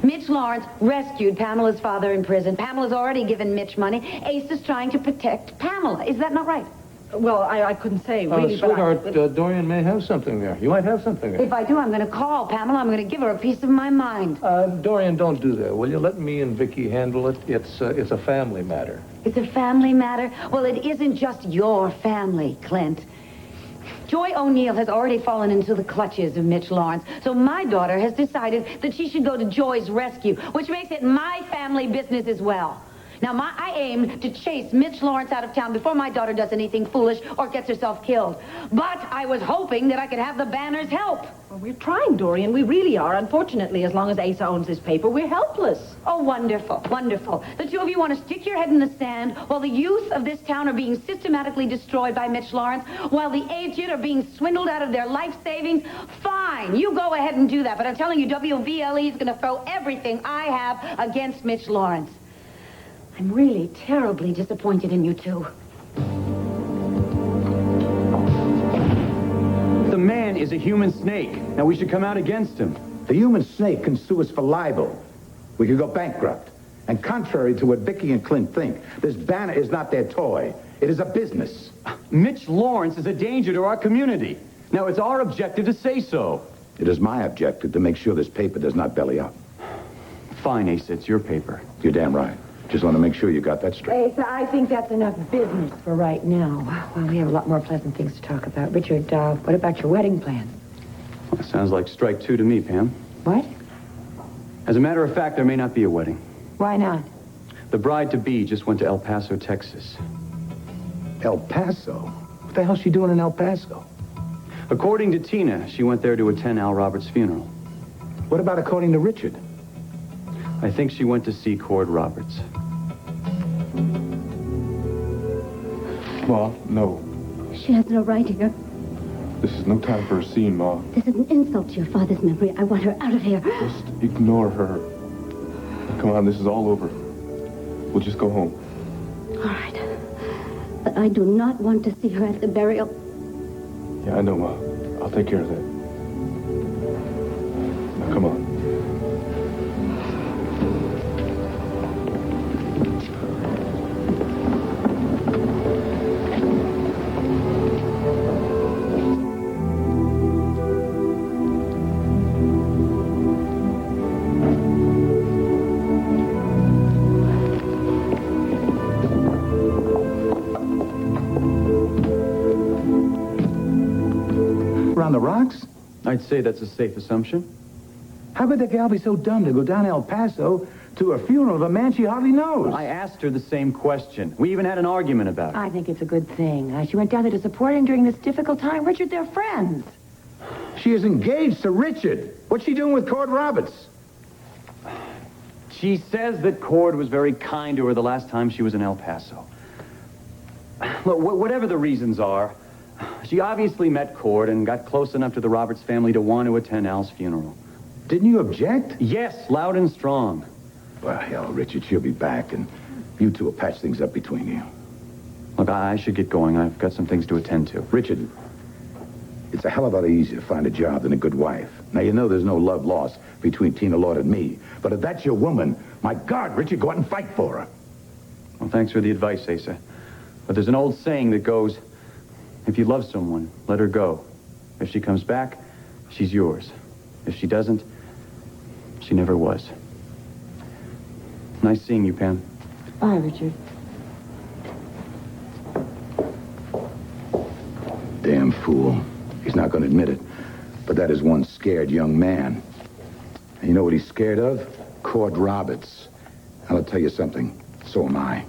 Mitch Lawrence rescued Pamela's father in prison. Pamela's already given Mitch money. Asa's trying to protect Pamela. Is that not right? Well, I couldn't say, really, sweetheart, Dorian may have something there. You might have something there. If I do, I'm going to call Pamela. I'm going to give her a piece of my mind. Dorian, don't do that, will you? Let me and Vicky handle it. It's a family matter. It's a family matter? Well, it isn't just your family, Clint. Joy O'Neill has already fallen into the clutches of Mitch Lawrence, so my daughter has decided that she should go to Joy's rescue, which makes it my family business as well. Now, I aim to chase Mitch Lawrence out of town before my daughter does anything foolish or gets herself killed. But I was hoping that I could have the Banner's help. Well, we're trying, Dorian. We really are. Unfortunately, as long as Asa owns this paper, we're helpless. Oh, wonderful, wonderful. The two of you want to stick your head in the sand while the youth of this town are being systematically destroyed by Mitch Lawrence, while the aged are being swindled out of their life savings. Fine, you go ahead and do that. But I'm telling you, WVLE is going to throw everything I have against Mitch Lawrence. I'm really terribly disappointed in you two. The man is a human snake. Now we should come out against him. The human snake can sue us for libel. We could go bankrupt. And contrary to what Vicky and Clint think, this banner is not their toy. It is a business. Mitch Lawrence is a danger to our community. Now, it's our objective to say so. It is my objective to make sure this paper does not belly up. Fine, Asa, it's your paper. You're damn right. Just want to make sure you got that straight. Asa, I think that's enough business for right now. Well, we have a lot more pleasant things to talk about. Richard, what about your wedding plans? Well, sounds like strike two to me, Pam. What? As a matter of fact, there may not be a wedding. Why not? The bride-to-be just went to El Paso, Texas. El Paso? What the hell's she doing in El Paso? According to Tina, she went there to attend Al Roberts' funeral. What about according to Richard? I think she went to see Cord Roberts. Ma, no. She has no right here. This is no time for a scene, Ma. This is an insult to your father's memory. I want her out of here. Just ignore her. Come on, this is all over. We'll just go home. All right. But I do not want to see her at the burial. Yeah, I know, Ma. I'll take care of that. Now, come on. On the rocks? I'd say that's a safe assumption. How could the gal be so dumb to go down El Paso to a funeral of a man she hardly knows? I asked her the same question. We even had an argument about it. I think it's a good thing. She went down there to support him during this difficult time. Richard, they're friends. She is engaged to Richard. What's she doing with Cord Roberts? She says that Cord was very kind to her the last time she was in El Paso. Look, whatever the reasons are, she obviously met Cord and got close enough to the Roberts family to want to attend Al's funeral. Didn't you object? Yes, loud and strong. Well, hell, Richard, she'll be back, and you two will patch things up between you. Look, I should get going. I've got some things to attend to. Richard, it's a hell of a lot easier to find a job than a good wife. Now, you know there's no love lost between Tina Lord and me, but if that's your woman, my God, Richard, go out and fight for her. Well, thanks for the advice, Asa. But there's an old saying that goes, if you love someone, let her go. If she comes back, she's yours. If she doesn't, she never was. Nice seeing you, Pam. Bye, Richard. Damn fool. He's not going to admit it, but that is one scared young man. And you know what he's scared of? Cord Roberts. I'll tell you something. So am I.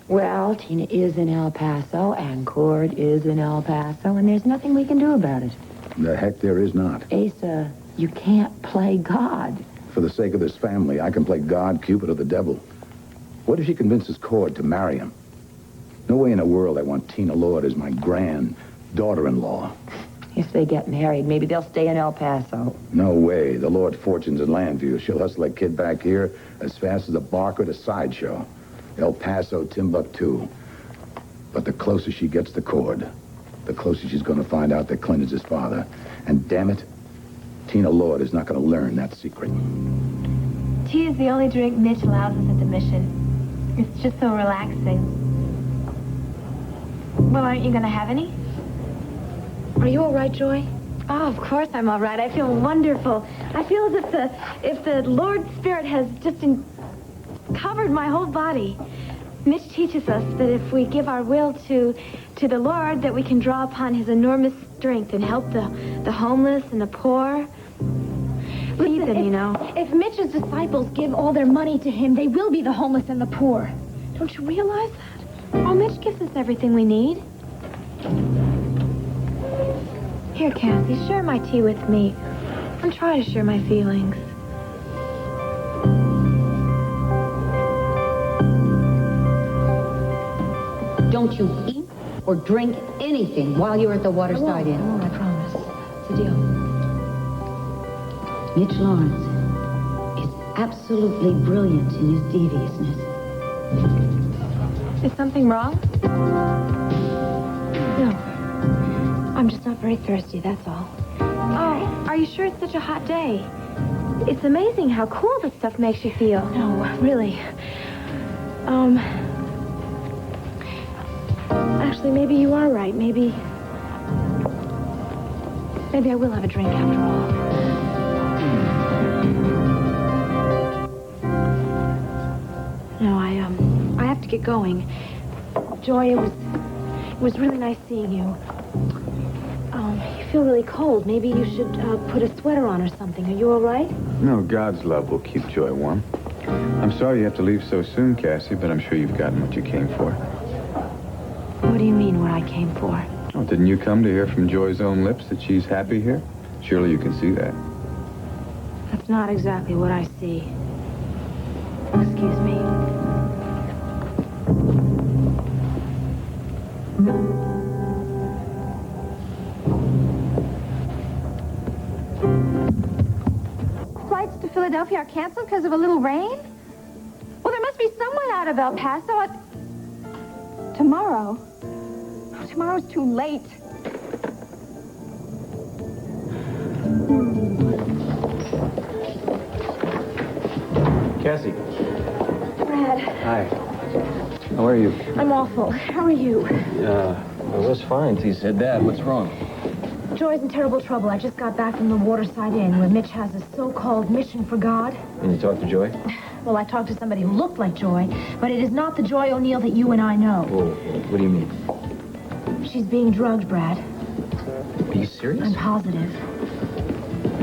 Well, Tina is in El Paso, and Cord is in El Paso, and there's nothing we can do about it. The heck there is not. Asa, you can't play God. For the sake of this family, I can play God, Cupid, or the devil. What if she convinces Cord to marry him? No way in the world I want Tina Lord as my grand-daughter-in-law. If they get married, maybe they'll stay in El Paso. No way. The Lord fortune's in Landview. She'll hustle that kid back here as fast as a barker at a sideshow. El Paso, Timbuktu. But the closer she gets to Cord, the closer she's going to find out that Clint is his father. And damn it, Tina Lord is not going to learn that secret. Tea is the only drink Mitch allows us at the mission. It's just so relaxing. Well, aren't you going to have any? Are you all right, Joy? Oh, of course I'm all right. I feel wonderful. I feel as if the Lord's Spirit has just covered my whole body. Mitch teaches us that if we give our will to the Lord, that we can draw upon his enormous strength and help the homeless and the poor. Feed them, you know. If Mitch's disciples give all their money to him, they will be the homeless and the poor. Don't you realize that? Oh, Mitch gives us everything we need. Here, Kathy, share my tea with me. And try to share my feelings. Don't you eat or drink anything while you're at the Waterside Inn. I won't, I promise. It's a deal. Mitch Lawrence is absolutely brilliant in his deviousness. Is something wrong? No. I'm just not very thirsty, that's all. Oh, are you sure it's such a hot day? It's amazing how cool this stuff makes you feel. No, really. Actually, maybe you are right. Maybe I will have a drink after all. No, I have to get going. Joy, it was really nice seeing you. You feel really cold. Maybe you should put a sweater on or something. Are you all right? No, God's love will keep Joy warm. I'm sorry you have to leave so soon, Cassie, but I'm sure you've gotten what you came for. What do you mean, what I came for? Oh, didn't you come to hear from Joy's own lips that she's happy here? Surely you can see that. That's not exactly what I see. Excuse me. Flights to Philadelphia are canceled because of a little rain? Well, there must be someone out of El Paso tomorrow. Oh, tomorrow's too late. Cassie. Brad, Hi. How are you? I'm awful. How are you? I was fine till you said that. What's wrong? Joy's in terrible trouble. I just got back from the Waterside Inn where Mitch has a so-called mission for God. And you talked to Joy? Well, I talked to somebody who looked like Joy, but it is not the Joy O'Neill that you and I know. Oh, what do you mean? She's being drugged, Brad. Are you serious? I'm positive.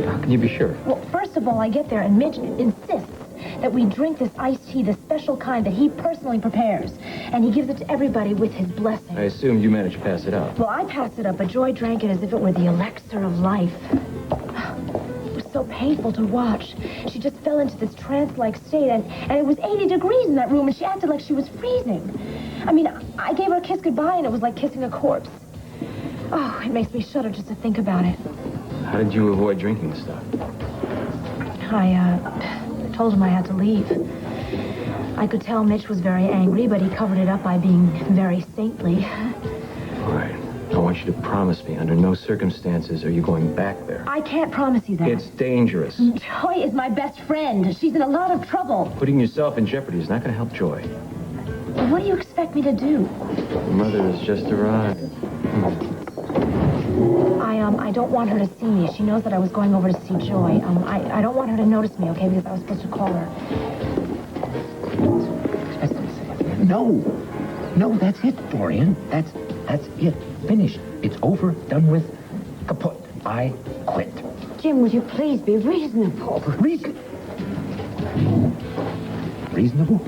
How can you be sure? Well, first of all, I get there and Mitch insists that we drink this iced tea, the special kind that he personally prepares. And he gives it to everybody with his blessing. I assumed you managed to pass it out. Well, I passed it up, but Joy drank it as if it were the elixir of life. It was so painful to watch. She just fell into this trance-like state, and it was 80 degrees in that room, and she acted like she was freezing. I mean, I gave her a kiss goodbye, and it was like kissing a corpse. Oh, it makes me shudder just to think about it. How did you avoid drinking the stuff? I told him I had to leave. I could tell Mitch was very angry, but he covered it up by being very saintly. All right. I want you to promise me under no circumstances are you going back there. I can't promise you that. It's dangerous. Joy is my best friend. She's in a lot of trouble. Putting yourself in jeopardy is not going to help Joy. What do you expect me to do? Your mother has just arrived. I don't want her to see me. She knows that I was going over to see Joy. I don't want her to notice me, okay? Because I was supposed to call her. No, that's it, Dorian. That's it. Finished. It's over, done with, kaput. I quit. Jim, would you please be reasonable? Reasonable?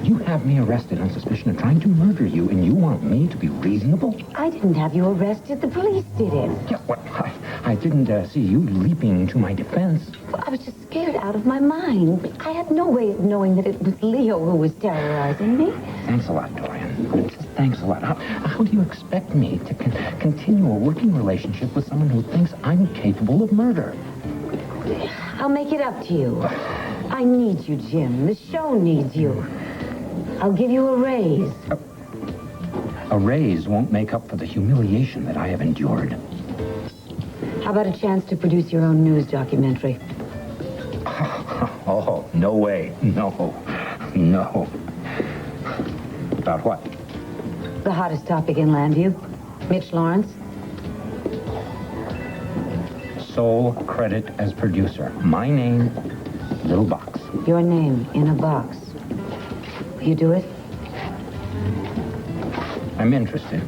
You have me arrested on suspicion of trying to murder you, and you want me to be reasonable? I didn't have you arrested. The police did it. Yeah, well, I didn't see you leaping to my defense. Well, I was just scared out of my mind. I had no way of knowing that it was Leo who was terrorizing me. Thanks a lot, Dorian. Just thanks a lot. How do you expect me to continue a working relationship with someone who thinks I'm capable of murder? I'll make it up to you. I need you, Jim. The show needs you. I'll give you a raise. A raise won't make up for the humiliation that I have endured. How about a chance to produce your own news documentary? Oh, no way. No. About what? The hottest topic in Landview. Mitch Lawrence. Sole credit as producer. My name, little box. Your name in a box. Will you do it? I'm interested.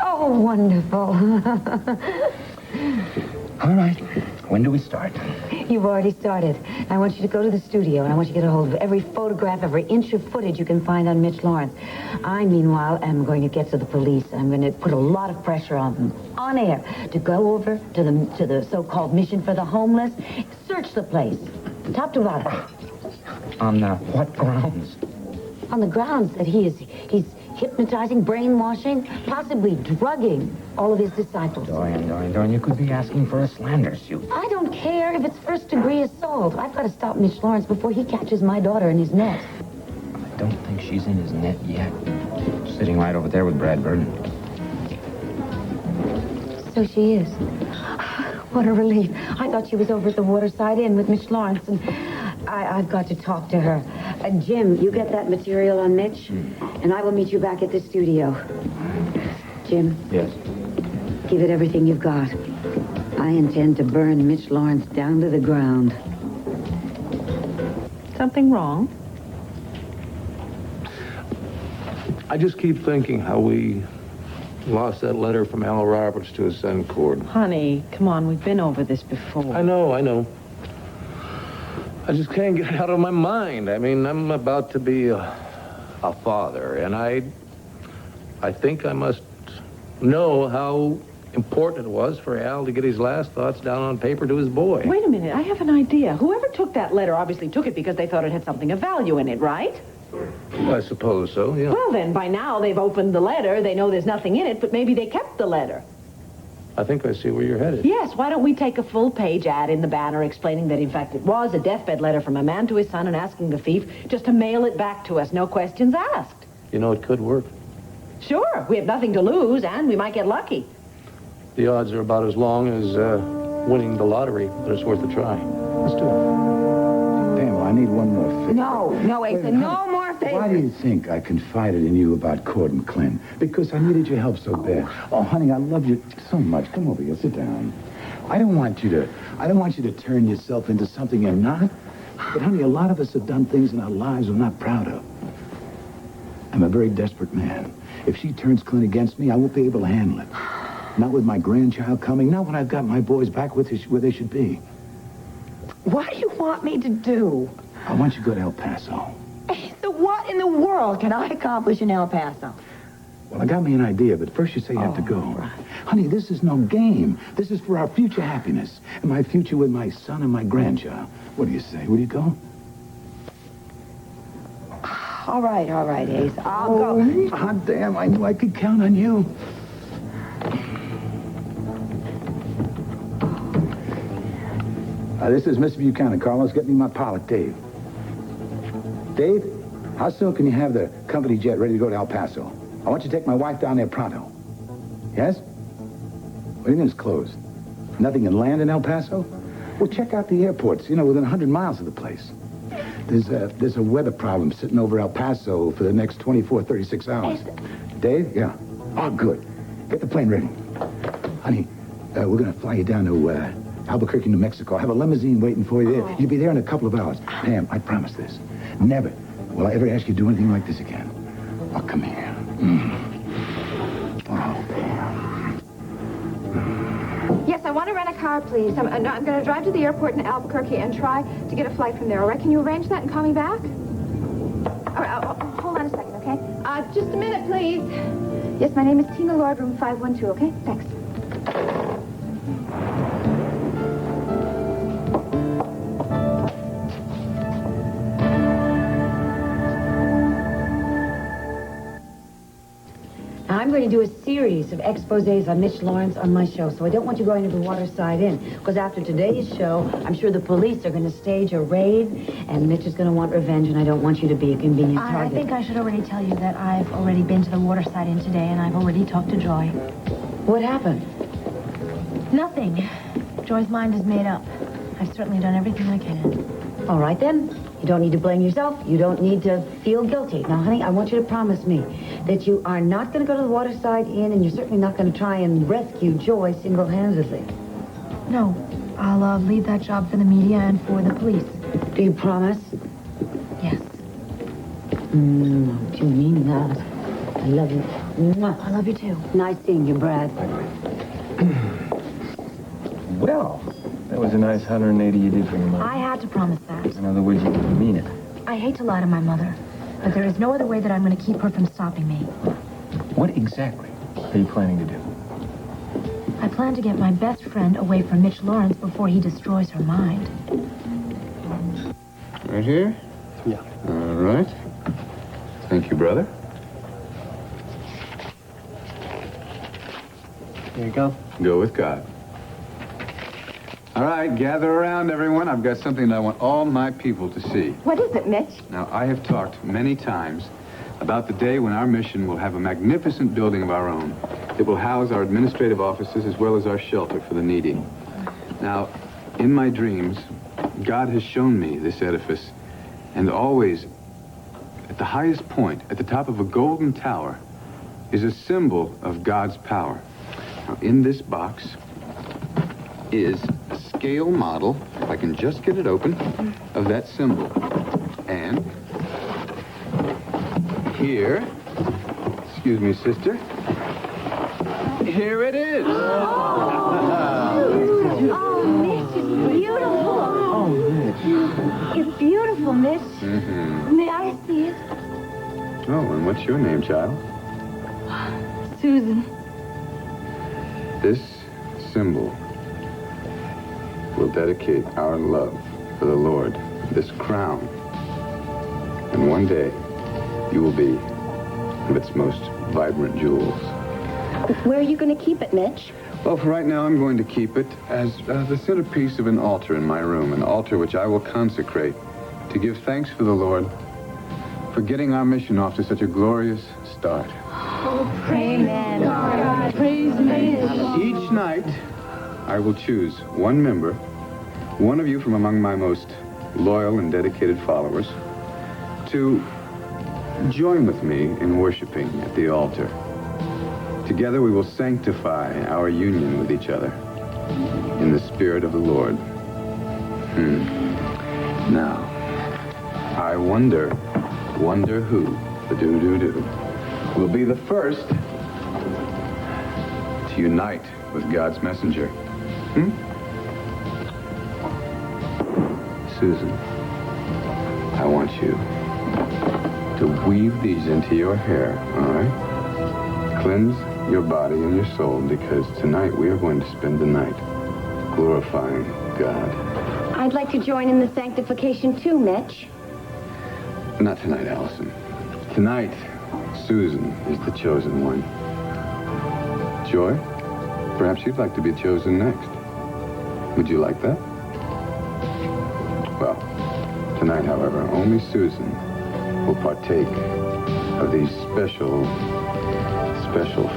Oh, wonderful. All right. When do we start? You've already started. I want you to go to the studio, and I want you to get a hold of every photograph, every inch of footage you can find on Mitch Lawrence. I, meanwhile, am going to get to the police. I'm going to put a lot of pressure on them, on air, to go over to the so-called mission for the homeless. Search the place, top to bottom. On what grounds? On the grounds that he's hypnotizing, brainwashing, possibly drugging all of his disciples. Dorian, you could be asking for a slander suit. I don't care if it's first-degree assault. I've got to stop Mitch Lawrence before he catches my daughter in his net. I don't think she's in his net yet. Sitting right over there with Brad Burton. So she is. What a relief. I thought she was over at the Waterside Inn with Miss Lawrence, and I've got to talk to her. Jim, you get that material on Mitch, and I will meet you back at the studio. Jim? Yes? Give it everything you've got. I intend to burn Mitch Lawrence down to the ground. Something wrong? I just keep thinking how we lost that letter from Al Roberts to his son, Cord. Honey, come on, we've been over this before. I know. I just can't get it out of my mind. I mean, I'm about to be a father, and I think I must know how important it was for Al to get his last thoughts down on paper to his boy. Wait a minute, I have an idea. Whoever took that letter obviously took it because they thought it had something of value in it, right? I suppose so, yeah. Well, then, by now they've opened the letter. They know there's nothing in it, but maybe they kept the letter. I think I see where you're headed. Yes, why don't we take a full-page ad in the Banner explaining that, in fact, it was a deathbed letter from a man to his son and asking the thief just to mail it back to us, no questions asked. You know, it could work. Sure, we have nothing to lose, and we might get lucky. The odds are about as long as winning the lottery, but it's worth a try. Let's do it. Pam, I need one more favor. No, Asa, no more favors. Why do you think I confided in you about Cord and Clint? Because I needed your help so bad. Oh, honey, I love you so much. Come over here, sit down. I don't want you to turn yourself into something you're not. But honey, a lot of us have done things in our lives we're not proud of. I'm a very desperate man. If she turns Clint against me, I won't be able to handle it. Not with my grandchild coming, not when I've got my boys back where they should be. What do you want me to do? I want you to go to El Paso. So what in the world can I accomplish in El Paso? Well, I got me an idea, but first you say you have to go. Right. Honey, this is no game. This is for our future happiness and my future with my son and my grandchild. What do you say? Will you go? All right, Ace. I'll go. Hot damn, I knew I could count on you. This is Mr. Buchanan. Carlos, get me my pilot, Dave. Dave, how soon can you have the company jet ready to go to El Paso? I want you to take my wife down there pronto. Yes? What do you mean it's closed? Nothing can land in El Paso? Well, check out the airports, within 100 miles of the place. There's a weather problem sitting over El Paso for the next 24, 36 hours. Dave? Yeah. Oh, good. Get the plane ready. Honey, we're going to fly you down to Albuquerque, New Mexico. I have a limousine waiting for you there. You'll be there in a couple of hours. Pam, I promise this. Never will I ever ask you to do anything like this again. Oh, come here. Oh, Pam. Yes, I want to rent a car, please. I'm going to drive to the airport in Albuquerque and try to get a flight from there, all right? Can you arrange that and call me back? All right, hold on a second, okay? Just a minute, please. Yes, my name is Tina Lord, room 512, okay? Thanks. I'm going to do a series of exposés on Mitch Lawrence on my show, so I don't want you going to the Waterside Inn, because after today's show, I'm sure the police are going to stage a raid, and Mitch is going to want revenge, and I don't want you to be a convenient I target. think I should already tell you that I've already been to the Waterside Inn today, and I've already talked to Joy. What happened? Nothing. Joy's mind is made up. I've certainly done everything I can. All right, then. You don't need to blame yourself. You don't need to feel guilty. Now, honey, I want you to promise me that you are not going to go to the Waterside Inn, and you're certainly not going to try and rescue Joy single-handedly. No. I'll leave that job for the media and for the police. Do you promise? Yes. Do you mean that? I love you. I love you, too. Nice seeing you, Brad. Well, that was a nice 180 you did for your mother. I had to promise that. In other words, you mean it. I hate to lie to my mother, but there is no other way that I'm going to keep her from stopping me. What exactly are you planning to do? I plan to get my best friend away from Mitch Lawrence before he destroys her mind. Right here? Yeah. All right. Thank you, brother. Here you go. Go with God. All right, gather around, everyone. I've got something that I want all my people to see. What is it, Mitch? Now, I have talked many times about the day when our mission will have a magnificent building of our own. It will house our administrative offices as well as our shelter for the needy. Now, in my dreams, God has shown me this edifice, and always at the highest point, at the top of a golden tower, is a symbol of God's power. Now, in this box is a scale model, if I can just get it open, of that symbol. And here, excuse me, sister, here it is. Oh, Mitch, it's beautiful. Oh, Mitch. It's beautiful, Mitch. Mm-hmm. May I see it? Oh, and what's your name, child? Susan. This symbol will dedicate our love for the Lord, this crown. And one day, you will be of its most vibrant jewels. Where are you going to keep it, Mitch? Well, for right now, I'm going to keep it as the centerpiece of an altar in my room, an altar which I will consecrate to give thanks for the Lord for getting our mission off to such a glorious start. Oh, amen. God, praise Mitch. Each night, I will choose one member, one of you from among my most loyal and dedicated followers, to join with me in worshiping at the altar. Together we will sanctify our union with each other in the Spirit of the Lord. Now, I wonder who, will be the first to unite with God's messenger. Susan, I want you to weave these into your hair, all right? Cleanse your body and your soul, because tonight we are going to spend the night glorifying God. I'd like to join in the sanctification too, Mitch. Not tonight, Allison. Tonight, Susan is the chosen one. Joy, perhaps you'd like to be chosen next. Would you like that? Well, tonight, however, only Susan will partake of these special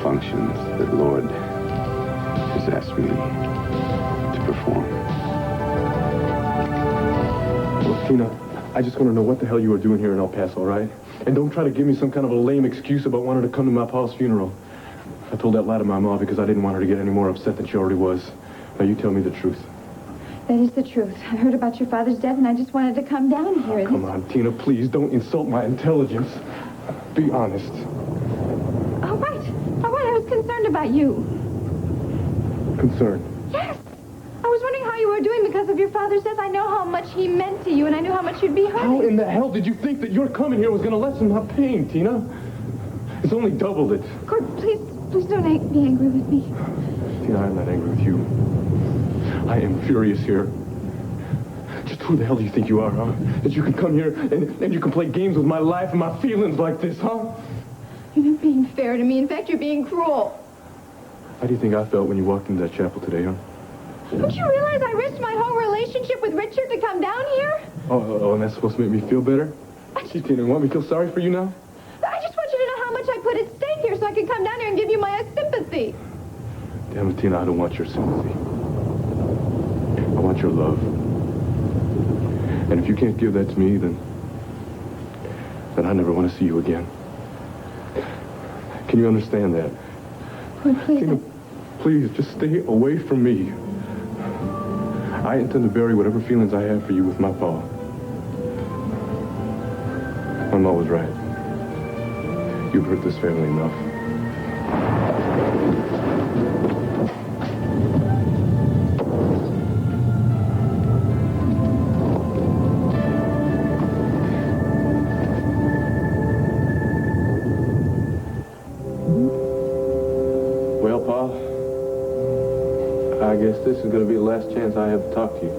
functions that Lord has asked me to perform. Well, Tina, I just want to know what the hell you were doing here in El Paso, right? And don't try to give me some kind of a lame excuse about wanting to come to my pa's funeral. I told that lie to my mom because I didn't want her to get any more upset than she already was. Now you tell me the truth. That is the truth. I heard about your father's death, and I just wanted to come down here. Come on, Tina, please don't insult my intelligence. Be honest. All right. I was concerned about you. Concerned? Yes. I was wondering how you were doing because of your father's death. I know how much he meant to you, and I knew how much you'd be hurting. How in the hell did you think that your coming here was going to lessen my pain, Tina? It's only doubled it. Gord, please don't be angry with me. Tina, I'm not angry with you. I am furious here. Just who the hell do you think you are, huh? That you can come here and you can play games with my life and my feelings like this, huh? You're not being fair to me. In fact, you're being cruel. How do you think I felt when you walked into that chapel today, huh? Don't you realize I risked my whole relationship with Richard to come down here? Oh, and that's supposed to make me feel better? Gee, Tina, you want me to feel sorry for you now? I just want you to know how much I put at stake here so I can come down here and give you my sympathy. Damn it, Tina, I don't want your sympathy. I want your love. And if you can't give that to me, then I never want to see you again. Can you understand that? Gord, please. Tina, please, just stay away from me. I intend to bury whatever feelings I have for you with my pa. My mom was right. You've hurt this family enough. Well, Pa, I guess this is going to be the last chance I have to talk to you.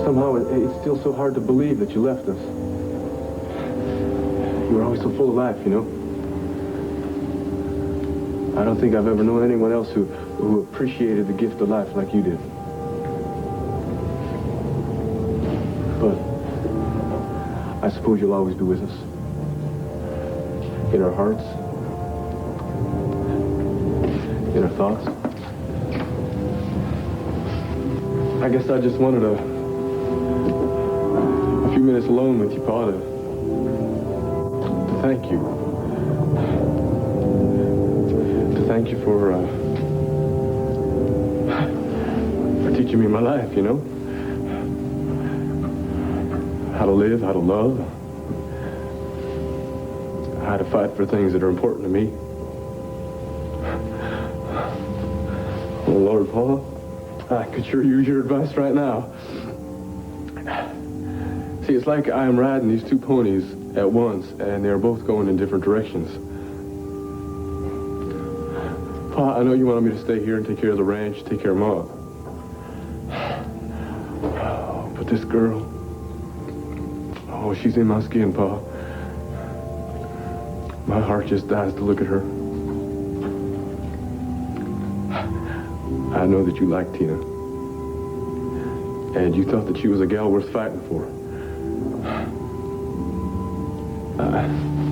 Somehow, it's still so hard to believe that you left us. You were always so full of life, you know. I don't think I've ever known anyone else who appreciated the gift of life like you did. But I suppose you'll always be with us. In our hearts. In our thoughts. I guess I just wanted a few minutes alone with you, Pa, to thank you. To thank you for teaching me my life, you know? How to live, how to love, how to fight for things that are important to me. Oh, Lord, Pa, I could sure use your advice right now. See, it's like I am riding these two ponies at once, and they're both going in different directions. Pa, I know you wanted me to stay here and take care of the ranch, take care of Ma. But this girl, oh, she's in my skin, Pa. My heart just dies to look at her. I know that you liked Tina. And you thought that she was a gal worth fighting for.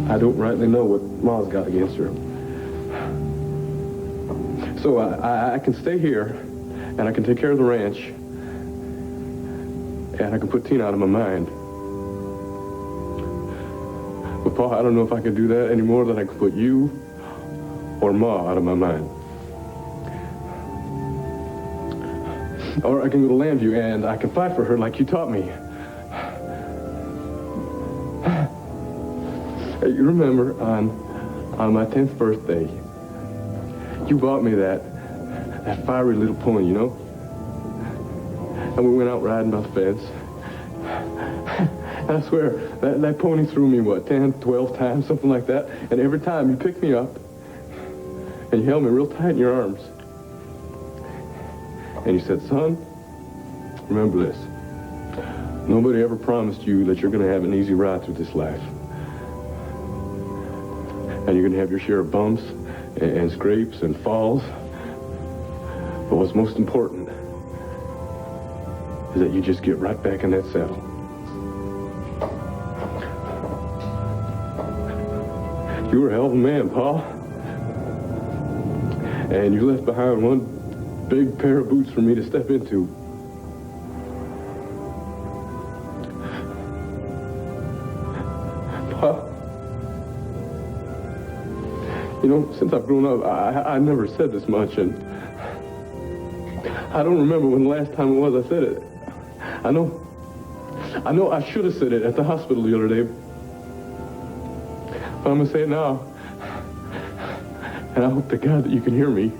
I don't rightly know what Ma's got against her. So I can stay here, and I can take care of the ranch, and I can put Tina out of my mind. But, Pa, I don't know if I can do that any more than I can put you or Ma out of my mind. Or I can go to Landview, and I can fight for her like you taught me. Hey, you remember on my 10th birthday, you bought me that fiery little pony, you know? And we went out riding by the fence. And I swear, that pony threw me, what, 10, 12 times, something like that. And every time you picked me up, and you held me real tight in your arms. And you said, son, remember this. Nobody ever promised you that you're going to have an easy ride through this life. And you're going to have your share of bumps and scrapes and falls. But what's most important is that you just get right back in that saddle. You were a hell of a man, Pa. And you left behind one big pair of boots for me to step into. Pa, you know, since I've grown up, I never said this much, and I don't remember when the last time it was I said it. I know I should have said it at the hospital the other day. But I'm going to say it now. And I hope to God that you can hear me.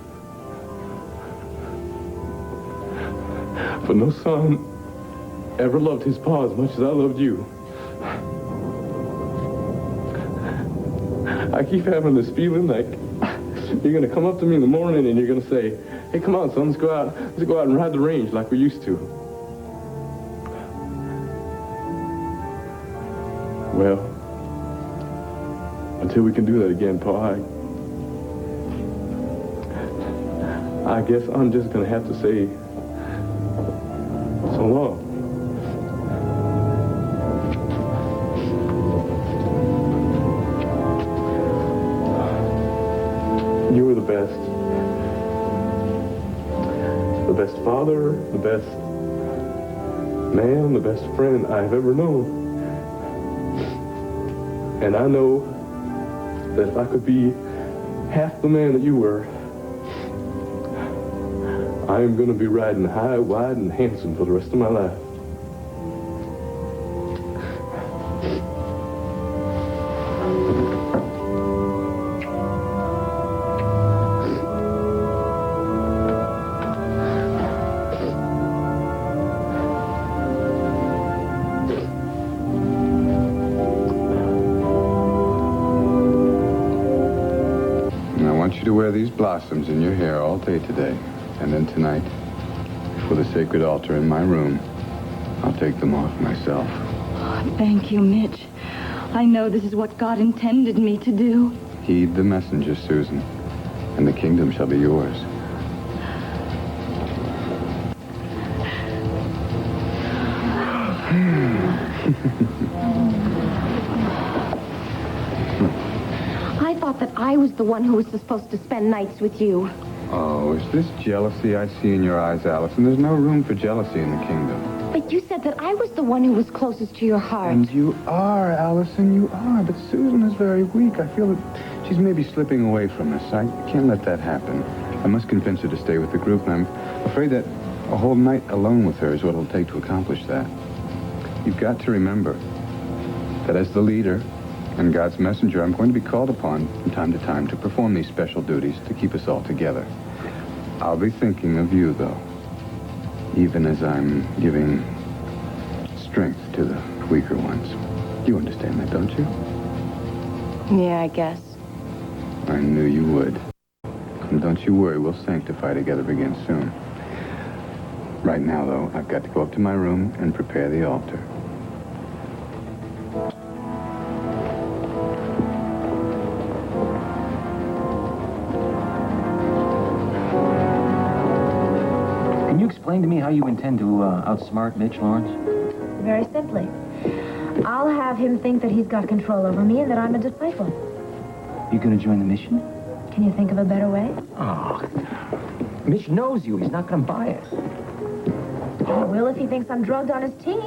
But no son ever loved his pa as much as I loved you. I keep having this feeling like you're going to come up to me in the morning and you're going to say, hey, come on, son, let's go out and ride the range like we used to. Well, until we can do that again, Pa, I guess I'm just going to have to say so long. You were the best. The best father, the best man, the best friend I've ever known. And I know that if I could be half the man that you were, I am going to be riding high, wide, and handsome for the rest of my life. And I want you to wear these blossoms in your hair all day today. And then tonight, before the sacred altar in my room, I'll take them off myself. Oh, thank you, Mitch. I know this is what God intended me to do. Heed the messenger, Susan, and the kingdom shall be yours. I thought that I was the one who was supposed to spend nights with you. Oh, is this jealousy I see in your eyes, Allison? There's no room for jealousy in the kingdom. But you said that I was the one who was closest to your heart. And you are, Allison, you are. But Susan is very weak. I feel that she's maybe slipping away from us. I can't let that happen. I must convince her to stay with the group, and I'm afraid that a whole night alone with her is what it'll take to accomplish that. You've got to remember that as the leader and God's messenger, I'm going to be called upon from time to time to perform these special duties to keep us all together. I'll be thinking of you, though, even as I'm giving strength to the weaker ones. You understand that, don't you? Yeah, I guess. I knew you would. And don't you worry, we'll sanctify together again soon. Right now, though, I've got to go up to my room and prepare the altar. Can you explain to me how you intend to outsmart Mitch, Lawrence? Very simply. I'll have him think that he's got control over me and that I'm a disciple. You gonna join the mission? Can you think of a better way? Oh, Mitch knows you. He's not gonna buy it. He will if he thinks I'm drugged on his tea.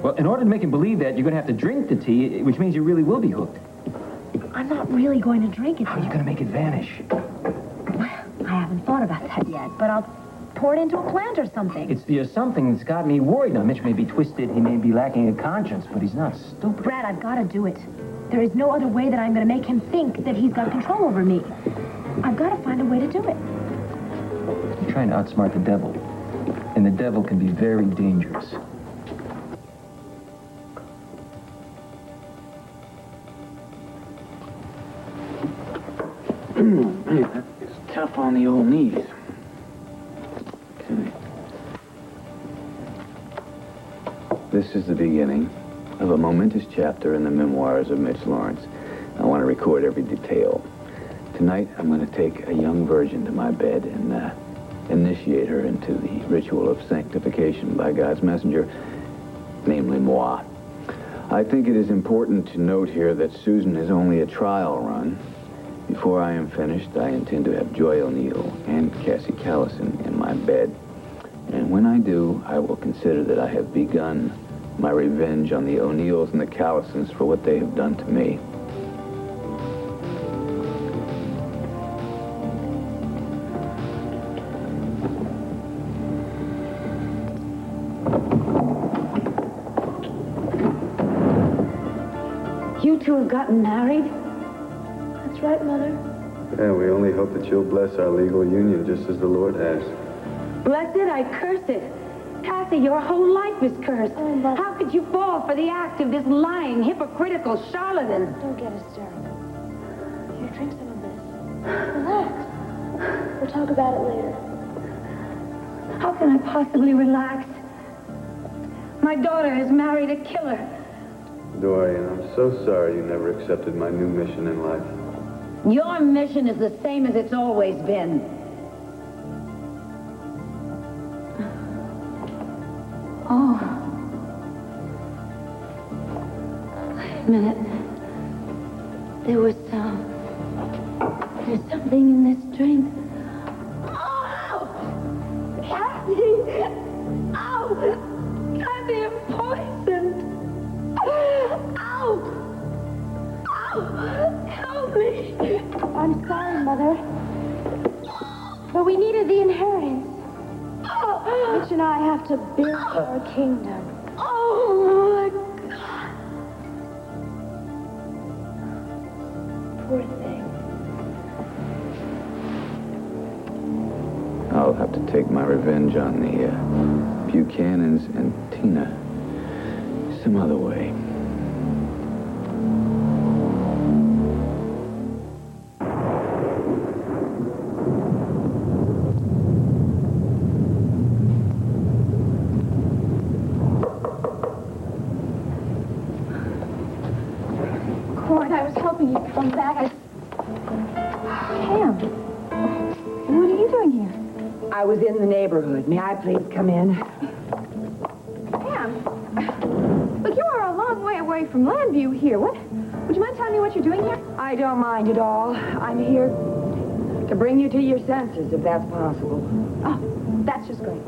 Well, in order to make him believe that, you're gonna have to drink the tea, which means you really will be hooked. I'm not really going to drink it. How are you gonna make it vanish? I haven't thought about that yet, but I'll pour it into a plant or something. It's something that's got me worried. Now, Mitch may be twisted, he may be lacking a conscience, but he's not stupid. Brad, I've got to do it. There is no other way that I'm going to make him think that he's got control over me. I've got to find a way to do it. You're trying to outsmart the devil, and the devil can be very dangerous. Man, it's tough on the old knees. Okay. This is the beginning of a momentous chapter in the memoirs of Mitch Lawrence. I want to record every detail. Tonight, I'm going to take a young virgin to my bed and initiate her into the ritual of sanctification by God's messenger, namely moi. I think it is important to note here that Susan is only a trial run. Before I am finished, I intend to have Joy O'Neill and Cassie Callison in my bed. And when I do, I will consider that I have begun my revenge on the O'Neills and the Callisons for what they have done to me. You two have gotten married? That's right, Mother. Yeah, we only hope that you'll bless our legal union just as the Lord has. Bless it, I curse it. Kathy, your whole life is cursed. How could you fall for the act of this lying, hypocritical charlatan? Don't get hysterical. Here, drink some of this. Relax. We'll talk about it later. How can I possibly relax? My daughter has married a killer. Dorian, I'm so sorry you never accepted my new mission in life. Your mission is the same as it's always been. Oh. Wait a minute. There's something in this drink. Oh! Kathy! Ow! Kathy, I'm poisoned! Ow! Ow! Help me! I'm sorry, Mother. But we needed the inheritance. Mitch and I have to build our kingdom. Oh, my God. Poor thing. I'll have to take my revenge on the Buchanans and Tina some other way. Cord, I was hoping you'd come back. Pam, what are you doing here? I was in the neighborhood. May I please come in? Pam, look, you are a long way away from Landview here. Would you mind telling me what you're doing here? I don't mind at all. I'm here To bring you to your senses, if that's possible. Oh, that's just great.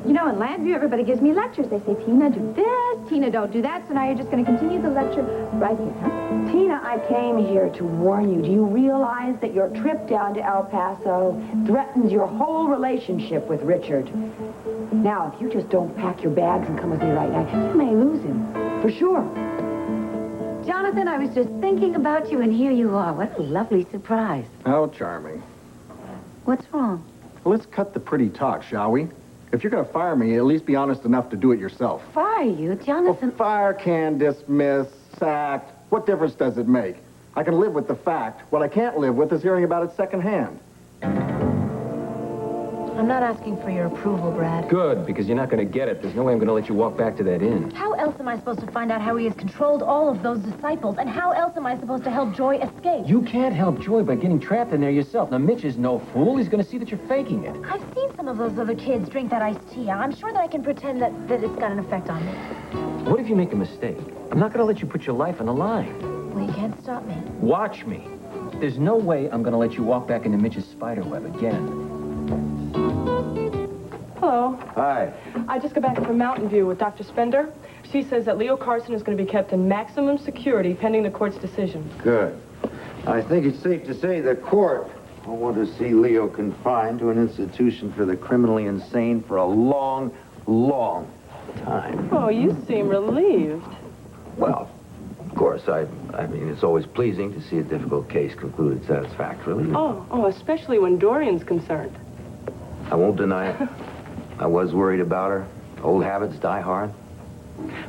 You know, in Landview, everybody gives me lectures. They say, Tina, do this, Tina, don't do that. So now you're just going to continue the lecture right here, huh? Tina, I came here to warn you. Do you realize that your trip down to El Paso threatens your whole relationship with Richard? Now, if you just don't pack your bags and come with me right now, you may lose him. For sure. Jonathan, I was just thinking about you, and here you are. What a lovely surprise. How charming. What's wrong? Well, let's cut the pretty talk, shall we? If you're going to fire me, at least be honest enough to do it yourself. Fire you, Jonathan? Well, fire, can, dismiss, sacked. What difference does it make? I can live with the fact. What I can't live with is hearing about it secondhand. I'm not asking for your approval, Brad. Good, because you're not going to get it. There's no way I'm going to let you walk back to that inn. How else am I supposed to find out how he has controlled all of those disciples? And how else am I supposed to help Joy escape? You can't help Joy by getting trapped in there yourself. Now, Mitch is no fool. He's going to see that you're faking it. I've seen some of those other kids drink that iced tea. I'm sure that I can pretend that it's got an effect on me. What if you make a mistake? I'm not going to let you put your life on the line. Well, you can't stop me. Watch me. There's no way I'm going to let you walk back into Mitch's spiderweb again. Hello. Hi. I just got back from Mountain View with Dr. Spender. She says that Leo Carson is going to be kept in maximum security pending the court's decision. Good. I think it's safe to say the court will want to see Leo confined to an institution for the criminally insane for a long, long time. Oh, you seem relieved. Well, of course, I mean, it's always pleasing to see a difficult case concluded satisfactorily. Oh, especially when Dorian's concerned. I won't deny it. I was worried about her. Old habits die hard.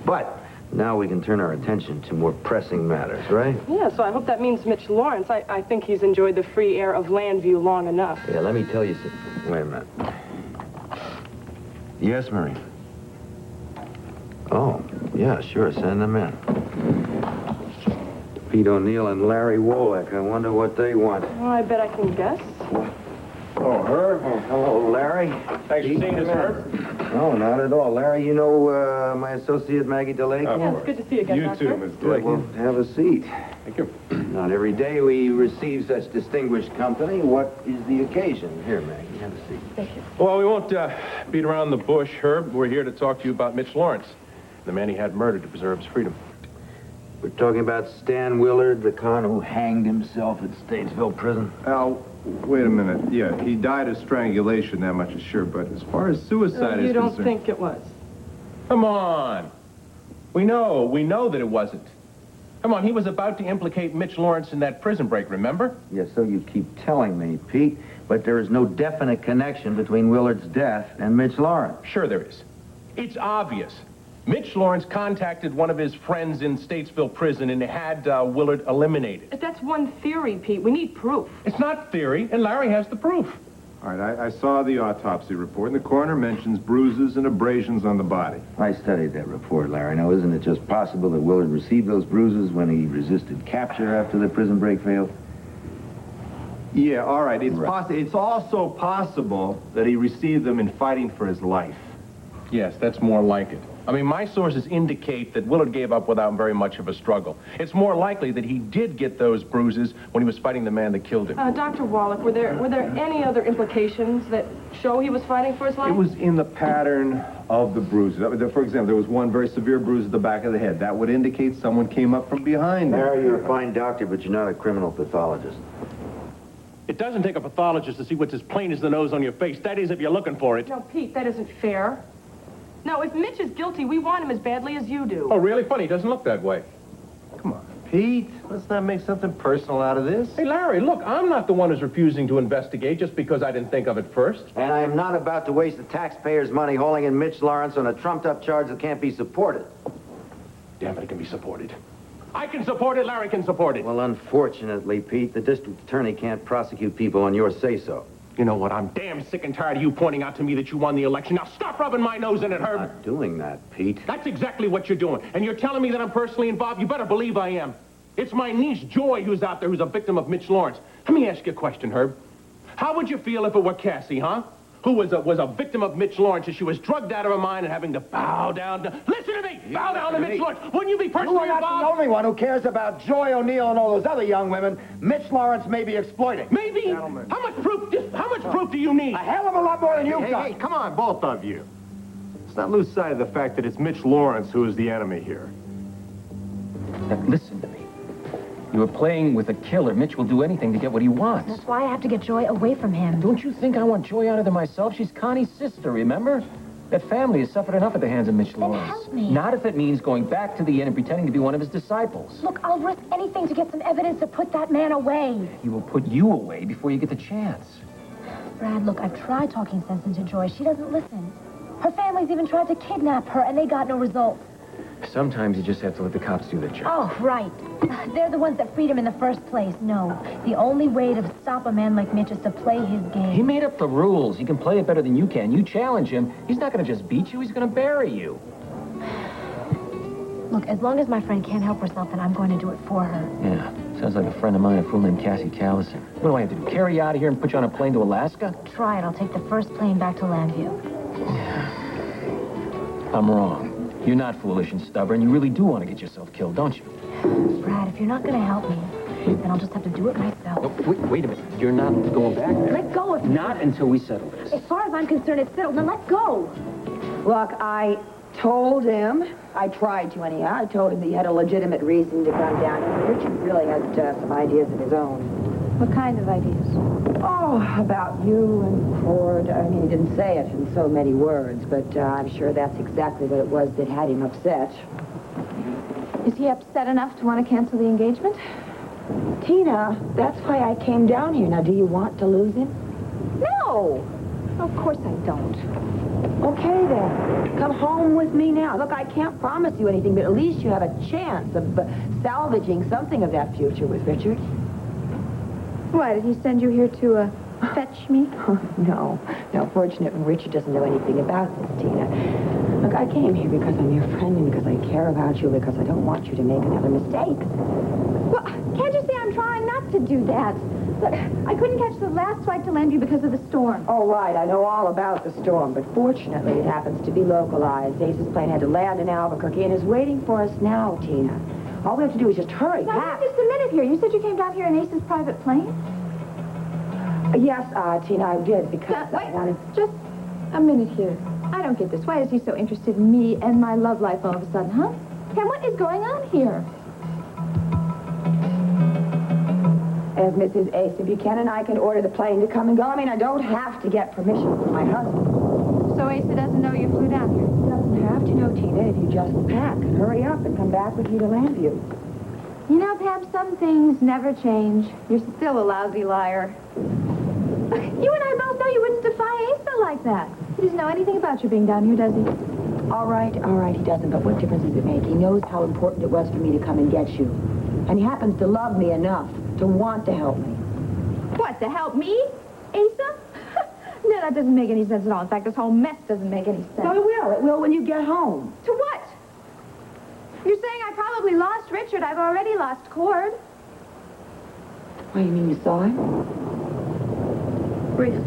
But now we can turn our attention to more pressing matters, right? Yeah, so I hope that means Mitch Lawrence. I think he's enjoyed the free air of Landview long enough. Yeah, let me tell you something. Wait a minute. Yes, Marie. Oh, yeah, sure, send them in. Pete O'Neill and Larry Wolek. I wonder what they want. Oh, I bet I can guess. Oh, Herb. Oh, hello, Larry. Thanks for seeing us, Herb. No, not at all. Larry, you know my associate, Maggie DeLake? Yeah, it's good to see you again, Doctor. You too, Miss Good. Well, have a seat. Thank you. Not every day we receive such distinguished company. What is the occasion? Here, Maggie, have a seat. Thank you. Well, we won't beat around the bush, Herb. We're here to talk to you about Mitch Lawrence, the man he had murdered to preserve his freedom. We're talking about Stan Willard, the con who hanged himself at Statesville Prison. Al, wait a minute. Yeah, he died of strangulation, that much is sure. But as far as suicide is You don't concerned... think it was? Come on. We know that it wasn't. Come on, he was about to implicate Mitch Lawrence in that prison break, remember? Yes, so you keep telling me, Pete, but there is no definite connection between Willard's death and Mitch Lawrence. Sure there is. It's obvious. Mitch Lawrence contacted one of his friends in Statesville Prison and had Willard eliminated. But that's one theory, Pete. We need proof. It's not theory, and Larry has the proof. All right, I saw the autopsy report, and the coroner mentions bruises and abrasions on the body. I studied that report, Larry. Now, isn't it just possible that Willard received those bruises when he resisted capture after the prison break failed? Yeah, all right. It's also possible that he received them in fighting for his life. Yes, that's more like it. I mean, my sources indicate that Willard gave up without very much of a struggle. It's more likely that he did get those bruises when he was fighting the man that killed him. Dr. Wallach, were there any other implications that show he was fighting for his life? It was in the pattern of the bruises. For example, there was one very severe bruise at the back of the head. That would indicate someone came up from behind him. Larry, you're a fine doctor, but you're not a criminal pathologist. It doesn't take a pathologist to see what's as plain as the nose on your face. That is, if you're looking for it. No, Pete, that isn't fair. Now, if Mitch is guilty, we want him as badly as you do. Oh, really? Funny, he doesn't look that way. Come on, Pete. Let's not make something personal out of this. Hey, Larry, look, I'm not the one who's refusing to investigate just because I didn't think of it first. And I am not about to waste the taxpayers' money hauling in Mitch Lawrence on a trumped-up charge that can't be supported. Damn it, it can be supported. I can support it, Larry can support it. Well, unfortunately, Pete, the district attorney can't prosecute people on your say-so. You know what? I'm damn sick and tired of you pointing out to me that you won the election. Now stop rubbing my nose in it, Herb. I'm not doing that, Pete. That's exactly what you're doing. And you're telling me that I'm personally involved? You better believe I am. It's my niece, Joy, who's out there, who's a victim of Mitch Lawrence. Let me ask you a question, Herb. How would you feel if it were Cassie, huh? who was a victim of Mitch Lawrence, and she was drugged out of her mind and having to bow down to... Listen to me! Bow down to Mitch Lawrence! Wouldn't you be personally You are not involved? the only one who cares about Joy O'Neill and all those other young women Mitch Lawrence may be exploiting. Maybe? Gentlemen. How much proof do you need? A hell of a lot more than you've Hey, got. hey, come on, both of you. Let's not lose sight of the fact that it's Mitch Lawrence who is the enemy here. Now, listen to me. You were playing with a killer. Mitch will do anything to get what he wants. That's why I have to get Joy away from him. Don't you think I want Joy out of there myself? She's Connie's sister, remember? That family has suffered enough at the hands of Mitch Lawrence. Help me. Not if it means going back to the inn and pretending to be one of his disciples. Look, I'll risk anything to get some evidence to put that man away. He will put you away before you get the chance. Brad, look, I've tried talking sense into Joy. She doesn't listen. Her family's even tried to kidnap her, and they got no result. Sometimes you just have to let the cops do their job. Oh, right. They're the ones that freed him in the first place. No, the only way to stop a man like Mitch is to play his game. He made up the rules. He can play it better than you can. You challenge him, he's not going to just beat you, he's going to bury you. Look, as long as my friend can't help herself, then I'm going to do it for her. Yeah, sounds like a friend of mine, a fool named Cassie Callison. What do I have to do, carry you out of here and put you on a plane to Alaska? Try it. I'll take the first plane back to Lambview. I'm wrong. You're not foolish and stubborn. You really do want to get yourself killed, don't you? Brad, if you're not going to help me, then I'll just have to do it myself. Oh, wait a minute. You're not going back there. Let go of me. Not until we settle this. As far as I'm concerned, it's settled. Now let go. Look, I told him, I tried to anyhow, I told him that he had a legitimate reason to come down here. Richard really had some ideas of his own. What kind of ideas? Oh, about you and Cord. I mean, he didn't say it in so many words, but I'm sure that's exactly what it was that had him upset. Is he upset enough to want to cancel the engagement? Tina, that's why I came down here. Now, do you want to lose him? No. Of course I don't. Okay, then. Come home with me now. Look, I can't promise you anything, but at least you have a chance of salvaging something of that future with Richard. Why, did he send you here to fetch me? No. Fortunately, Richard doesn't know anything about this, Tina. Look, I came here because I'm your friend and because I care about you, because I don't want you to make another mistake. Well, can't you see I'm trying not to do that? Look, I couldn't catch the last flight to Lambview because of the storm. Oh, right. I know all about the storm, but fortunately it happens to be localized. Ace's plane had to land in Albuquerque and is waiting for us now, Tina. All we have to do is just hurry. Now, just a minute here. You said you came down here in Ace's private plane? Yes, Tina, I did, because I wanted... Just a minute here. I don't get this. Why is he so interested in me and my love life all of a sudden, huh? Ken, what is going on here? As Mrs. Ace, if you can and I can order the plane to come and go. I mean, I don't have to get permission from my husband. So Asa doesn't know you flew down here? Doesn't have to know, Tina, if you just pack and hurry up and come back with me to Lambview. You know, Pam, some things never change. You're still a lousy liar. You and I both know you wouldn't defy Asa like that. He doesn't know anything about you being down here, does he? All right, he doesn't, but what difference does it make? He knows how important it was for me to come and get you. And he happens to love me enough to want to help me. What, to help me? Asa? No, that doesn't make any sense at all. In fact, this whole mess doesn't make any sense. No, it will. It will when you get home. To what? You're saying I probably lost Richard. I've already lost Cord. What, you mean you saw him? Briefly.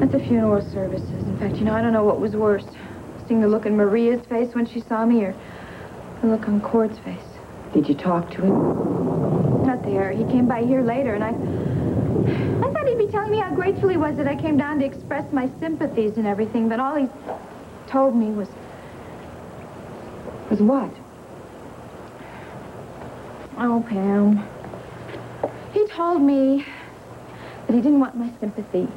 At the funeral services. In fact, you know, I don't know what was worse. Seeing the look in Maria's face when she saw me, or the look on Cord's face. Did you talk to him? Not there. He came by here later, and I thought he'd be telling me how grateful he was that I came down to express my sympathies and everything, but all he told me was... Was what? Oh, Pam. He told me that he didn't want my sympathy.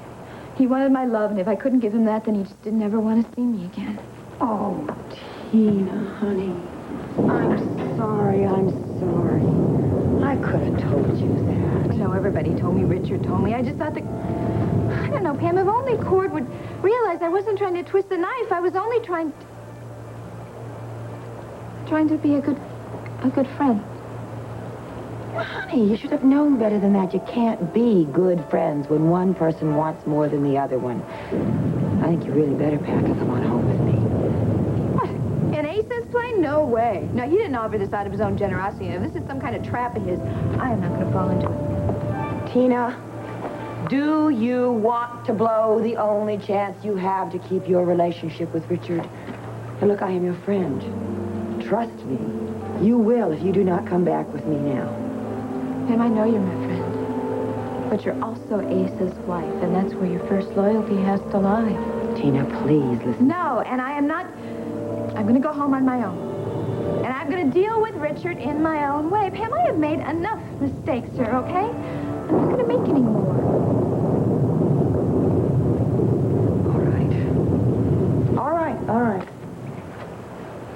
He wanted my love, and if I couldn't give him that, then he just didn't ever want to see me again. Oh, Tina, honey. I'm sorry. I could have told you that. No, everybody told me. Richard told me. I just thought that... I don't know, Pam, if only Cord would realize I wasn't trying to twist the knife. I was only trying to be a good friend. Well, honey, you should have known better than that. You can't be good friends when one person wants more than the other one. I think you really better pack and come on home with me. What? In Ace's plane? No way. No, he didn't offer this out of his own generosity. If this is some kind of trap of his, I am not going to fall into it. Tina, Do you want to blow the only chance you have to keep your relationship with Richard? And look, I am your friend. Trust me. You will if you do not come back with me now. Pam, I know you're my friend. But you're also Asa's wife, and that's where your first loyalty has to lie. Tina, please listen. No, and I am not... I'm going to go home on my own. And I'm going to deal with Richard in my own way. Pam, I have made enough mistakes, sir, okay? I'm not going to make any more.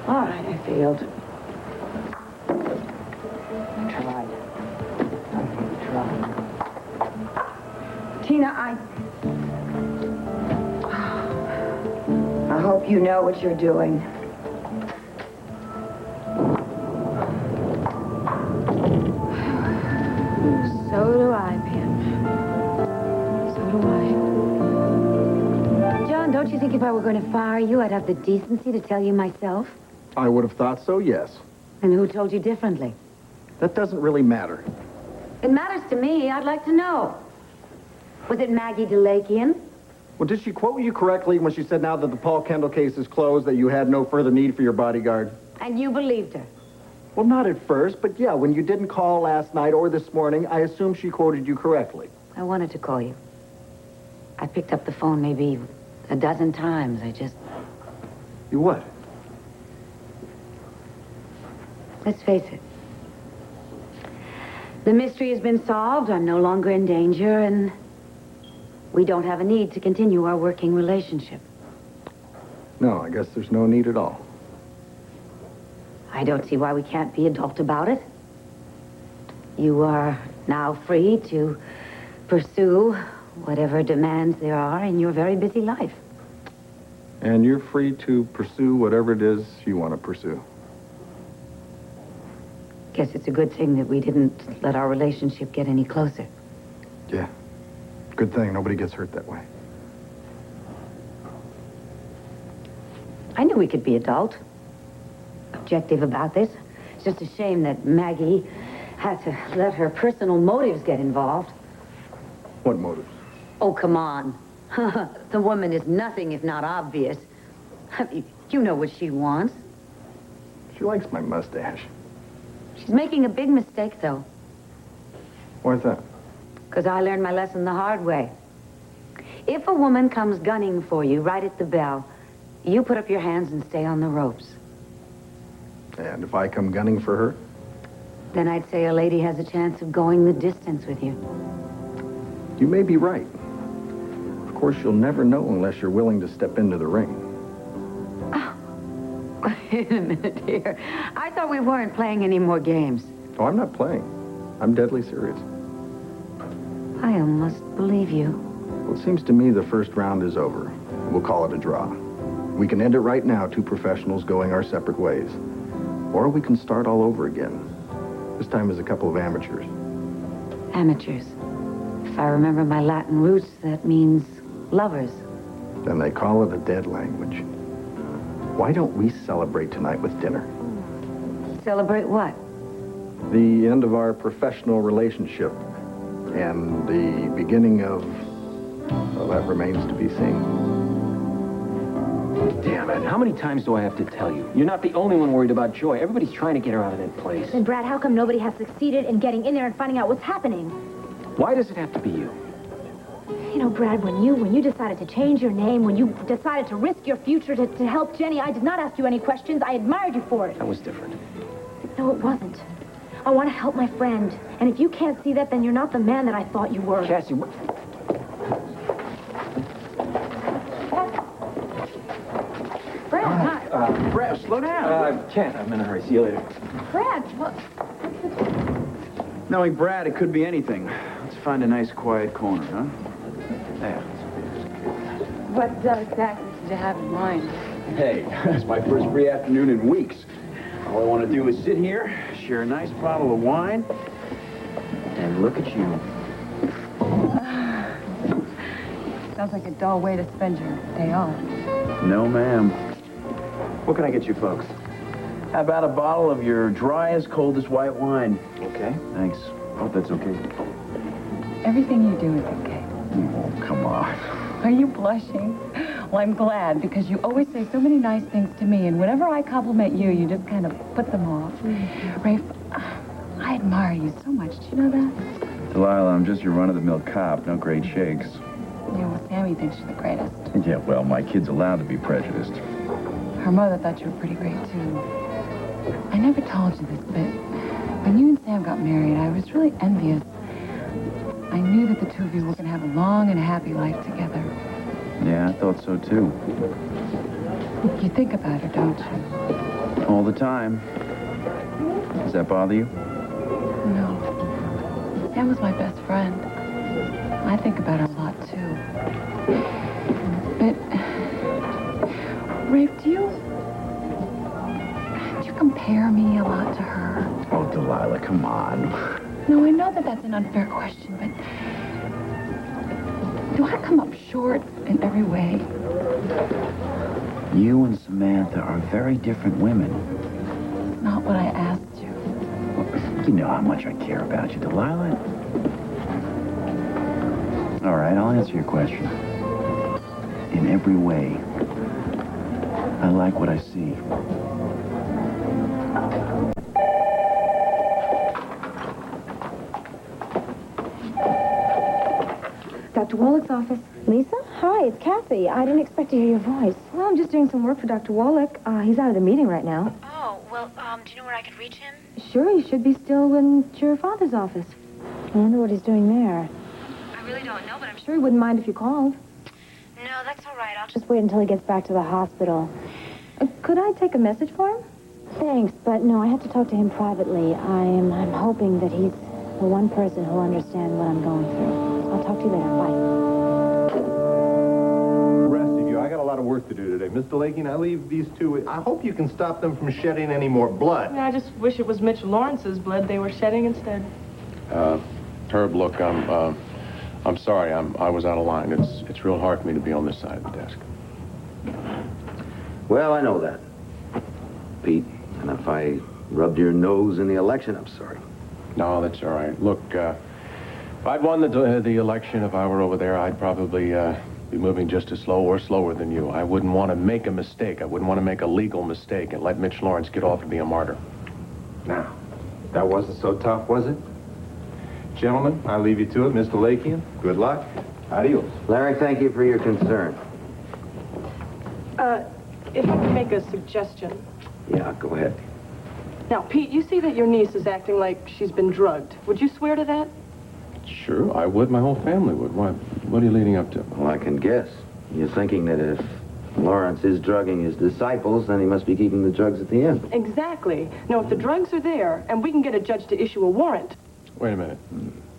All right, I failed. I tried. Tina, I hope you know what you're doing. So do I, Pam. So do I. John, don't you think if I were going to fire you, I'd have the decency to tell you myself? I would have thought so, yes. And who told you differently? That doesn't really matter. It matters to me. I'd like to know. Was it Maggie DeLakian? Well, did she quote you correctly when she said now that the Paul Kendall case is closed, that you had no further need for your bodyguard? And you believed her? Well, not at first, but yeah, when you didn't call last night or this morning, I assume she quoted you correctly. I wanted to call you. I picked up the phone maybe a dozen times. You what? Let's face it. The mystery has been solved. I'm no longer in danger, and we don't have a need to continue our working relationship. No, I guess there's no need at all. I don't see why we can't be adult about it. You are now free to pursue whatever demands there are in your very busy life. And you're free to pursue whatever it is you want to pursue. Guess it's a good thing that we didn't let our relationship get any closer. Yeah. Good thing nobody gets hurt that way. I knew we could be adult. Objective about this. It's just a shame that Maggie had to let her personal motives get involved. What motives? Oh, come on. The woman is nothing if not obvious. You know what she wants. She likes my mustache. She's making a big mistake, though. Why's that? Because I learned my lesson the hard way. If a woman comes gunning for you right at the bell, you put up your hands and stay on the ropes. And if I come gunning for her? Then I'd say a lady has a chance of going the distance with you. You may be right. Of course, you'll never know unless you're willing to step into the ring. Wait a minute here. I thought we weren't playing any more games. Oh, I'm not playing. I'm deadly serious. I almost believe you. Well, it seems to me the first round is over. We'll call it a draw. We can end it right now, two professionals going our separate ways. Or we can start all over again. This time as a couple of amateurs. Amateurs. If I remember my Latin roots, that means lovers. Then they call it a dead language. Why don't we celebrate tonight with dinner? Celebrate what? The end of our professional relationship. And the beginning of... well, that remains to be seen. Damn it. How many times do I have to tell you? You're not the only one worried about Joy. Everybody's trying to get her out of that place. Then, Brad, how come nobody has succeeded in getting in there and finding out what's happening? Why does it have to be you? You know, Brad, when you decided to change your name, when you decided to risk your future to help Jenny, I did not ask you any questions. I admired you for it. That was different. No, it wasn't. I want to help my friend. And if you can't see that, then you're not the man that I thought you were. Cassie, what... Brad, hi. Brad, slow down. Can't. I'm in a hurry. See you later. Brad, what? Knowing Brad, it could be anything. Let's find a nice, quiet corner, huh? There. What exactly did you have in mind? Hey, it's my first free afternoon in weeks. All I want to do is sit here, share a nice bottle of wine, and look at you. Sounds like a dull way to spend your day off. No, ma'am. What can I get you folks? How about a bottle of your driest, coldest white wine? Okay. Thanks. Hope that's okay. Everything you do is okay. Oh, come on. Are you blushing? Well, I'm glad, because you always say so many nice things to me, and whenever I compliment you, you just kind of put them off. Rafe, I admire you so much. Do you know that? Delilah, I'm just your run-of-the-mill cop. No great shakes. Yeah, well, Sammy thinks you're the greatest. Yeah, well, my kid's allowed to be prejudiced. Her mother thought you were pretty great, too. I never told you this, but when you and Sam got married, I was really envious. I knew that the two of you were going to have a long and happy life together. Yeah, I thought so, too. You think about her, don't you? All the time. Does that bother you? No. Sam was my best friend. I think about her a lot, too. But, Rafe, do you compare me a lot to her? Oh, Delilah, come on. No, I know that that's an unfair question, but do I come up short in every way? You and Samantha are very different women. It's not what I asked you. You know how much I care about you, Delilah. All right, I'll answer your question. In every way, I like what I see. Dr. Wallach's office. Lisa? Hi, it's Kathy. I didn't expect to hear your voice. Well, I'm just doing some work for Dr. Wallach. He's out of the meeting right now. Oh, well, do you know where I could reach him? Sure, he should be still in your father's office. I wonder what he's doing there. I really don't know, but I'm sure he wouldn't mind if you called. No, that's all right. I'll just wait until he gets back to the hospital. Could I take a message for him? Thanks, but no, I have to talk to him privately. I'm hoping that he's the one person who'll understand what I'm going through. I'll talk to you later. Bye. The rest of you, I got a lot of work to do today. Mr. Lakey, I leave these two. I hope you can stop them from shedding any more blood. Yeah, I just wish it was Mitch Lawrence's blood they were shedding instead. Herb, look, I'm sorry. I was out of line. It's real hard for me to be on this side of the desk. Well, I know that, Pete. And if I rubbed your nose in the election, I'm sorry. No, that's all right. Look, if I'd won the election, if I were over there, I'd probably be moving just as slow or slower than you. I wouldn't want to make a mistake. I wouldn't want to make a legal mistake and let Mitch Lawrence get off and be a martyr. Now, that wasn't so tough, was it? Gentlemen, I leave you to it. Mr. Lakian, good luck. Adios. Larry, thank you for your concern. If I could make a suggestion. Yeah, go ahead. Now, Pete, you see that your niece is acting like she's been drugged. Would you swear to that? Sure, I would. My whole family would. What are you leading up to? Well, I can guess. You're thinking that if Lawrence is drugging his disciples, then he must be keeping the drugs at the end. Exactly. Now, if the drugs are there, and we can get a judge to issue a warrant. Wait a minute.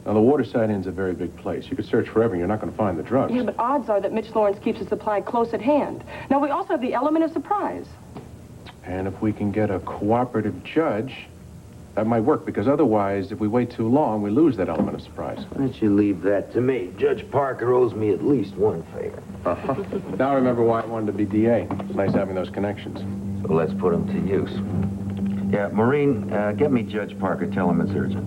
Now, the Waterside Inn's a very big place. You could search forever, and you're not going to find the drugs. Yeah, but odds are that Mitch Lawrence keeps his supply close at hand. Now, we also have the element of surprise. And if we can get a cooperative judge, that might work, because otherwise, if we wait too long, we lose that element of surprise. Why don't you leave that to me? Judge Parker owes me at least one favor. Now I remember why I wanted to be DA. It's nice having those connections. So let's put them to use. Yeah, Maureen, get me Judge Parker. Tell him it's urgent.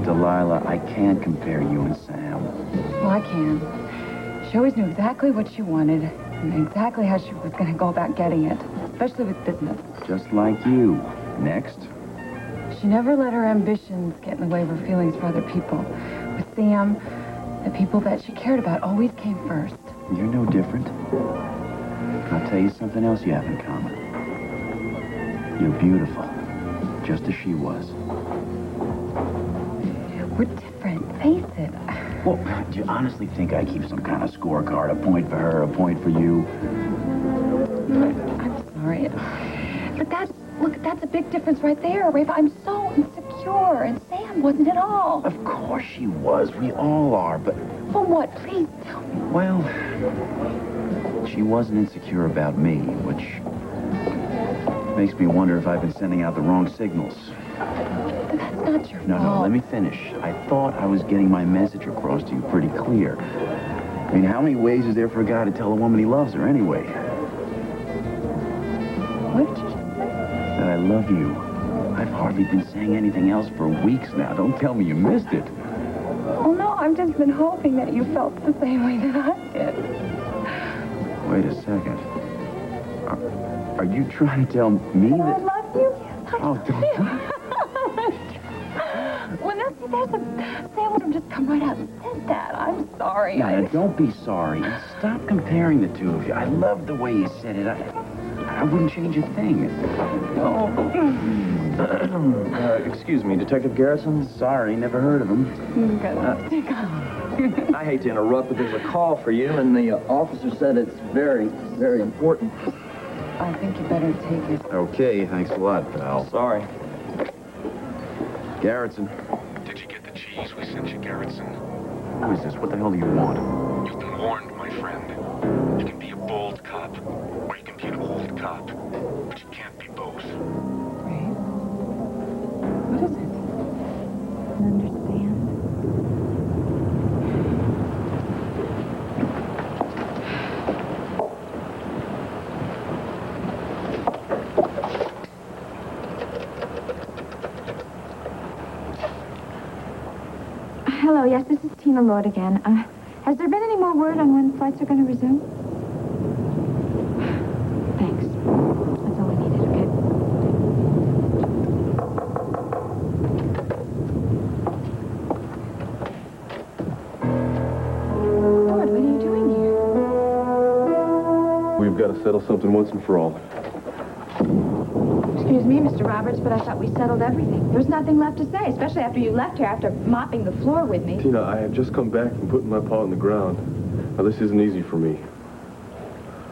Delilah, I can't compare you and Sam. Well, I can. She always knew exactly what she wanted and exactly how she was going to go about getting it, especially with business. Just like you. Next. She never let her ambitions get in the way of her feelings for other people. With Sam, the people that she cared about always came first. You're no different. I'll tell you something else you have in common. You're beautiful, just as she was. We're different, face it. Well, do you honestly think I keep some kind of scorecard? A point for her, a point for you? I'm sorry. But that's a big difference right there, Rafe. I'm so insecure, and Sam wasn't at all. Of course she was. We all are, but... For what? Please tell me. Well, she wasn't insecure about me, which makes me wonder if I've been sending out the wrong signals. But that's not your fault. No, let me finish. I thought I was getting my message across to you pretty clear. I mean, how many ways is there for a guy to tell a woman he loves her anyway? What did you just say? That I love you. I've hardly been saying anything else for weeks now. Don't tell me you missed it. Oh, no, I I've just been hoping that you felt the same way that I did. Wait a second. Are you trying to tell me I that... love you. Oh, don't... When there's Sam would have just come right out and said that. I'm sorry. Now, don't be sorry. And stop comparing the two of you. I love the way you said it. I wouldn't change a thing. Excuse me, Detective Garrison? Sorry, never heard of him. I hate to interrupt, but there's a call for you, and the officer said it's very, very important. I think you better take it. Okay, thanks a lot, pal. Sorry. Garrison. Did you get the cheese we sent you, Garrison? Who is this? What the hell do you want? You've been warned, my friend. You can be a bold cop, or you can be an old cop. But you can't be both. What is it? I understand. Hello, yes, this is Tina Lord again. Has there been any more word on when flights are going to resume? Thanks. That's all I needed, okay? Lord, what are you doing here? We've got to settle something once and for all. Excuse me, Mr. Roberts, but I thought we settled everything. There was nothing left to say, especially after you left here after mopping the floor with me. Tina, I had just come back from putting my paw on the ground. Now, this isn't easy for me.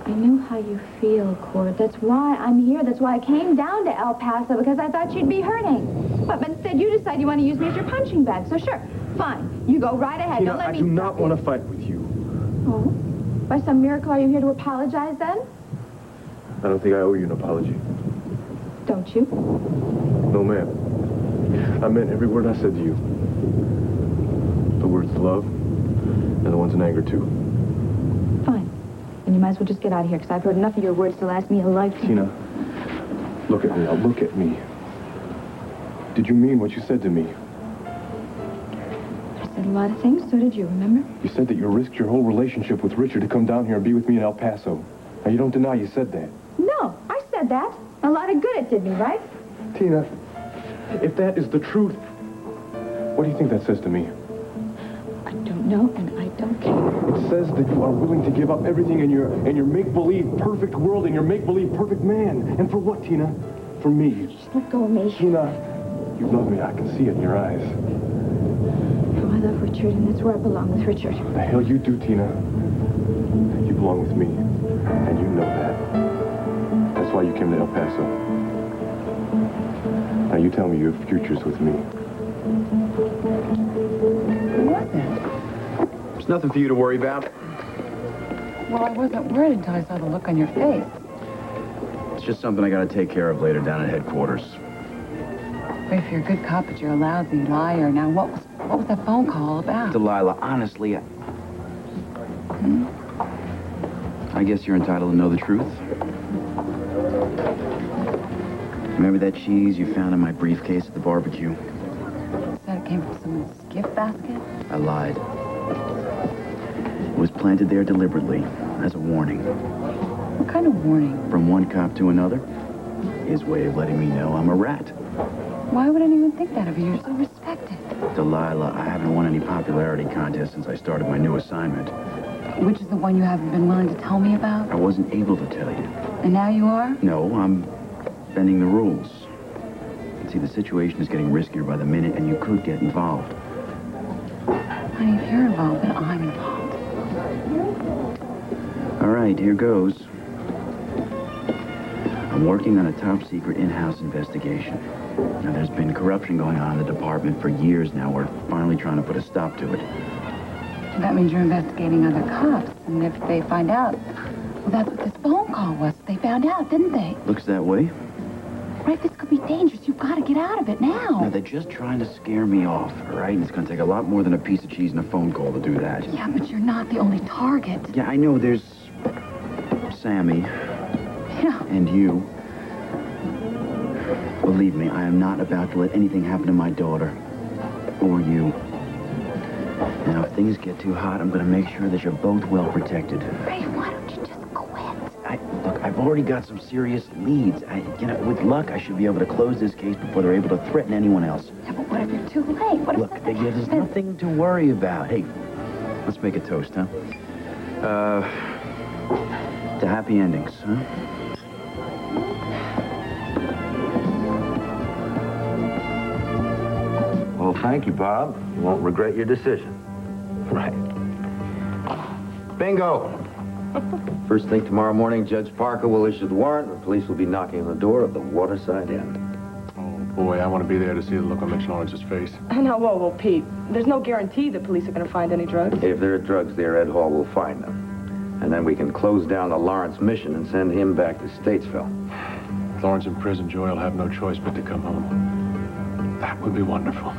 I knew how you feel, Cord. That's why I'm here. That's why I came down to El Paso, because I thought you'd be hurting. But instead, you decide you want to use me as your punching bag. So sure, fine. You go right ahead. Tina, Don't let I me do stop not want to fight with you. Oh? By some miracle, are you here to apologize then? I don't think I owe you an apology. Don't you? No, ma'am. I meant every word I said to you. The words love, and the ones in anger, too. Fine. And you might as well just get out of here, because I've heard enough of your words to last me a lifetime. Tina, look at me. Now, look at me. Did you mean what you said to me? I said a lot of things. So did you, remember? You said that you risked your whole relationship with Richard to come down here and be with me in El Paso. Now, you don't deny you said that. No, I said that. A lot of good it did me, right? Tina, if that is the truth, what do you think that says to me? I don't know, and I don't care. It says that you are willing to give up everything in your make-believe perfect world and your make-believe perfect man. And for what, Tina? For me. Just let go of me. Tina, you love me. I can see it in your eyes. Oh, I love Richard, and that's where I belong, with Richard. The hell you do, Tina. You belong with me, and you know that. That's why you came to El Paso. Now you tell me your future's with me. What then? There's nothing for you to worry about. Well, I wasn't worried until I saw the look on your face. It's just something I gotta take care of later down at headquarters. But if you're a good cop, but you're a lousy liar. Now, what was that phone call about? Delilah, honestly, I guess you're entitled to know the truth. Remember that cheese you found in my briefcase at the barbecue? Said it came from someone's gift basket? I lied. It was planted there deliberately, as a warning. What kind of warning? From one cop to another. His way of letting me know I'm a rat. Why would anyone think that of you? You're so respected. Delilah, I haven't won any popularity contests since I started my new assignment. Which is the one you haven't been willing to tell me about? I wasn't able to tell you. And now you are? No, I'm bending the rules. See, the situation is getting riskier by the minute, and you could get involved. Honey, if you're involved, then I'm involved. All right, here goes. I'm working on a top-secret in-house investigation. Now, there's been corruption going on in the department for years now. We're finally trying to put a stop to it. That means you're investigating other cops. And if they find out, well, that's what this phone call was. They found out, didn't they? Looks that way. Right, this could be dangerous. You've got to get out of it now. Now, they're just trying to scare me off, all right? And it's going to take a lot more than a piece of cheese and a phone call to do that. Yeah, but you're not the only target. Yeah, I know there's Sammy. Yeah. And you. Believe me, I am not about to let anything happen to my daughter. Or you. Now, if things get too hot, I'm going to make sure that you're both well protected. Ray, why don't you just quit? Look, I've already got some serious leads. With luck, I should be able to close this case before they're able to threaten anyone else. Yeah, but what if you're too late? What if Look, there's nothing to worry about. Hey, let's make a toast, huh? To happy endings, huh? Well, thank you, Bob. You won't regret your decision. Right. Bingo! First thing tomorrow morning, Judge Parker will issue the warrant. The police will be knocking on the door of the Waterside Inn. Oh, boy, I want to be there to see the look on Mitch Lawrence's face. Now, whoa, Pete. There's no guarantee the police are going to find any drugs. If there are drugs there, Ed Hall will find them. And then we can close down the Lawrence mission and send him back to Statesville. With Lawrence in prison, Joy will have no choice but to come home. That would be wonderful.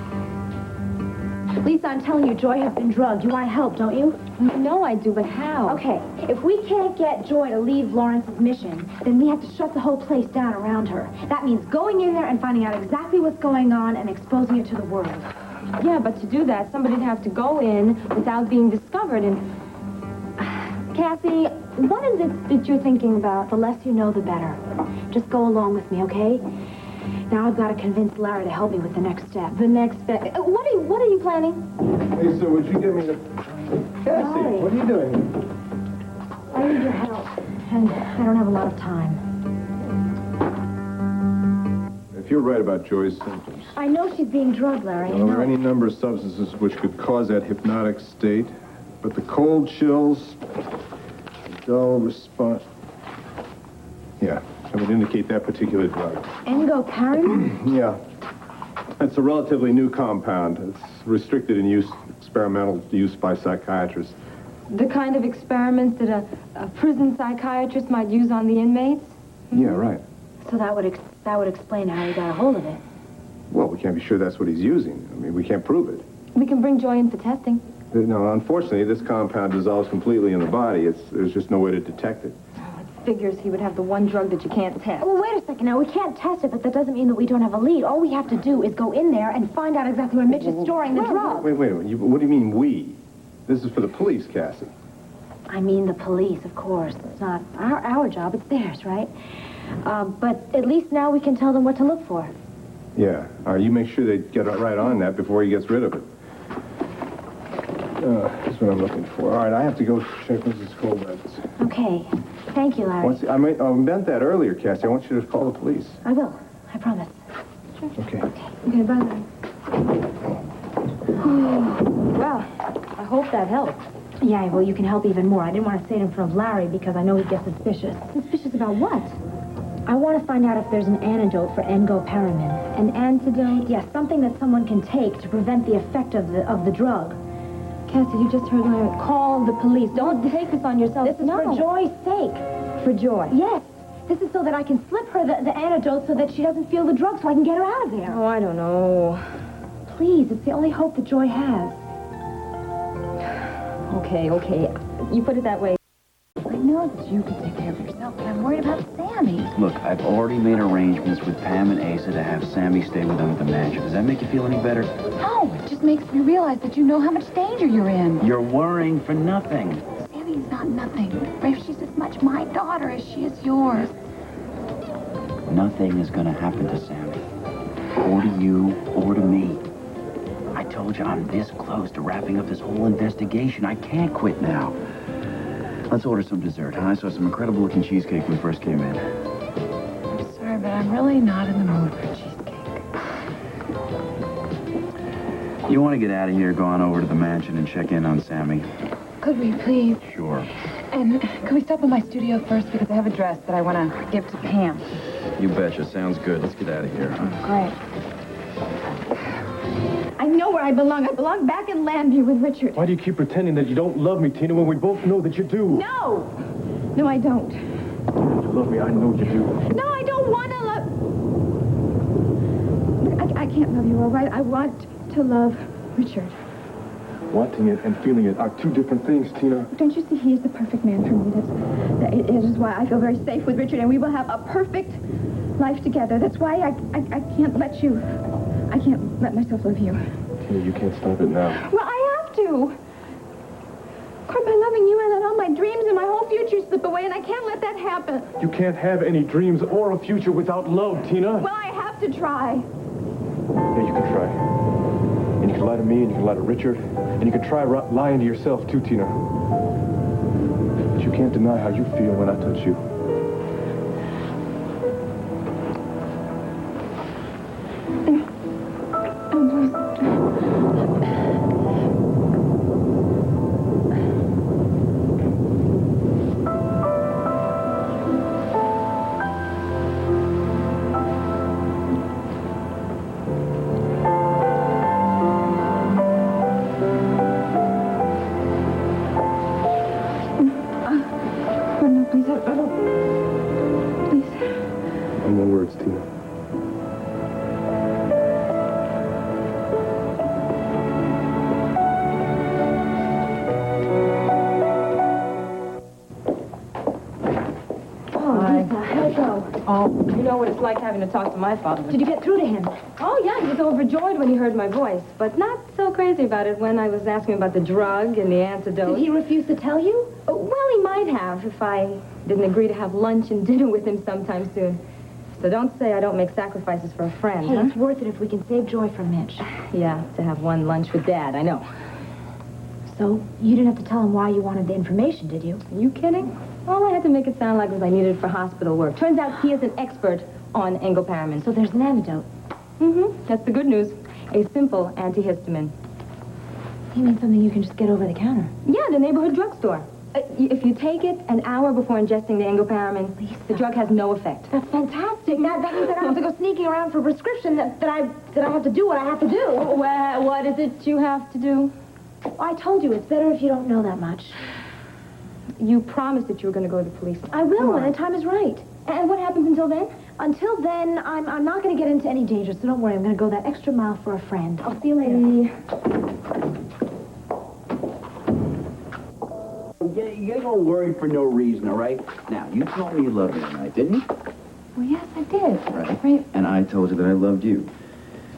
Lisa, I'm telling you, Joy has been drugged. You want to help, don't you? No, I do, but how? Okay, if we can't get Joy to leave Lawrence's mission, then we have to shut the whole place down around her. That means going in there and finding out exactly what's going on and exposing it to the world. Yeah, but to do that, somebody'd have to go in without being discovered and... Cassie, what is it that you're thinking about? The less you know, the better. Just go along with me, okay? Now I've got to convince Larry to help me with the next step. The next step... What are you planning? Hey, so would you give me the... Cassie, Larry. what are you doing? I need your help, and I don't have a lot of time. If you're right about Joy's symptoms, I know she's being drugged, Larry. there are any number of substances which could cause that hypnotic state, but the cold chills, the dull response... Yeah, that would indicate that particular drug. Engoparin? Yeah. It's a relatively new compound. It's restricted in use, experimental use by psychiatrists. The kind of experiments that a prison psychiatrist might use on the inmates? Yeah, right. So that would explain how he got a hold of it. Well, we can't be sure that's what he's using. I mean, we can't prove it. We can bring Joy in for testing. No, unfortunately, this compound dissolves completely in the body. There's just no way to detect it. Figures he would have the one drug that you can't test. Well, wait a second now. We can't test it, but that doesn't mean that we don't have a lead. All we have to do is go in there and find out exactly where Mitch is storing the drug. Wait. What do you mean, we? This is for the police, Cassie. I mean the police, of course. It's not our job. It's theirs, right? But at least now we can tell them what to look for. Yeah. You make sure they get right on that before he gets rid of it. That's what I'm looking for. All right, I have to go check Mrs. Colbett's. Okay. Thank you, Larry. I meant that earlier, Cassie. I want you to call the police. I will. I promise. Okay. Okay, bye. Well, I hope that helped. Yeah, well, you can help even more. I didn't want to say it in front of Larry because I know he'd get suspicious. Suspicious about what? I want to find out if there's an antidote for engoparin. An antidote? Yes, something that someone can take to prevent the effect of the drug. Cassie, you just heard Larry. Call the police. Don't take this on yourself. This is for Joy's sake. For Joy? Yes. This is so that I can slip her the antidote so that she doesn't feel the drug so I can get her out of there. Oh, I don't know. Please, it's the only hope that Joy has. Okay. You put it that way. I know that you can take care of yourself, but I'm worried about Sammy. Look, I've already made arrangements with Pam and Asa to have Sammy stay with them at the mansion. Does that make you feel any better? No, it just makes me realize that you know how much danger you're in. You're worrying for nothing. Sammy's not nothing. Rafe, she's as much my daughter as she is yours. Nothing is going to happen to Sammy. Or to you, or to me. I told you I'm this close to wrapping up this whole investigation. I can't quit now. Let's order some dessert, huh? I saw some incredible-looking cheesecake when we first came in. I'm sorry, but I'm really not in the mood for cheesecake. You want to get out of here, go on over to the mansion and check in on Sammy? Could we, please? Sure. And can we stop at my studio first? Because I have a dress that I want to give to Pam. You betcha. Sounds good. Let's get out of here. Great. I know where I belong. I belong back in Landview with Richard. Why do you keep pretending that you don't love me, Tina, when we both know that you do? No! No, I don't. You love me. I know you do. No, I don't want to love... I can't love you, all right? I want to love Richard. Wanting it and feeling it are two different things, Tina. Don't you see he is the perfect man for me? It is why I feel very safe with Richard, and we will have a perfect life together. That's why I can't let you... I can't let myself love you. Tina, you can't stop it now. Well, I have to. Cord, by loving you, I let all my dreams and my whole future slip away, and I can't let that happen. You can't have any dreams or a future without love, Tina. Well, I have to try. Yeah, you can try. And you can lie to me, and you can lie to Richard, and you can try lying to yourself, too, Tina. But you can't deny how you feel when I touch you. No more words, Tina. How'd it go? Oh, you know what it's like having to talk to my father. Did you get through to him? Oh, yeah, he was overjoyed when he heard my voice, but not so crazy about it when I was asking about the drug and the antidote. Did he refuse to tell you? Well, he might have if I didn't agree to have lunch and dinner with him sometime soon. So don't say I don't make sacrifices for a friend, Hey, huh? it's worth it if we can save Joy from Mitch. Yeah, to have one lunch with Dad, I know. So, you didn't have to tell him why you wanted the information, did you? Are you kidding? All I had to make it sound like was I needed it for hospital work. Turns out he is an expert on engoparamine. So there's an antidote. Mm-hmm. That's the good news. A simple antihistamine. You mean something you can just get over the counter? Yeah, the neighborhood drugstore. If you take it an hour before ingesting the engoparamine, the drug has no effect. That's fantastic. That means I don't have to go sneaking around for a prescription, that I have to do what I have to do. Well, what is it you have to do? I told you, it's better if you don't know that much. You promised that you were going to go to the police. I will when the time is right. And what happens until then? Until then, I'm not going to get into any danger, so don't worry. I'm going to go that extra mile for a friend. I'll see you later. You don't worry for no reason, all right? Now, you told me you loved me tonight, didn't you? Well, yes, I did. Right. And I told you that I loved you.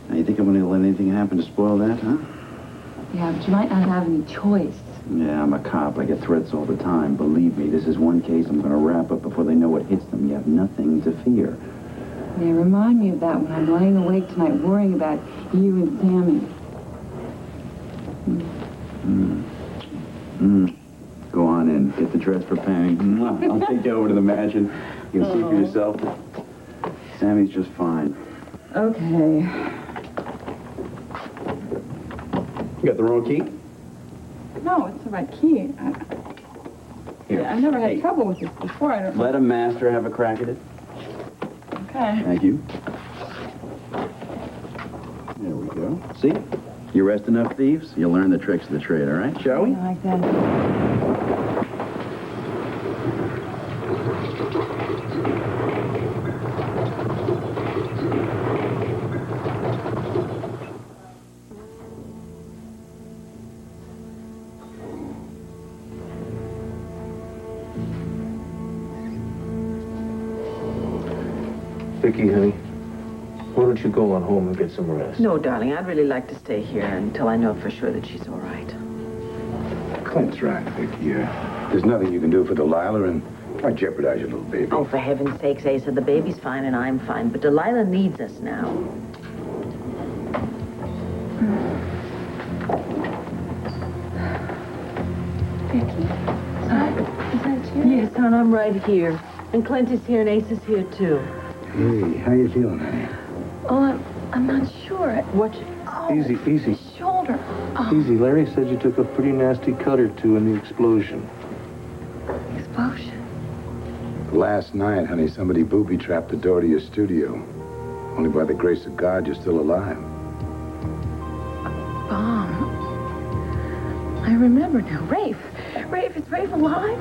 Now, you think I'm going to let anything happen to spoil that, huh? Yeah, but you might not have any choice. Yeah, I'm a cop. I get threats all the time. Believe me, this is one case I'm going to wrap up before they know what hits them. You have nothing to fear. Yeah, remind me of that when I'm lying awake tonight worrying about you and Sammy. Go on in. Get the dress for Penny. I'll take you over to the mansion. You'll see for yourself. Sammy's just fine. Okay. You got the wrong key? No, it's the right key. Here. I've never had trouble with this before. I don't know. Let a master have a crack at it. Okay. Thank you. There we go. See? You arrest enough thieves, you'll learn the tricks of the trade, all right? Shall we? I like that. Vicky, honey, why don't you go on home and get some rest? No, darling, I'd really like to stay here until I know for sure that she's all right. Clint's right, Vicky. There's nothing you can do for Delilah, and why jeopardize your little baby? Oh, for heaven's sakes, Asa, the baby's fine and I'm fine, but Delilah needs us now. Vicky? Is that you? Yes, hon, I'm right here. And Clint is here and Ace is here, too. Hey, how you feeling, honey? Oh, I'm not sure. What? Easy, easy. Shoulder. Easy. Larry said you took a pretty nasty cut or two in the explosion. Explosion? Last night, honey, somebody booby-trapped the door to your studio. Only by the grace of God, you're still alive. Bomb. I remember now. Rafe. Rafe, is Rafe alive?